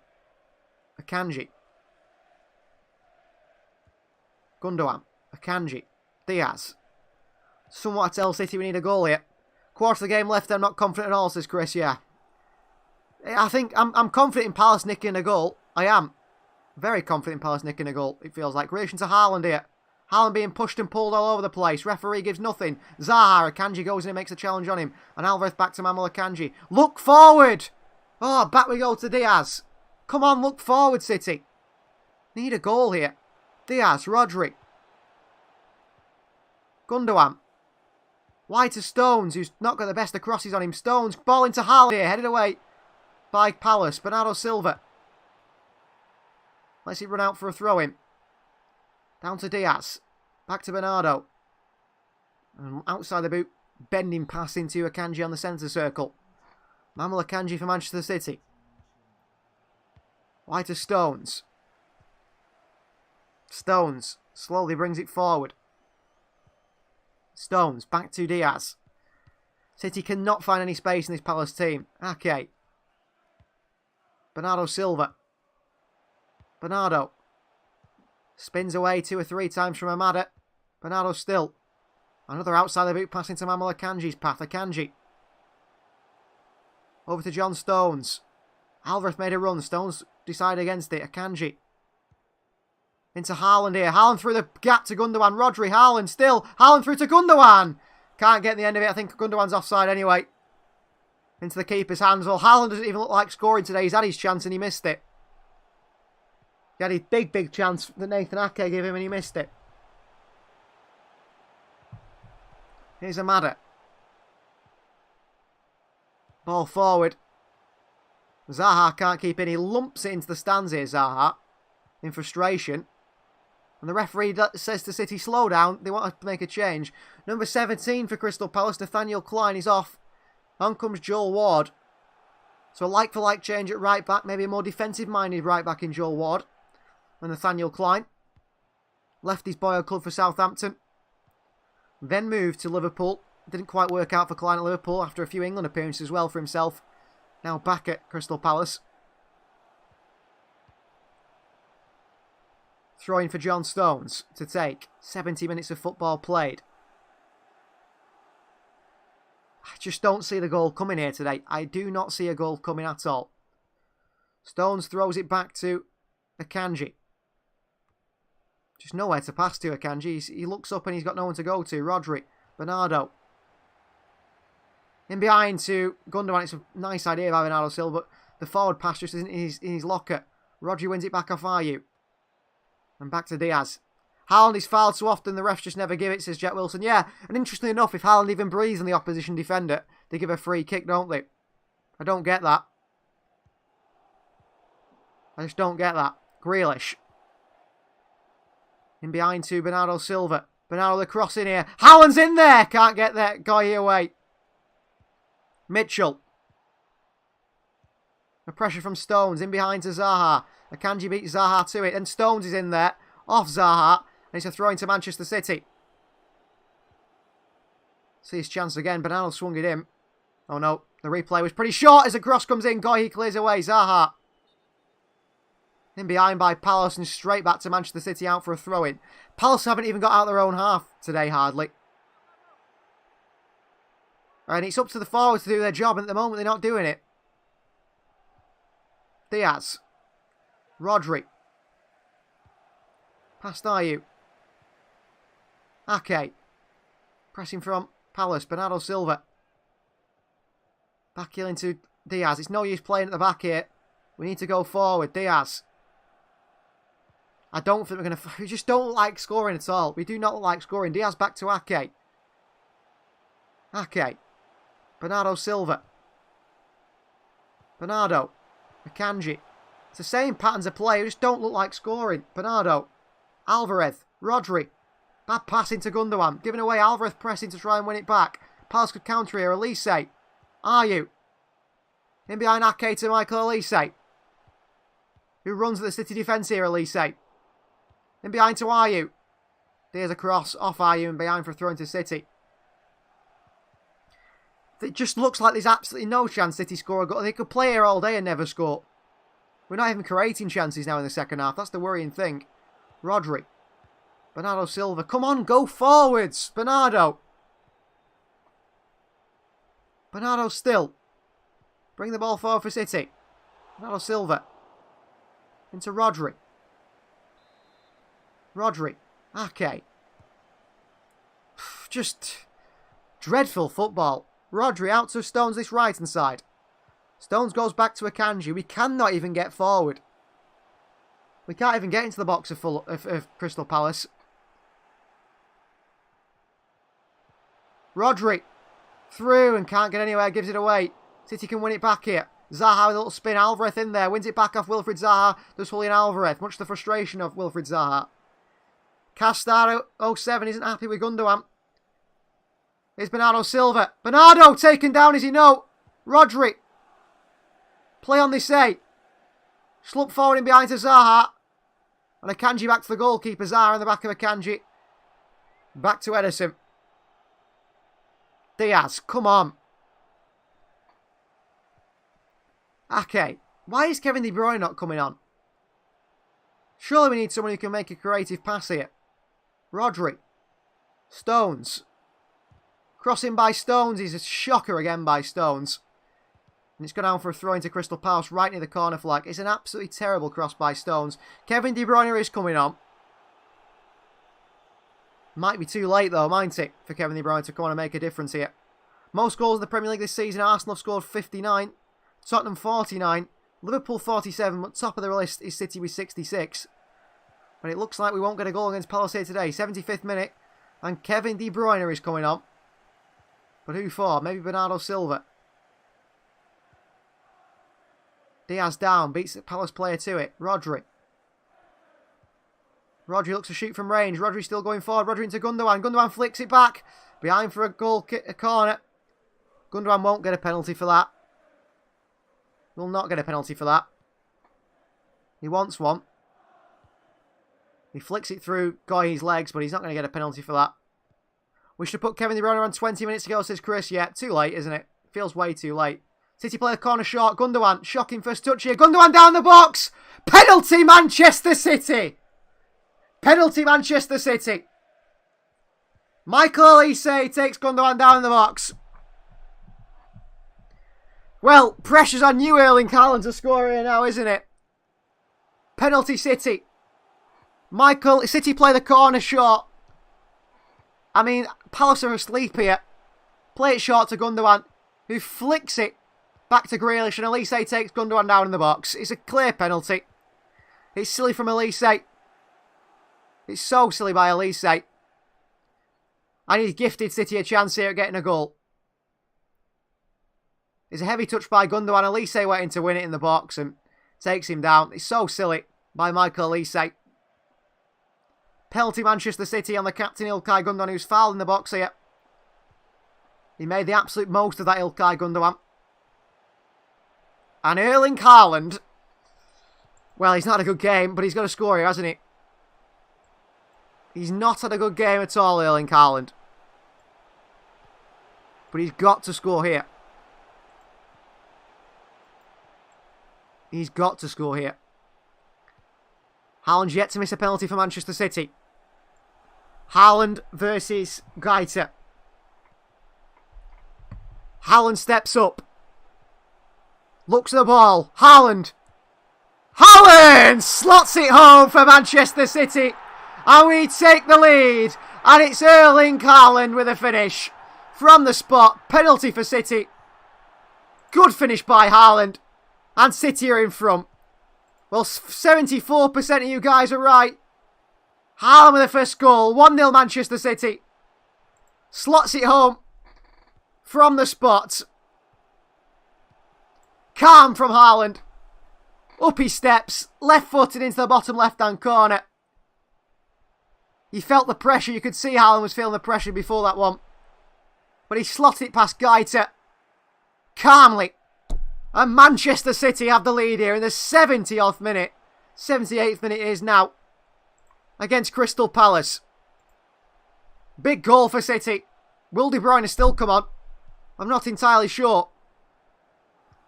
Akanji. Gundogan. Akanji. Diaz. Somewhat tell City we need a goal here. Quarter of the game left. I'm not confident at all, says Chris. Yeah. I think I'm confident in Palace nicking a goal. I am. Very confident in Palace nicking a goal, it feels like. Relation to Haaland here. Haaland being pushed and pulled all over the place. Referee gives nothing. Zaha, Akanji goes in and makes a challenge on him. And Alvarez back to Manuel Akanji. Look forward! Oh, back we go to Diaz. Come on, look forward, City. Need a goal here. Diaz, Rodri. Gundogan. Wide to Stones, who's not got the best of crosses on him. Stones, ball into Haaland here, headed away by Palace. Bernardo Silva. Lets it run out for a throw-in. Down to Diaz. Back to Bernardo. And outside the boot, bending pass into Akanji on the centre circle. Manuel Akanji for Manchester City. Wide to Stones. Stones slowly brings it forward. Stones back to Diaz. City cannot find any space in this Palace team. Ake. Bernardo Silva. Bernardo. Spins away 2 or 3 times from Amada. Bernardo still. Another outside the boot pass into Manuel Akanji's path. Akanji. Over to John Stones. Alvarez made a run. Stones decided against it. Akanji. Into Haaland here. Haaland through the gap to Gundogan. Rodri. Haaland still. Haaland through to Gundogan. Can't get the end of it. I think Gundogan's offside anyway. Into the keeper's hands. Well, Haaland doesn't even look like scoring today. He's had his chance and he missed it. He had his big chance that Nathan Ake gave him and he missed it. Here's Amada. Ball forward. Zaha can't keep in. He lumps it into the stands here, Zaha, in frustration. And the referee says to City, slow down. They want to make a change. Number 17 for Crystal Palace, Nathaniel Klein, is off. On comes Joel Ward. So a like-for-like change at right back. Maybe a more defensive-minded right back in Joel Ward and Nathaniel Klein. Left his boyhood club for Southampton. Then moved to Liverpool. Didn't quite work out for Klein at Liverpool after a few England appearances as well for himself. Now back at Crystal Palace. Throwing for John Stones to take. 70 minutes of football played. I just don't see the goal coming here today. I do not see a goal coming at all. Stones throws it back to Akanji. Just nowhere to pass to Akanji. He looks up and he's got no one to go to. Rodri. Bernardo. In behind to Gundogan. It's a nice idea by Bernardo Silva, but the forward pass just isn't in his locker. Rodri wins it back off Ayew. And back to Diaz. Haaland is fouled so often, the refs just never give it, says Jack Wilson. Yeah, and interestingly enough, if Haaland even breathes on the opposition defender, they give a free kick, don't they? I don't get that. I just don't get that. Grealish. In behind to Bernardo Silva. Bernardo the cross in here. Haaland's in there! Can't get that guy away. Mitchell. The pressure from Stones. In behind to Zaha. Akanji beats Zaha to it. And Stones is in there. Off Zaha. And it's a throw into Manchester City. See his chance again. Bernardo swung it in. Oh no. The replay was pretty short as the cross comes in. Goyi clears away. Zaha. In behind by Palace and straight back to Manchester City out for a throw-in. Palace haven't even got out their own half today, hardly. And it's up to the forwards to do their job, and at the moment they're not doing it. Diaz. Rodri. Past Ayew. Ake. Pressing from Palace. Bernardo Silva. Back heel into Diaz. It's no use playing at the back here. We need to go forward. Diaz. I don't think we're going to... We just don't like scoring at all. We do not like scoring. Diaz back to Ake. Ake. Bernardo Silva. Bernardo. Akanji. It's the same patterns of play. We just don't look like scoring. Bernardo. Alvarez. Rodri. Bad pass into Gundogan. Giving away. Alvarez pressing to try and win it back. Palace could counter here. Elise. Ayew. In behind Ake to Michael Elise. Who runs at the City defence here, Elise. In behind to Ayew. There's a cross off Ayew and behind for a throw into City. It just looks like there's absolutely no chance City score a goal. They could play here all day and never score. We're not even creating chances now in the second half. That's the worrying thing. Rodri. Bernardo Silva. Come on, go forwards. Bernardo. Bernardo still. Bring the ball forward for City. Bernardo Silva. Into Rodri. Rodri. Ake. Just dreadful football. Rodri out to Stones this right hand side. Stones goes back to Akanji. We cannot even get forward. We can't even get into the box of Crystal Palace. Rodri. Through and can't get anywhere. Gives it away. City can win it back here. Zaha with a little spin. Alvarez in there. Wins it back off Wilfried Zaha. Does Julian Alvarez. Much to the frustration of Wilfried Zaha. Castar 07 isn't happy with Gundogan. Here's Bernardo Silva. Bernardo taken down, is he? No. Rodri. Play on this day. Slump forward in behind to Zaha. And Akanji back to the goalkeeper. Zaha in the back of Akanji. Back to Edison. Diaz. Come on. Ake. Why is Kevin De Bruyne not coming on? Surely we need someone who can make a creative pass here. Rodri. Stones. Crossing by Stones. He's a shocker again by Stones. And it's gone down for a throw into Crystal Palace right near the corner flag. It's an absolutely terrible cross by Stones. Kevin De Bruyne is coming on. Might be too late though, mightn't it, for Kevin De Bruyne to come on and make a difference here. Most goals in the Premier League this season. Arsenal have scored 59. Tottenham 49. Liverpool 47. But top of the list is City with 66. But it looks like we won't get a goal against Palace here today. 75th minute. And Kevin De Bruyne is coming on. But who for? Maybe Bernardo Silva. Diaz down. Beats the Palace player to it. Rodri. Rodri looks to shoot from range. Rodri still going forward. Rodri into Gundogan. Gundogan flicks it back. Behind for a goal kick, a corner. Gundogan won't get a penalty for that. Will not get a penalty for that. He wants one. He flicks it through Goy's legs, but he's not going to get a penalty for that. We should put Kevin De Bruyne on 20 minutes ago, says Chris. Yeah, too late, isn't it? Feels way too late. City play the corner short. Gundogan, shocking first touch here. Gundogan down the box. Penalty, Manchester City. Penalty, Manchester City. Michael Olise takes Gundogan down in the box. Well, pressure's on you, Erling Haaland, to score here now, isn't it? Penalty, City. City play the corner short. I mean, Palace are asleep here. Play it short to Gundogan, who flicks it back to Grealish, and Olise takes Gundogan down in the box. It's a clear penalty. It's silly from Olise. It's so silly by Olise. And he's gifted City a chance here at getting a goal. It's a heavy touch by Gundogan. Olise went in to win it in the box and takes him down. It's so silly by Michael Olise. Penalty Manchester City on the captain Ilkay Gundogan, who's fouled in the box here. He made the absolute most of that Ilkay Gundogan. And Erling Haaland, well, he's not had a good game, but he's got to score here, hasn't he? He's not had a good game at all, Erling Haaland. But he's got to score here. He's got to score here. Haaland's yet to miss a penalty for Manchester City. Haaland versus Gaita. Haaland steps up. Looks at the ball. Haaland. Haaland slots it home for Manchester City. And we take the lead. And it's Erling Haaland with a finish. From the spot. Penalty for City. Good finish by Haaland. And City are in front. Well, 74% of you guys are right. Haaland with the first goal. 1-0 Manchester City. Slots it home. From the spot. Calm from Haaland. Up he steps. Left-footed into the bottom left-hand corner. He felt the pressure. You could see Haaland was feeling the pressure before that one. But he slotted it past Gaita. Calmly. And Manchester City have the lead here in the 70th minute. 78th minute it is now. Against Crystal Palace. Big goal for City. Will De Bruyne still come on? I'm not entirely sure.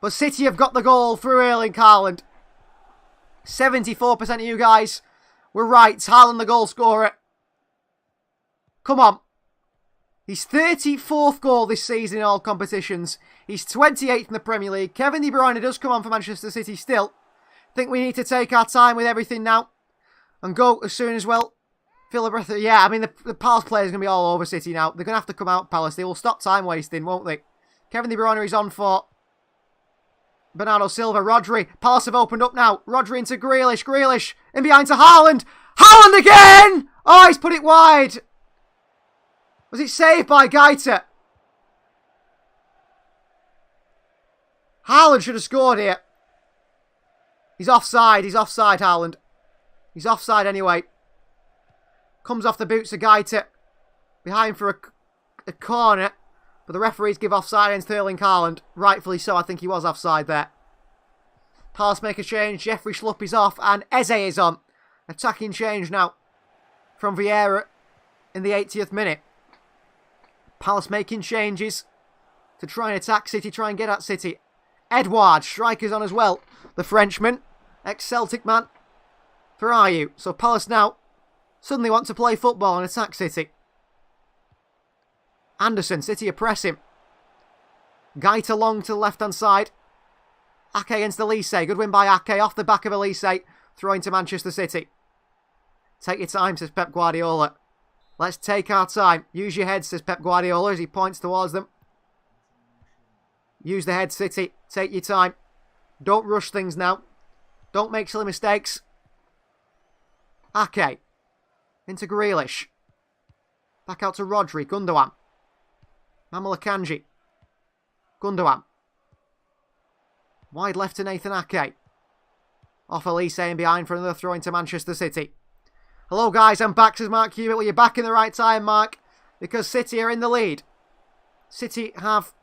But City have got the goal through Erling Haaland. 74% of you guys were right. Haaland the goal scorer. Come on. His 34th goal this season in all competitions. He's 28th in the Premier League. Kevin De Bruyne does come on for Manchester City still. Think we need to take our time with everything now. And go as soon as well. Feel a breath of... Yeah, I mean, the Palace players are going to be all over City now. They're going to have to come out, Palace. They will stop time wasting, won't they? Kevin De Bruyne is on for Bernardo Silva. Rodri. Palace have opened up now. Rodri into Grealish. Grealish in behind to Haaland. Haaland again! Oh, he's put it wide. Was it saved by Gaita? Haaland should have scored here. He's offside. He's offside, Haaland. He's offside anyway. Comes off the boots of Gaita. Behind for a corner. But the referees give offside against Erling Haaland. Rightfully so, I think he was offside there. Palace make a change. Jeffrey Schlupp is off and Eze is on. Attacking change now from Vieira in the 80th minute. Palace making changes to try and attack City, try and get at City. Edouard, striker's on as well. The Frenchman, ex-Celtic man. For are you? So Palace now suddenly want to play football and attack City. Anderson, City are pressing. Gaita long to the left-hand side. Ake against Olise. Good win by Ake off the back of Olise. Throwing to Manchester City. Take your time, says Pep Guardiola. Let's take our time. Use your head, says Pep Guardiola as he points towards them. Use the head, City. Take your time. Don't rush things now. Don't make silly mistakes. Ake. Into Grealish. Back out to Rodri. Gundogan. Mamulo Kanji. Gundogan. Wide left to Nathan Ake. Off Elise and behind for another throw into Manchester City. Hello guys, I'm back, says Mark Hewitt. Well, you're back in the right time, Mark, because City are in the lead. City have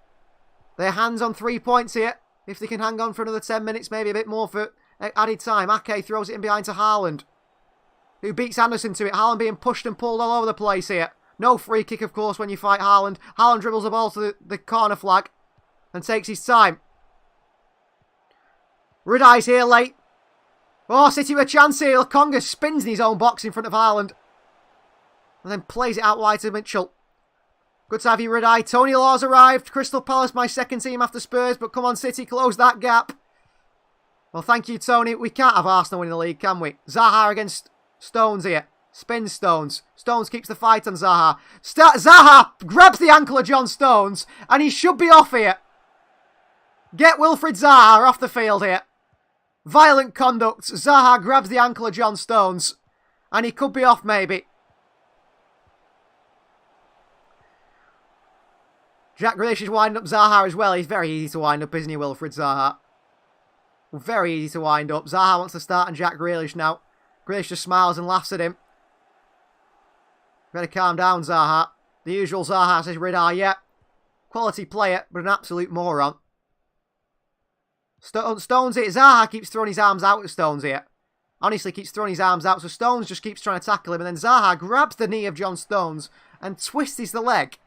their hands on 3 points here. If they can hang on for another 10 minutes, maybe a bit more for added time. Ake throws it in behind to Haaland, who beats Anderson to it. Haaland being pushed and pulled all over the place here. No free kick, of course, when you fight Haaland. Haaland dribbles the ball to the corner flag and takes his time. Rudai's here late. Oh, City with a chance here. Lokonga spins in his own box in front of Haaland. And then plays it out wide to Mitchell. Good to have you, Rudai. Tony Law's arrived. Crystal Palace, my second team after Spurs. But come on, City, close that gap. Well, thank you, Tony. We can't have Arsenal winning the league, can we? Zaha against Stones here. Spins Stones. Stones keeps the fight on Zaha. Zaha grabs the ankle of John Stones. And he should be off here. Get Wilfried Zaha off the field here. Violent conduct. Zaha grabs the ankle of John Stones. And he could be off, maybe. Jack Grealish is winding up Zaha as well. He's very easy to wind up, isn't he, Wilfried Zaha? Very easy to wind up. Zaha wants to start on Jack Grealish now. Grealish just smiles and laughs at him. Better calm down, Zaha. The usual Zaha, says Ridar. Yeah. Quality player, but an absolute moron. Stones here. Zaha keeps throwing his arms out at Stones here. Honestly, keeps throwing his arms out. So Stones just keeps trying to tackle him. And then Zaha grabs the knee of John Stones and twists the leg.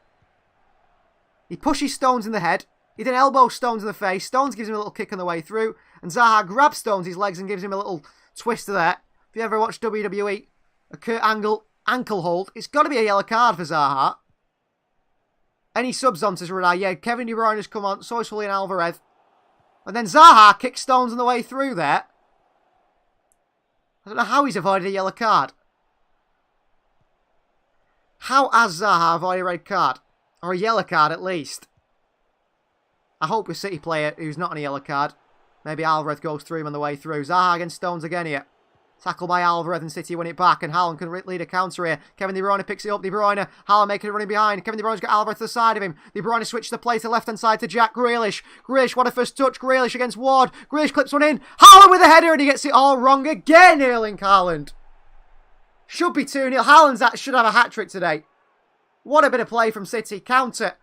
He pushes Stones in the head. He then elbows Stones in the face. Stones gives him a little kick on the way through. And Zaha grabs Stones' legs and gives him a little twist to there. If you ever watched WWE, a Kurt Angle ankle hold, it's got to be a yellow card for Zaha. Any subs on to Renai? Yeah, Kevin De Bruyne has come on. So is Julian Alvarez. And then Zaha kicks Stones on the way through there. I don't know how he's avoided a yellow card. How has Zaha avoided a red card? Or a yellow card at least. I hope a City player who's not on a yellow card. Maybe Alvarez goes through him on the way through. Zaha against Stones again here. Tackle by Alvarez and City win it back. And Haaland can lead a counter here. Kevin De Bruyne picks it up. De Bruyne. Haaland making it running behind. Kevin De Bruyne's got Alvarez to the side of him. De Bruyne switches the play to the left-hand side to Jack Grealish. Grealish, what a first touch. Grealish against Ward. Grealish clips one in. Haaland with a header and he gets it all wrong again, Erling Haaland. Should be 2-0. Haaland should have a hat-trick today. What a bit of play from City. Counter.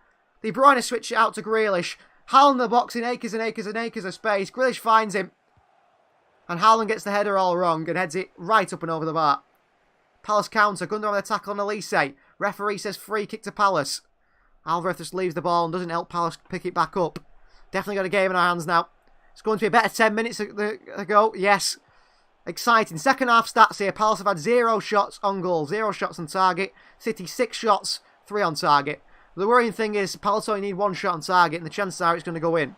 De Bruyne switch it out to Grealish. Haaland in the box in acres and acres and acres of space. Grealish finds him. And Haaland gets the header all wrong and heads it right up and over the bar. Palace counter. Gundogan with a tackle on Elise. Referee says free kick to Palace. Alvarez just leaves the ball and doesn't help Palace pick it back up. Definitely got a game in our hands now. It's going to be a better 10 minutes ago. Yes. Exciting. Second half stats here. Palace have had 0 shots on goal. 0 shots on target. City 6 shots. 3 on target. The worrying thing is Palace only need 1 shot on target and the chances are it's going to go in.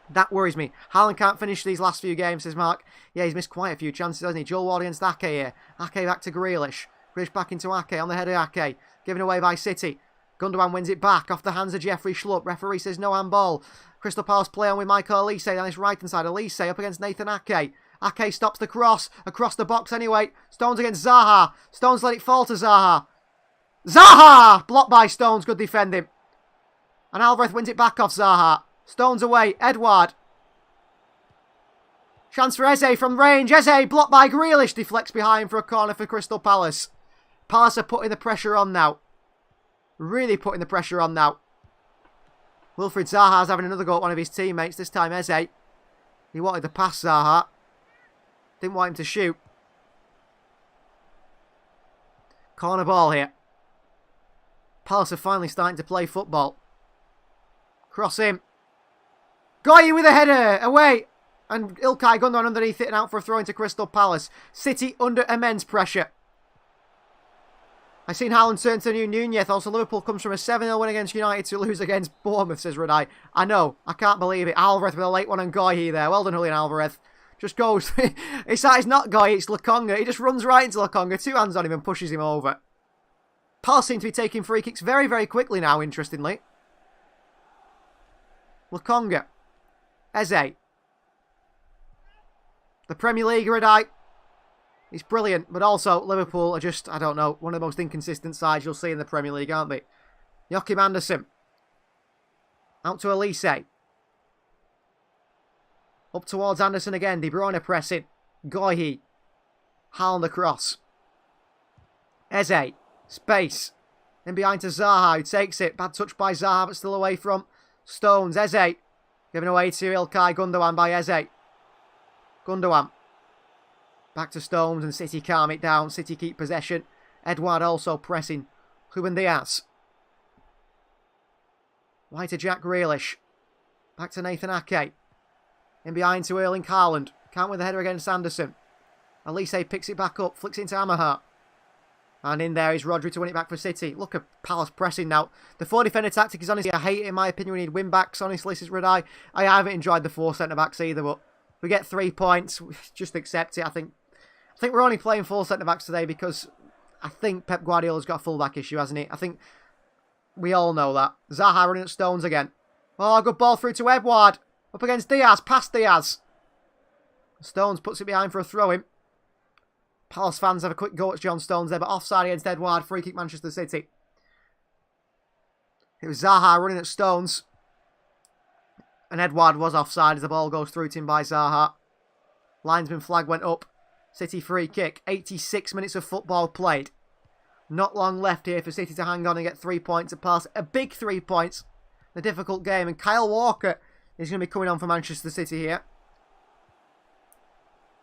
That worries me. Haaland can't finish these last few games, says Mark. Yeah, he's missed quite a few chances, hasn't he? Joel Ward against Ake here. Ake back to Grealish. Grealish back into Ake on the head of Ake. Given away by City. Gundogan wins it back off the hands of Jeffrey Schlupp. Referee says no handball. Crystal Palace play on with Michael Elise on his right hand side. Elise up against Nathan Ake. Ake stops the cross. Across the box anyway. Stones against Zaha. Stones let it fall to Zaha. Zaha! Blocked by Stones. Good defending. And Alvarez wins it back off Zaha. Stones away. Edouard. Chance for Eze from range. Eze blocked by Grealish. Deflects behind for a corner for Crystal Palace. Palace are putting the pressure on now. Really putting the pressure on now. Wilfried Zaha's having another go at one of his teammates. This time Eze. He wanted to pass Zaha. Didn't want him to shoot. Corner ball here. Palace are finally starting to play football. Cross him. Goyi with a header. Away. And Ilkay Gundogan underneath it and out for a throw into Crystal Palace. City under immense pressure. I've seen Haaland turn to new Nunez. Also, Liverpool comes from a 7-0 win against United to lose against Bournemouth, says Renai. I know. I can't believe it. Alvarez with a late one on Goyi there. Well done, Julian Alvarez. Just goes. It's not Goyi, it's Lokonga. He just runs right into Lokonga. 2 hands on him and pushes him over. Palace seem to be taking free kicks very, very quickly now, interestingly. Lokonga. Eze. The Premier League, Redite. It's brilliant, but also Liverpool are just, I don't know, one of the most inconsistent sides you'll see in the Premier League, aren't they? Joachim Andersen. Out to Elise. Up towards Anderson again. De Bruyne pressing. Goyi. Haaland across. Eze. Space. In behind to Zaha, who takes it. Bad touch by Zaha, but still away from Stones. Eze. Given away to Ilkay Gundogan by Eze. Gundogan. Back to Stones, and City calm it down. City keep possession. Edouard also pressing. Ruben Diaz. Wide to Jack Grealish. Back to Nathan Ake. In behind to Erling Haaland. Can't win the header against Anderson. Elise picks it back up. Flicks it into Amaha. And in there is Rodri to win it back for City. Look at Palace pressing now. The 4-defender tactic is honestly, I hate it in my opinion. We need win-backs, honestly, says Radai. I haven't enjoyed the 4 centre-backs either, but if we get 3 points, just accept it. I think we're only playing 4 centre-backs today because I think Pep Guardiola's got a full-back issue, hasn't he? I think we all know that. Zaha running at Stones again. Oh, good ball through to Edouard. Up against Diaz, past Diaz. Stones puts it behind for a throw-in. Palace fans have a quick go at John Stones there, but offside against Edouard. Free kick Manchester City. It was Zaha running at Stones. And Edouard was offside as the ball goes through to him by Zaha. Linesman flag went up. City free kick. 86 minutes of football played. Not long left here for City to hang on and get 3 points at Palace. A big 3 points. A difficult game. And Kyle Walker is going to be coming on for Manchester City here.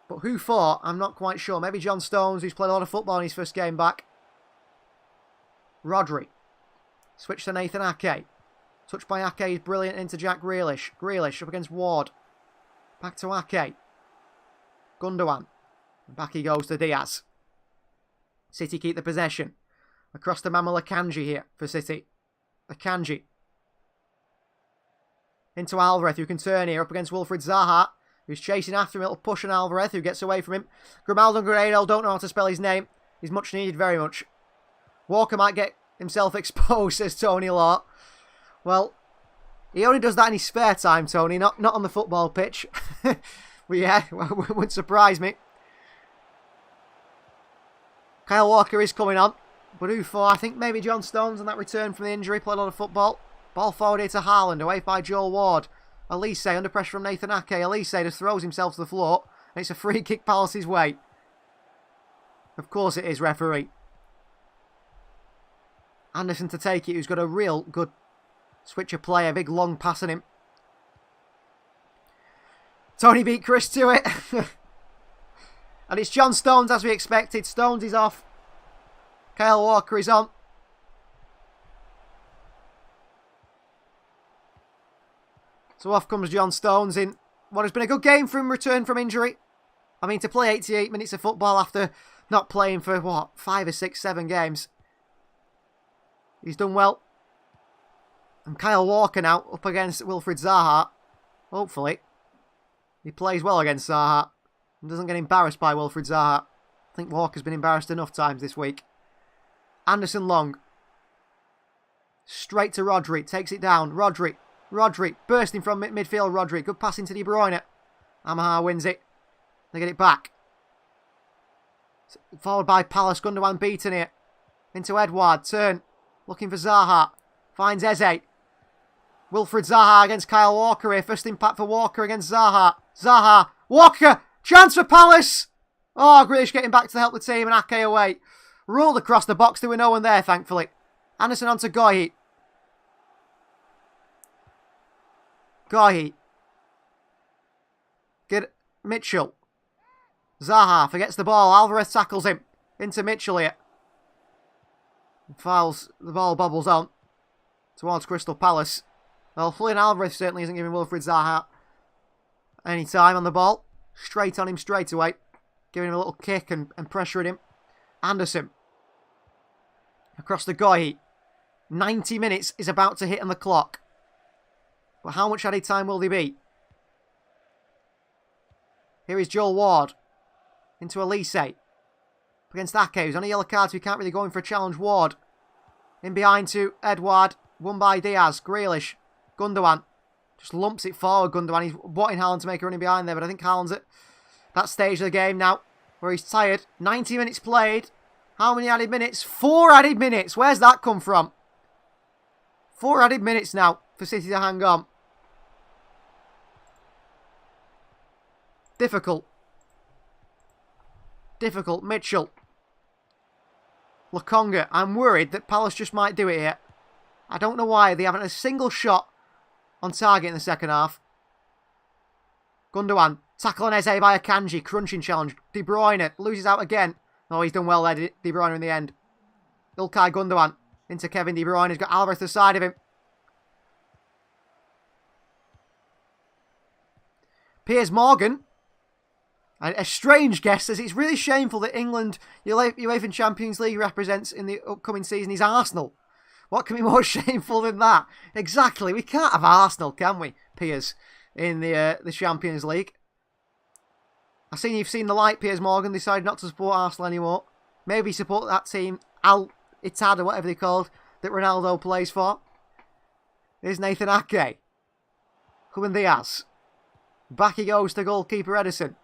But who for? I'm not quite sure. Maybe John Stones, who's played a lot of football in his first game back. Rodri. Switch to Nathan Ake. Touch by Ake is brilliant into Jack Grealish. Grealish up against Ward. Back to Ake. Gundogan. Back he goes to Diaz. City keep the possession. Across to Manuel Akanji here for City. Akanji. Into Alvarez, who can turn here up against Wilfried Zaha, who's chasing after him. A little push on Alvarez, who gets away from him. Grimaldo Guerrero, don't know how to spell his name. He's much needed, very much. Walker might get himself exposed, says Tony Law. Well, he only does that in his spare time, Tony, not on the football pitch. But yeah, wouldn't surprise me. Kyle Walker is coming on. But who for? I think maybe John Stones on that return from the injury. Played a lot of football. Ball forward here to Haaland, away by Joel Ward. Elise under pressure from Nathan Ake. Elise just throws himself to the floor. And it's a free kick Palace's way. Of course it is, referee. Anderson to take it, who's got a real good switch of play. A big long pass on him. Tony beat Chris to it. And it's John Stones as we expected. Stones is off. Kyle Walker is on. So off comes John Stones in what has been a good game for him, return from injury. I mean, to play 88 minutes of football after not playing for, what, 5 or 6, 7 games. He's done well. And Kyle Walker now up against Wilfried Zaha. Hopefully, he plays well against Zaha and doesn't get embarrassed by Wilfried Zaha. I think Walker's been embarrassed enough times this week. Anderson long. Straight to Rodri. Takes it down. Rodri. Bursting from midfield. Rodri. Good pass into De Bruyne. Amaha wins it. They get it back. Forward by Palace. Gundogan beaten it. Into Edouard. Turn. Looking for Zaha. Finds Eze. Wilfried Zaha against Kyle Walker here. First impact for Walker against Zaha. Zaha. Walker. Chance for Palace. Oh, Grealish getting back to help the team and Ake away. Rolled across the box. There were no one there, thankfully. Anderson on to Goyi. Get Mitchell. Zaha forgets the ball. Alvarez tackles him. Into Mitchell here. Fouls. The ball bobbles on. Towards Crystal Palace. Well, Julian Alvarez certainly isn't giving Wilfried Zaha any time on the ball. Straight on him straight away. Giving him a little kick and pressuring him. Anderson. Across the Goyi. 90 minutes is about to hit on the clock. But how much added time will there be? Here is Joel Ward. Into Elise. Against Ake, who's on a yellow card, so he can't really go in for a challenge. Ward. In behind to Edouard. Won by Diaz. Grealish. Gundogan. Just lumps it forward, Gundogan. He's wanting Haaland to make a running behind there, but I think Haaland's at that stage of the game now, where he's tired. 90 minutes played. How many added minutes? 4 added minutes. Where's that come from? 4 added minutes now for City to hang on. Difficult. Difficult. Mitchell. Lokonga. I'm worried that Palace just might do it here. I don't know why. They haven't had a single shot on target in the second half. Gundogan. Tackle on Eze by Akanji. Crunching challenge. De Bruyne loses out again. Oh, he's done well there, De Bruyne, in the end. Ilkay Gundogan into Kevin De Bruyne. He's got Alvarez to the side of him. Piers Morgan. A strange guess, as it's really shameful that England, UEFA Champions League represents in the upcoming season is Arsenal. What can be more shameful than that? Exactly. We can't have Arsenal, can we, Piers, in the Champions League? I've seen you've seen the light, Piers Morgan. Decided not to support Arsenal anymore. Maybe support that team, Al Ittihad or whatever they're called, that Ronaldo plays for. Here's Nathan Ake. Ruben Diaz. Back he goes to goalkeeper Edison.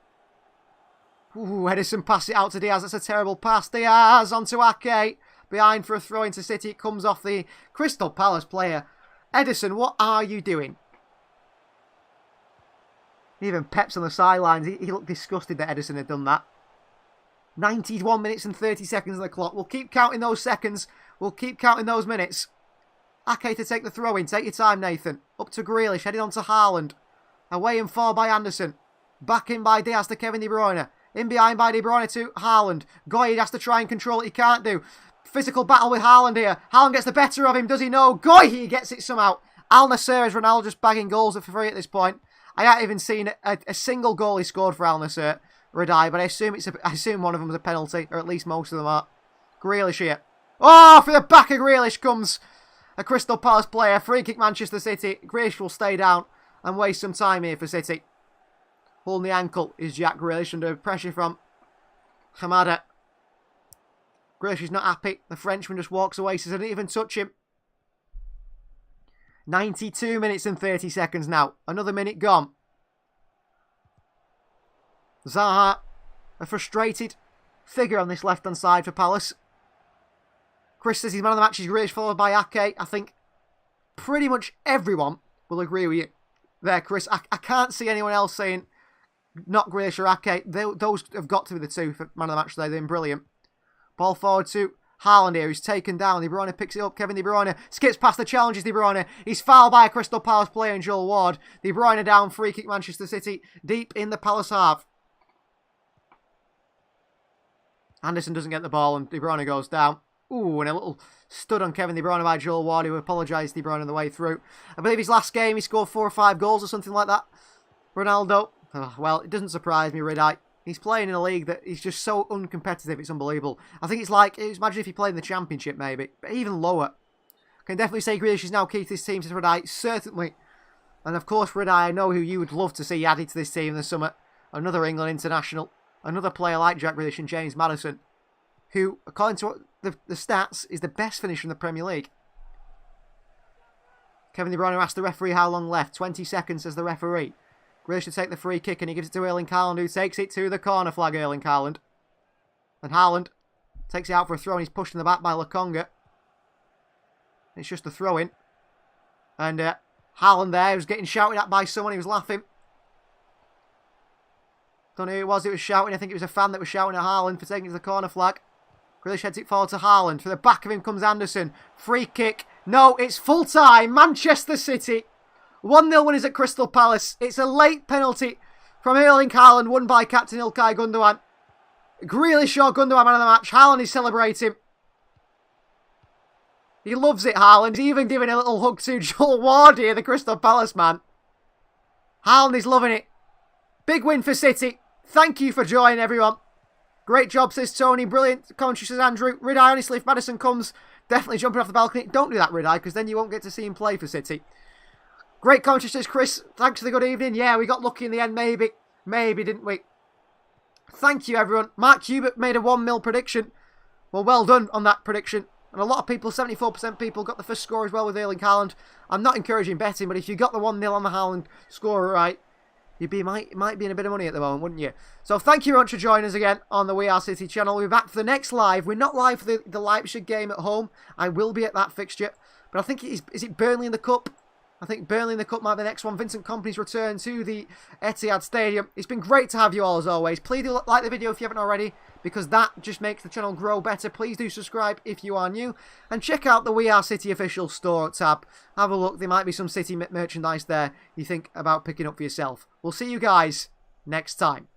Ooh, Edison passed it out to Diaz. That's a terrible pass. Diaz onto Ake. Behind for a throw into City. It comes off the Crystal Palace player. Edison, what are you doing? Even Pep's on the sidelines. He looked disgusted that Edison had done that. 91 minutes and 30 seconds on the clock. We'll keep counting those seconds. We'll keep counting those minutes. Ake to take the throw in. Take your time, Nathan. Up to Grealish. Heading on to Haaland. Away and far by Anderson. Back in by Diaz to Kevin De Bruyne. In behind by De Bruyne to Haaland. Goy has to try and control it. He can't do. Physical battle with Haaland here. Haaland gets the better of him. Does he know? Goy, he gets it somehow. Al Nassr is Ronaldo just bagging goals for free at this point. I haven't even seen a single goal he scored for Al Nassr, Radai, but I assume one of them was a penalty, or at least most of them are. Grealish here. Oh, for the back of Grealish comes a Crystal Palace player. Free kick Manchester City. Grealish will stay down and waste some time here for City. Holding the ankle is Jack Grealish under pressure from Hamada. Grealish is not happy. The Frenchman just walks away, says I didn't even touch him. 92 minutes and 30 seconds now. Another minute gone. Zaha, a frustrated figure on this left-hand side for Palace. Chris says he's man of the match. He's Grealish, followed by Ake. I think pretty much everyone will agree with you there, Chris. I can't see anyone else saying not Grealish or Ake. Those have got to be the two for man of the match today. They've been brilliant. Ball forward to Haaland here, who's taken down. De Bruyne picks it up. Kevin De Bruyne skips past the challenges. De Bruyne. He's fouled by a Crystal Palace player in Joel Ward. De Bruyne down. Free kick Manchester City. Deep in the Palace half. Anderson doesn't get the ball and De Bruyne goes down. Ooh, and a little stud on Kevin De Bruyne by Joel Ward, who apologised to De Bruyne on the way through. I believe his last game he scored 4 or 5 goals or something like that. Ronaldo. Oh, well, it doesn't surprise me, Ridai. He's playing in a league that is just so uncompetitive, it's unbelievable. I think it's like, imagine if he played in the Championship maybe, but even lower. Can definitely say Grealish is now key to this team, says Ridai, certainly. And of course, Ridai, I know who you would love to see added to this team in the summer. Another England international, another player like Jack Grealish and James Maddison, who, according to the stats, is the best finisher in the Premier League. Kevin De Bruyne asked the referee how long left. 20 seconds, says the referee. Grealish should take the free kick and he gives it to Erling Haaland, who takes it to the corner flag, Erling Haaland. And Haaland takes it out for a throw and he's pushed in the back by Lokonga. It's just a throw in. And Haaland there was getting shouted at by someone, he was laughing. Don't know who it was shouting. I think it was a fan that was shouting at Haaland for taking it to the corner flag. Grealish heads it forward to Haaland. For the back of him comes Anderson. Free kick. No, it's full time. Manchester City. 1-0 winners at Crystal Palace. It's a late penalty from Erling Haaland, won by captain Ilkay Gundogan. Grealish or Gundogan man of the match. Haaland is celebrating. He loves it, Haaland. He's even giving a little hug to Joel Ward here, the Crystal Palace man. Haaland is loving it. Big win for City. Thank you for joining, everyone. Great job, says Tony. Brilliant commentary, says Andrew. Ridai, honestly, if Maddison comes, definitely jumping off the balcony. Don't do that, Ridai, because then you won't get to see him play for City. Great commentary, says Chris. Thanks for the good evening. Yeah, we got lucky in the end, maybe. Maybe, didn't we? Thank you, everyone. Mark Hubert made a 1-0 prediction. Well done on that prediction. And a lot of people, 74% people, got the first score as well with Erling Haaland. I'm not encouraging betting, but if you got the 1-0 on the Haaland score right, you might be in a bit of money at the moment, wouldn't you? So thank you very much for joining us again on the We Are City channel. We'll be back for the next live. We're not live for the Leipzig game at home. I will be at that fixture. But I think is it Burnley in the Cup? I think Burnley in the Cup might be the next one. Vincent Kompany's return to the Etihad Stadium. It's been great to have you all as always. Please do like the video if you haven't already, because that just makes the channel grow better. Please do subscribe if you are new. And check out the We Are City official store tab. Have a look. There might be some City merchandise there you think about picking up for yourself. We'll see you guys next time.